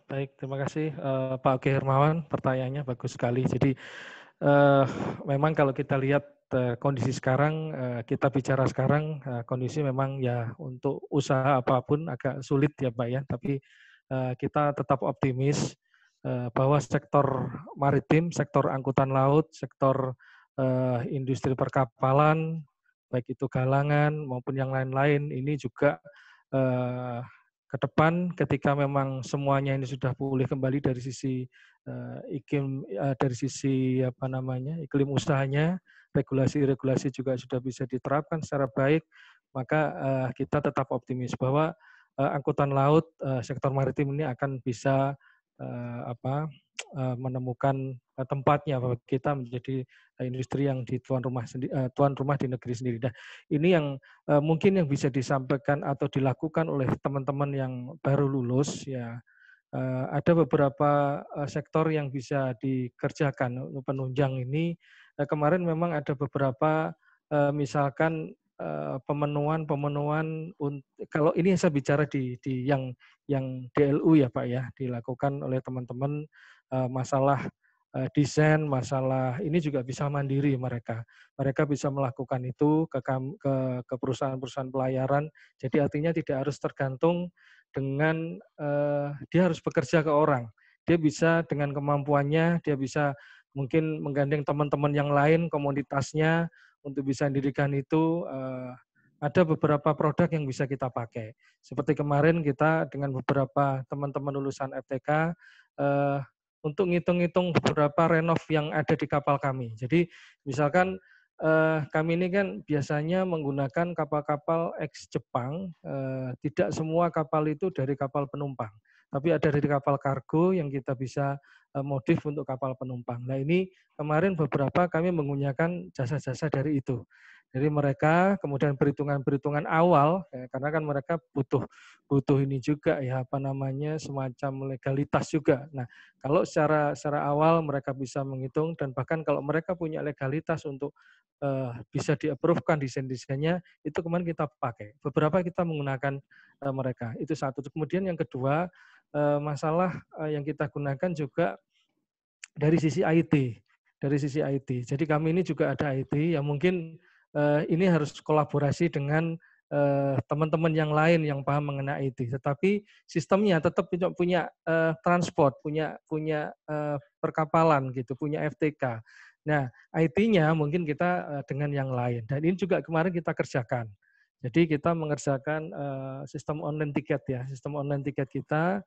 Baik, terima kasih Pak Oki Hermawan, pertanyaannya bagus sekali. Jadi memang kalau kita lihat kondisi sekarang, kita bicara sekarang, kondisi memang ya untuk usaha apapun agak sulit ya Pak ya, tapi kita tetap optimis bahwa sektor maritim, sektor angkutan laut, sektor industri perkapalan, baik itu galangan maupun yang lain-lain, ini juga ke depan ketika memang semuanya ini sudah pulih kembali dari sisi iklim, dari sisi iklim usahanya, regulasi-regulasi juga sudah bisa diterapkan secara baik, maka kita tetap optimis bahwa angkutan laut, sektor maritim ini akan bisa menemukan tempatnya bahwa kita menjadi industri yang di tuan rumah di negeri sendiri. Nah, ini yang mungkin yang bisa disampaikan atau dilakukan oleh teman-teman yang baru lulus ya. Ada beberapa sektor yang bisa dikerjakan penunjang ini. Kemarin memang ada beberapa misalkan pemenuhan kalau ini saya bicara di yang DLU ya Pak ya, dilakukan oleh teman-teman masalah desain, masalah ini juga bisa mandiri mereka bisa melakukan itu ke perusahaan-perusahaan pelayaran, jadi artinya tidak harus tergantung dengan dia harus bekerja ke orang, dia bisa dengan kemampuannya, dia bisa mungkin menggandeng teman-teman yang lain komunitasnya untuk bisa mendirikan itu. Ada beberapa produk yang bisa kita pakai. Seperti kemarin kita dengan beberapa teman-teman lulusan FTK untuk ngitung-ngitung beberapa renov yang ada di kapal kami. Jadi misalkan kami ini kan biasanya menggunakan kapal-kapal ex-Jepang, tidak semua kapal itu dari kapal penumpang, tapi ada dari kapal kargo yang kita bisa modif untuk kapal penumpang. Nah ini kemarin beberapa kami menggunakan jasa-jasa dari itu. Jadi mereka kemudian perhitungan-perhitungan awal, ya, karena kan mereka butuh ini juga ya apa namanya semacam legalitas juga. Nah kalau secara awal mereka bisa menghitung dan bahkan kalau mereka punya legalitas untuk bisa di-approve-kan desain-desainnya, itu kemarin kita pakai. Beberapa kita menggunakan mereka. Itu satu. Kemudian yang kedua, masalah yang kita gunakan juga dari sisi IT. Dari sisi IT. Jadi kami ini juga ada IT yang mungkin ini harus kolaborasi dengan teman-teman yang lain yang paham mengenai IT. Tetapi sistemnya tetap punya transport, punya perkapalan gitu, punya FTK. Nah, IT-nya mungkin kita dengan yang lain. Dan ini juga kemarin kita kerjakan. Jadi kita mengerjakan sistem online tiket ya, sistem online tiket kita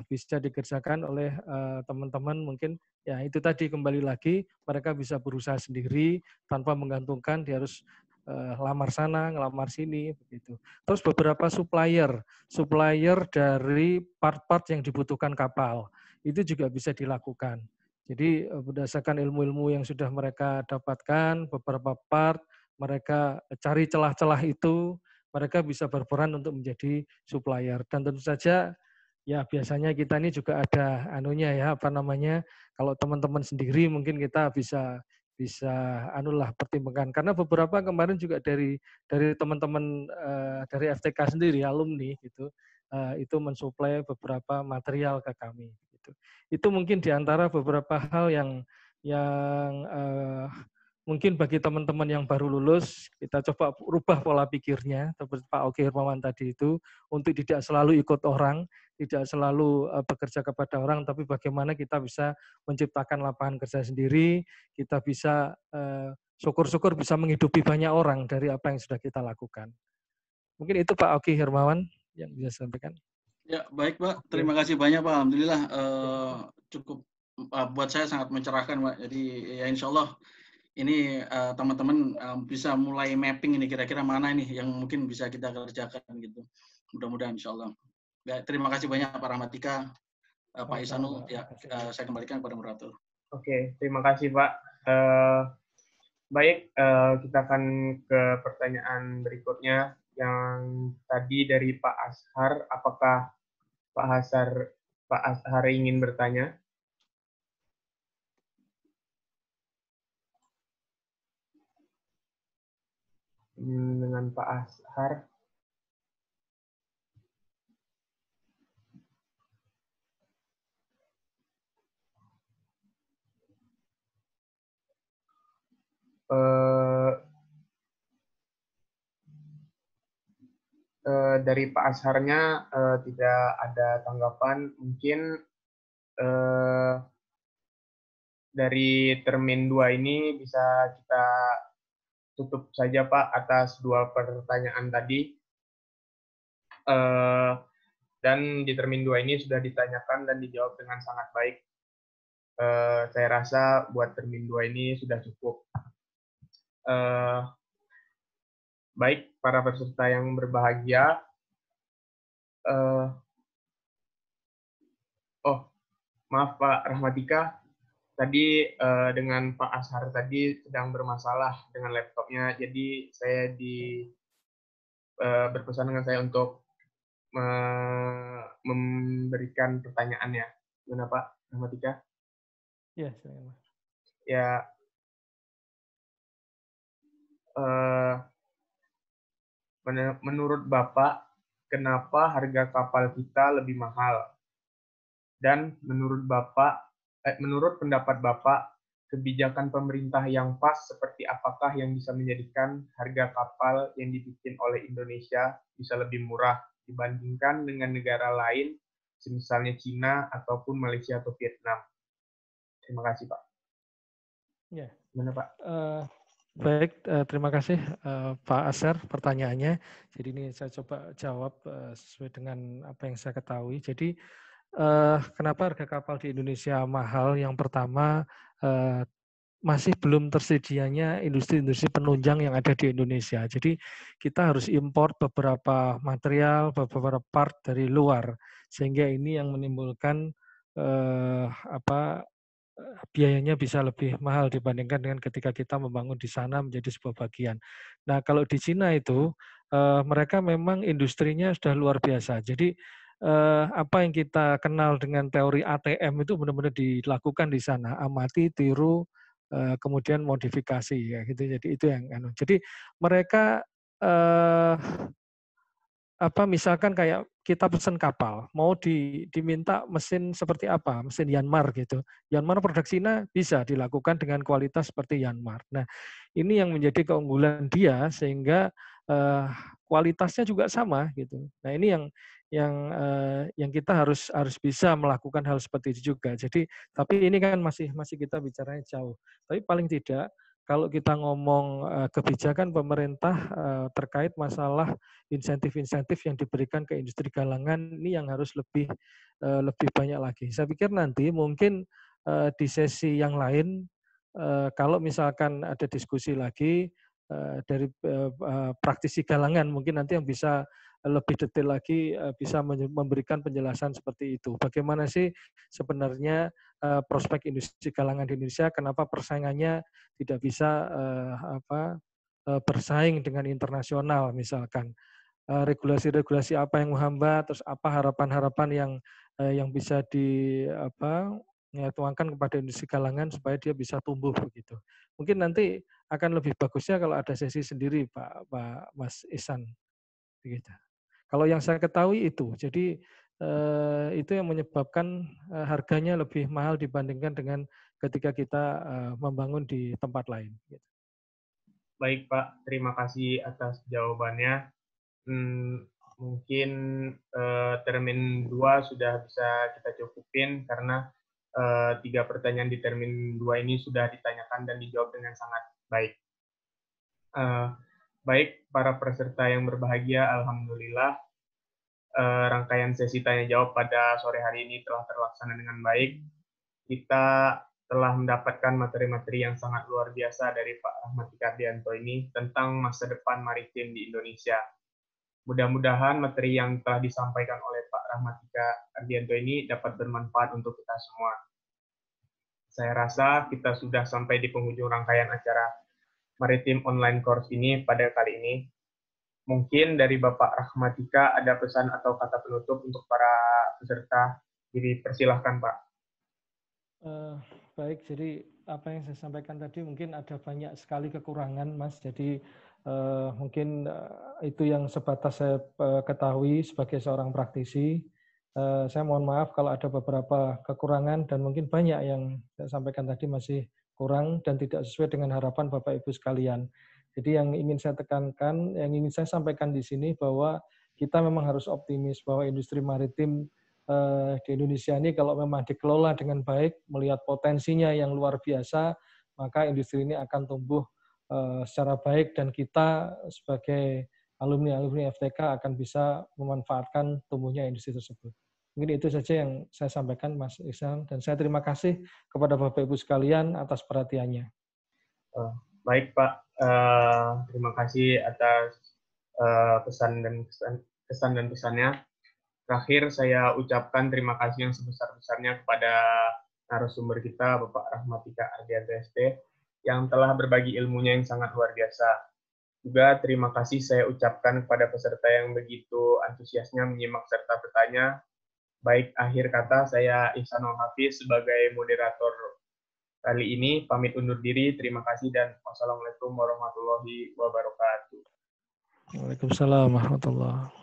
bisa dikerjakan oleh teman-teman mungkin ya itu tadi kembali lagi mereka bisa berusaha sendiri tanpa menggantungkan dia harus lamar sana, ngelamar sini begitu. Terus beberapa supplier dari part-part yang dibutuhkan kapal itu juga bisa dilakukan. Jadi berdasarkan ilmu-ilmu yang sudah mereka dapatkan, beberapa part mereka cari celah-celah itu, mereka bisa berperan untuk menjadi supplier. Dan tentu saja ya biasanya kita ini juga ada anunya ya apa namanya kalau teman-teman sendiri mungkin kita bisa pertimbangkan karena beberapa kemarin juga dari teman-teman dari FTK sendiri alumni gitu itu mensuplai beberapa material ke kami gitu. Itu mungkin diantara beberapa hal yang mungkin bagi teman-teman yang baru lulus, kita coba rubah pola pikirnya, seperti Pak Oki Hermawan tadi itu, untuk tidak selalu ikut orang, tidak selalu bekerja kepada orang, tapi bagaimana kita bisa menciptakan lapangan kerja sendiri, kita bisa syukur-syukur bisa menghidupi banyak orang dari apa yang sudah kita lakukan. Mungkin itu Pak Oki Hermawan yang bisa saya sampaikan.
Ya, baik Pak. Terima kasih banyak Pak. Alhamdulillah cukup buat saya sangat mencerahkan Pak. Jadi ya insya Allah ini teman-teman bisa mulai mapping ini kira-kira mana ini yang mungkin bisa kita kerjakan gitu. Mudah-mudahan insya Allah. Ya, terima kasih banyak Pak Rahmatika, Pak Ihsanul. Ya, saya kembalikan kepada moderator.
Oke, terima kasih Pak. Baik, kita akan ke pertanyaan berikutnya yang tadi dari Pak Ashar. Apakah Pak Ashar ingin bertanya? Dengan Pak Ashar. Dari Pak Asharnya tidak ada tanggapan. Mungkin dari termin 2 ini bisa kita tutup saja Pak atas 2 pertanyaan tadi. Dan di termin 2 ini sudah ditanyakan dan dijawab dengan sangat baik. Saya rasa buat termin 2 ini sudah cukup. Baik, para peserta yang berbahagia. Maaf Pak Rahmatika, tadi dengan Pak Ashar tadi sedang bermasalah dengan laptopnya, jadi saya berpesan dengan saya untuk memberikan pertanyaannya. Gimana Pak Rahmatika?
Ya, saya.
Ya, menurut Bapak, kenapa harga kapal kita lebih mahal? Dan menurut pendapat Bapak, kebijakan pemerintah yang pas seperti apakah yang bisa menjadikan harga kapal yang dibikin oleh Indonesia bisa lebih murah dibandingkan dengan negara lain, misalnya Cina ataupun Malaysia atau Vietnam? Terima kasih, Pak.
Ya.
Gimana, Pak?
Baik, terima kasih Pak Ashar pertanyaannya. Jadi ini saya coba jawab sesuai dengan apa yang saya ketahui. Jadi kenapa harga kapal di Indonesia mahal? Yang pertama, masih belum tersedianya industri-industri penunjang yang ada di Indonesia. Jadi kita harus import beberapa material, beberapa part dari luar. Sehingga ini yang menimbulkan biayanya bisa lebih mahal dibandingkan dengan ketika kita membangun di sana menjadi sebuah bagian. Nah, kalau di Cina itu mereka memang industrinya sudah luar biasa. Jadi apa yang kita kenal dengan teori ATM itu benar-benar dilakukan di sana, amati, tiru, kemudian modifikasi ya gitu. Jadi itu yang jadi mereka misalkan kayak kita pesan kapal, mau diminta mesin seperti apa, mesin Yanmar gitu. Yanmar produk Cina bisa dilakukan dengan kualitas seperti Yanmar. Nah, ini yang menjadi keunggulan dia sehingga kualitasnya juga sama gitu. Nah, ini yang kita harus bisa melakukan hal seperti itu juga. Jadi, tapi ini kan masih kita bicaranya jauh. Tapi paling tidak kalau kita ngomong kebijakan pemerintah terkait masalah insentif-insentif yang diberikan ke industri galangan ini yang harus lebih banyak lagi. Saya pikir nanti mungkin di sesi yang lain kalau misalkan ada diskusi lagi dari praktisi galangan mungkin nanti yang bisa lebih detail lagi bisa memberikan penjelasan seperti itu. Bagaimana sih sebenarnya prospek industri galangan di Indonesia, kenapa persaingannya tidak bisa bersaing dengan internasional misalkan. Regulasi-regulasi apa yang menghambat, terus apa harapan-harapan yang bisa dituangkan kepada industri galangan supaya dia bisa tumbuh begitu. Mungkin nanti akan lebih bagusnya kalau ada sesi sendiri Pak Mas Ihsan begitu. Kalau yang saya ketahui itu, jadi itu yang menyebabkan harganya lebih mahal dibandingkan dengan ketika kita membangun di tempat lain.
Baik Pak, terima kasih atas jawabannya. Mungkin termin 2 sudah bisa kita cukupin karena 3 pertanyaan di termin 2 ini sudah ditanyakan dan dijawab dengan sangat baik. Baik, para peserta yang berbahagia, alhamdulillah rangkaian sesi tanya jawab pada sore hari ini telah terlaksana dengan baik. Kita telah mendapatkan materi-materi yang sangat luar biasa dari Pak Rahmatika Ardianto ini tentang masa depan maritim di Indonesia. Mudah-mudahan materi yang telah disampaikan oleh Pak Rahmatika Ardianto ini dapat bermanfaat untuk kita semua. Saya rasa kita sudah sampai di penghujung rangkaian acara Maritim Online Course ini pada kali ini. Mungkin dari Bapak Rahmatika ada pesan atau kata penutup untuk para peserta. Jadi persilahkan Pak.
Baik, jadi apa yang saya sampaikan tadi mungkin ada banyak sekali kekurangan Mas. Jadi mungkin itu yang sebatas saya ketahui sebagai seorang praktisi. Saya mohon maaf kalau ada beberapa kekurangan dan mungkin banyak yang saya sampaikan tadi masih kurang dan tidak sesuai dengan harapan Bapak Ibu sekalian. Jadi yang ingin saya tekankan, yang ingin saya sampaikan di sini bahwa kita memang harus optimis bahwa industri maritim di Indonesia ini kalau memang dikelola dengan baik, melihat potensinya yang luar biasa, maka industri ini akan tumbuh secara baik dan kita sebagai alumni FTK akan bisa memanfaatkan tumbuhnya industri tersebut. Mungkin itu saja yang saya sampaikan Mas Ihsan, dan saya terima kasih kepada Bapak Ibu sekalian atas perhatiannya.
Baik Pak, terima kasih atas kesan dan pesannya. Terakhir saya ucapkan terima kasih yang sebesar-besarnya kepada narasumber kita Bapak Rahmatika Ardianto ST yang telah berbagi ilmunya yang sangat luar biasa. Juga terima kasih saya ucapkan kepada peserta yang begitu antusiasnya menyimak serta bertanya. Baik, akhir kata saya Ihsanul Hafiz sebagai moderator kali ini pamit undur diri. Terima kasih dan wassalamualaikum warahmatullahi wabarakatuh.
Waalaikumsalam warahmatullahi wabarakatuh.